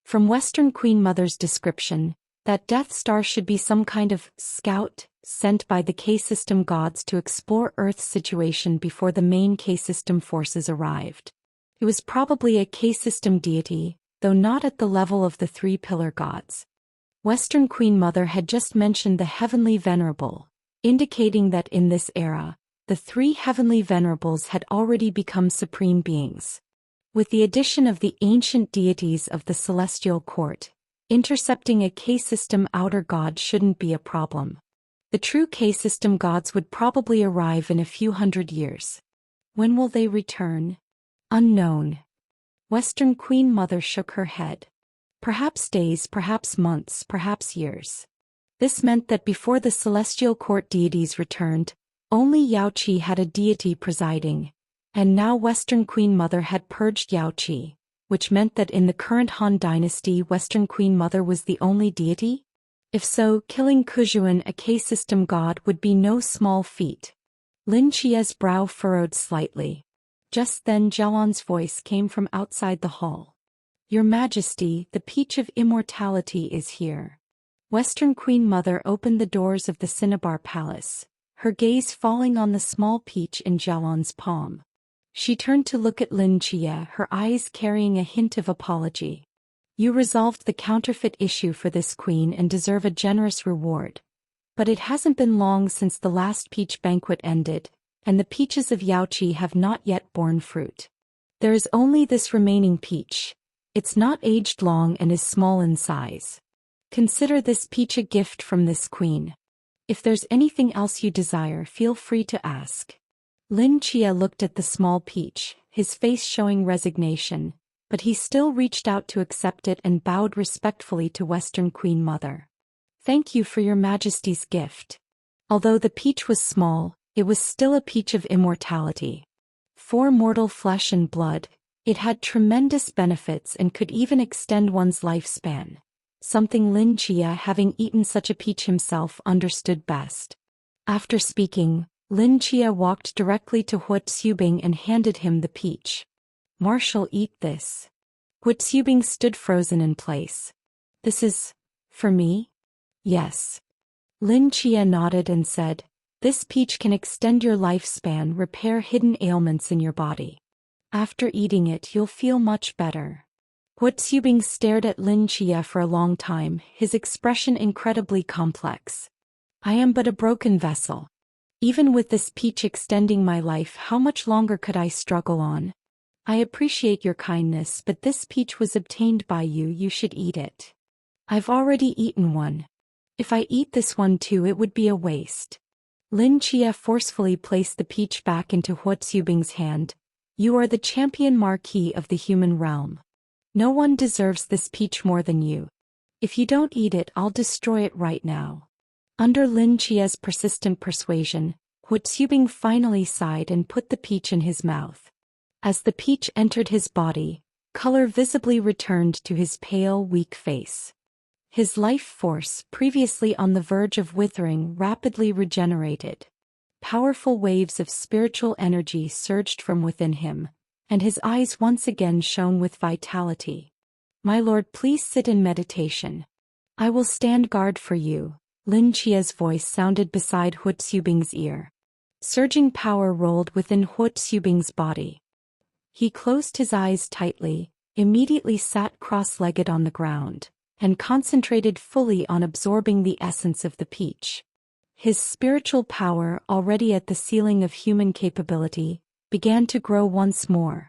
From Western Queen Mother's description, that Death Star should be some kind of scout sent by the K-system gods to explore Earth's situation before the main K-system forces arrived. It was probably a K-system deity, though not at the level of the three pillar gods. Western Queen Mother had just mentioned the heavenly venerable, indicating that in this era, the three heavenly venerables had already become supreme beings. With the addition of the ancient deities of the celestial court, intercepting a K-system outer god shouldn't be a problem. The true K-system gods would probably arrive in a few hundred years. When will they return? Unknown. Western Queen Mother shook her head. Perhaps days, perhaps months, perhaps years. This meant that before the celestial court deities returned, only Yao Qi had a deity presiding, and now Western Queen Mother had purged Yao Qi, which meant that in the current Han dynasty Western Queen Mother was the only deity? If so, killing Kujuan, a K-system god, would be no small feat. Lin Chia's brow furrowed slightly. Just then Jialan's voice came from outside the hall. Your Majesty, the Peach of Immortality is here. Western Queen Mother opened the doors of the Cinnabar Palace, her gaze falling on the small peach in Jialan's palm. She turned to look at Lin Chia, her eyes carrying a hint of apology. You resolved the counterfeit issue for this queen and deserve a generous reward. But it hasn't been long since the last peach banquet ended, and the peaches of Yao Qi have not yet borne fruit. There is only this remaining peach. It's not aged long and is small in size. Consider this peach a gift from this queen. If there's anything else you desire, feel free to ask. Lin Chia looked at the small peach, his face showing resignation, but he still reached out to accept it and bowed respectfully to Western Queen Mother. Thank you for your Majesty's gift. Although the peach was small, it was still a peach of immortality. For mortal flesh and blood, it had tremendous benefits and could even extend one's lifespan. Something Lin Chia, having eaten such a peach himself, understood best. After speaking, Lin Chia walked directly to Hu Xubing and handed him the peach. Marshal, eat this. Hu Xubing stood frozen in place. This is for me? Yes. Lin Chia nodded and said, this peach can extend your lifespan, repair hidden ailments in your body. After eating it, you'll feel much better. Hu Xubing stared at Lin Chia for a long time, his expression incredibly complex. I am but a broken vessel. Even with this peach extending my life, how much longer could I struggle on? I appreciate your kindness, but this peach was obtained by you, you should eat it. I've already eaten one. If I eat this one too, it would be a waste. Lin Chia forcefully placed the peach back into Hu Xubing's hand. You are the champion marquis of the human realm. No one deserves this peach more than you. If you don't eat it, I'll destroy it right now. Under Lin Chia's persistent persuasion, Hu Xubing finally sighed and put the peach in his mouth. As the peach entered his body, color visibly returned to his pale, weak face. His life force, previously on the verge of withering, rapidly regenerated. Powerful waves of spiritual energy surged from within him, and his eyes once again shone with vitality. My lord, please sit in meditation. I will stand guard for you. Lin Chia's voice sounded beside Hu Xubing's ear. Surging power rolled within Hu Xubing's body. He closed his eyes tightly, immediately sat cross-legged on the ground, and concentrated fully on absorbing the essence of the peach. His spiritual power, already at the ceiling of human capability, began to grow once more.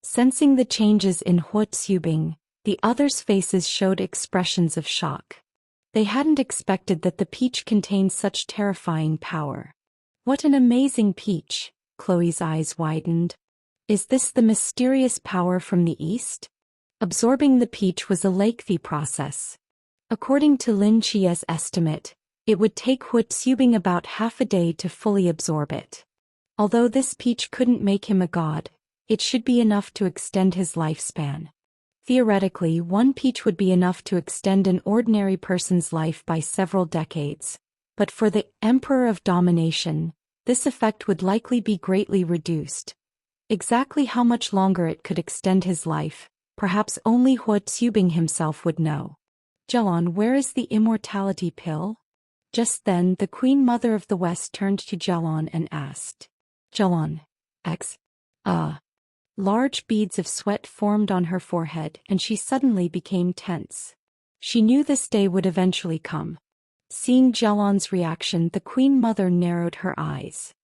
Sensing the changes in Hu Xubing, the others' faces showed expressions of shock. They hadn't expected that the peach contained such terrifying power. What an amazing peach! Chloe's eyes widened. Is this the mysterious power from the east? Absorbing the peach was a lengthy process. According to Lin Chia's estimate, it would take Hu Tsubing about half a day to fully absorb it. Although this peach couldn't make him a god, it should be enough to extend his lifespan. Theoretically, one peach would be enough to extend an ordinary person's life by several decades. But for the Emperor of Domination, this effect would likely be greatly reduced. Exactly how much longer it could extend his life, perhaps only Hu Tsubing himself would know. Jialon, where is the immortality pill? Just then, the Queen Mother of the West turned to Jialon and asked. Jialon, Large beads of sweat formed on her forehead and she suddenly became tense. She knew this day would eventually come. Seeing Jialon's reaction, the Queen Mother narrowed her eyes.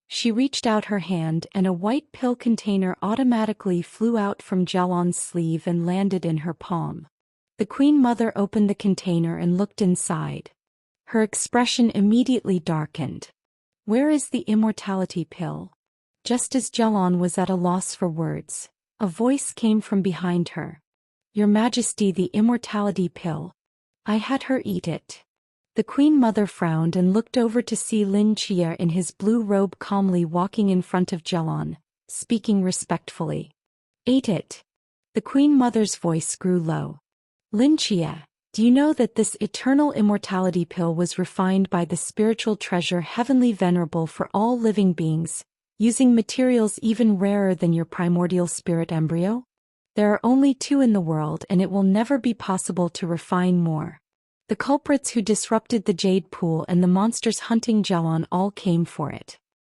She reached out her hand and a white pill container automatically flew out from Jialon's sleeve and landed in her palm. The Queen Mother opened the container and looked inside. Her expression immediately darkened. Where is the immortality pill? Just as Jialon was at a loss for words, a voice came from behind her. Your Majesty, the immortality pill. I had her eat it. The Queen Mother frowned and looked over to see Lin Chia in his blue robe calmly walking in front of Jialon, speaking respectfully. Ate it. The Queen Mother's voice grew low. Lin Chia, do you know that this eternal immortality pill was refined by the spiritual treasure heavenly venerable for all living beings, using materials even rarer than your primordial spirit embryo? There are only 2 in the world and it will never be possible to refine more. The culprits who disrupted the Jade Pool and the monsters hunting Jialon all came for it.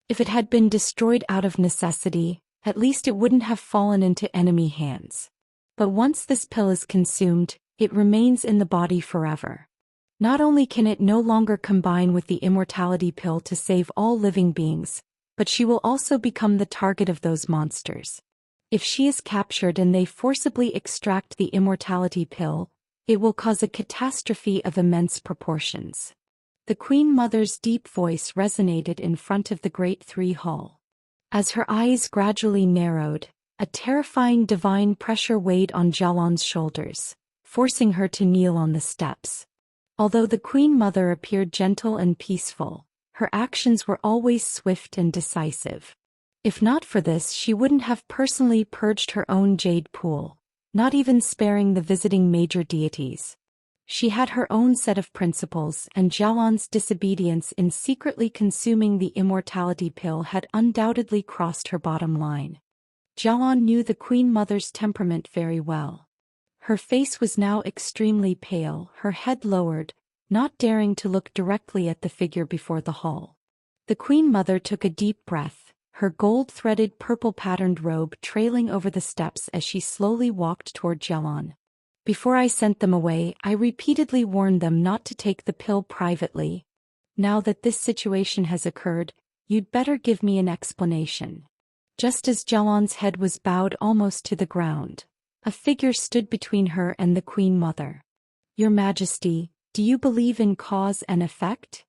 If it had been destroyed out of necessity, at least it wouldn't have fallen into enemy hands. But once this pill is consumed, it remains in the body forever. Not only can it no longer combine with the immortality pill to save all living beings, but she will also become the target of those monsters. If she is captured and they forcibly extract the immortality pill, it will cause a catastrophe of immense proportions. The Queen Mother's deep voice resonated in front of the Great Three Hall. As her eyes gradually narrowed, a terrifying divine pressure weighed on Jialon's shoulders, forcing her to kneel on the steps. Although the Queen Mother appeared gentle and peaceful, her actions were always swift and decisive. If not for this, she wouldn't have personally purged her own jade pool, not even sparing the visiting major deities. She had her own set of principles, and Jialon's disobedience in secretly consuming the immortality pill had undoubtedly crossed her bottom line. Jialon knew the Queen Mother's temperament very well. Her face was now extremely pale, her head lowered, not daring to look directly at the figure before the hall. The Queen Mother took a deep breath, her gold-threaded purple-patterned robe trailing over the steps as she slowly walked toward Jialon. Before I sent them away, I repeatedly warned them not to take the pill privately. Now that this situation has occurred, you'd better give me an explanation. Just as Jialon's head was bowed almost to the ground, a figure stood between her and the Queen Mother. Your Majesty, do you believe in cause and effect?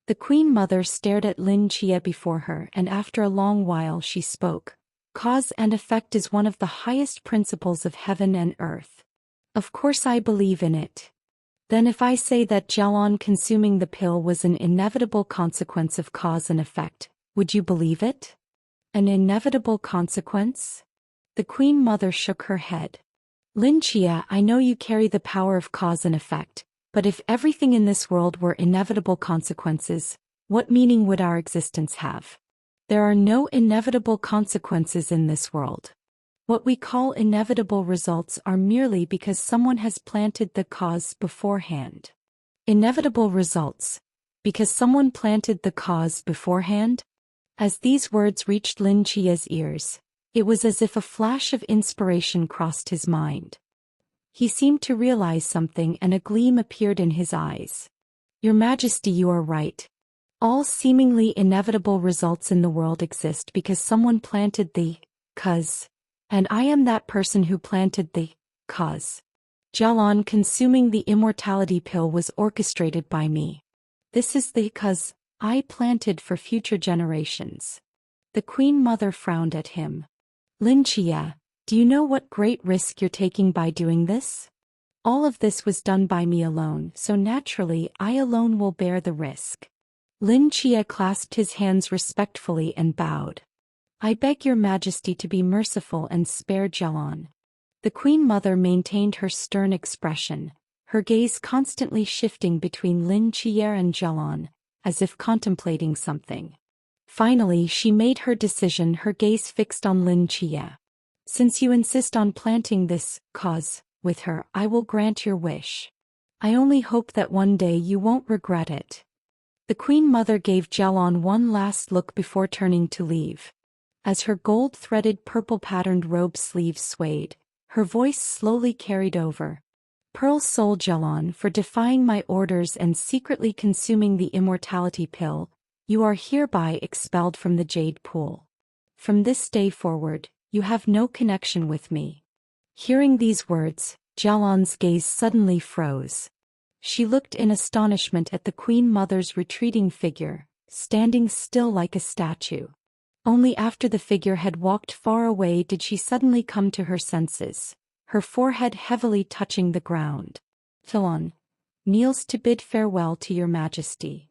The Queen Mother stared at Lin Chia before her and after a long while she spoke. Cause and effect is one of the highest principles of heaven and earth. Of course I believe in it. Then if I say that Jialon consuming the pill was an inevitable consequence of cause and effect, would you believe it? An inevitable consequence? The Queen Mother shook her head. Lin Chia, I know you carry the power of cause and effect, but if everything in this world were inevitable consequences, what meaning would our existence have? There are no inevitable consequences in this world. What we call inevitable results are merely because someone has planted the cause beforehand. Inevitable results, because someone planted the cause beforehand? As these words reached Lin Chia's ears, it was as if a flash of inspiration crossed his mind. He seemed to realize something and a gleam appeared in his eyes. Your Majesty, you are right. All seemingly inevitable results in the world exist because someone planted the cause, and I am that person who planted the cause. Jialon consuming the immortality pill was orchestrated by me. This is the cause I planted for future generations. The Queen Mother frowned at him. Lin Chia, Do you know what great risk you're taking by doing this? All of this was done by me alone, so naturally I alone will bear the risk. Lin Chia clasped his hands respectfully and bowed. I beg your majesty to be merciful and spare Jialon. The Queen Mother maintained her stern expression, her gaze constantly shifting between Lin Chia and Jialon, as if contemplating something. Finally she made her decision, her gaze fixed on Lin Chia. Since you insist on planting this cause with her, I will grant your wish. I only hope that one day you won't regret it. The Queen Mother gave Jialon one last look before turning to leave. As her gold-threaded purple-patterned robe sleeves swayed, her voice slowly carried over. Pearl Soul Jialon, for defying my orders and secretly consuming the immortality pill, you are hereby expelled from the Jade Pool. From this day forward, you have no connection with me. Hearing these words, Jialon's gaze suddenly froze. She looked in astonishment at the Queen Mother's retreating figure, standing still like a statue. Only after the figure had walked far away did she suddenly come to her senses, her forehead heavily touching the ground. Jialon kneels to bid farewell to your majesty.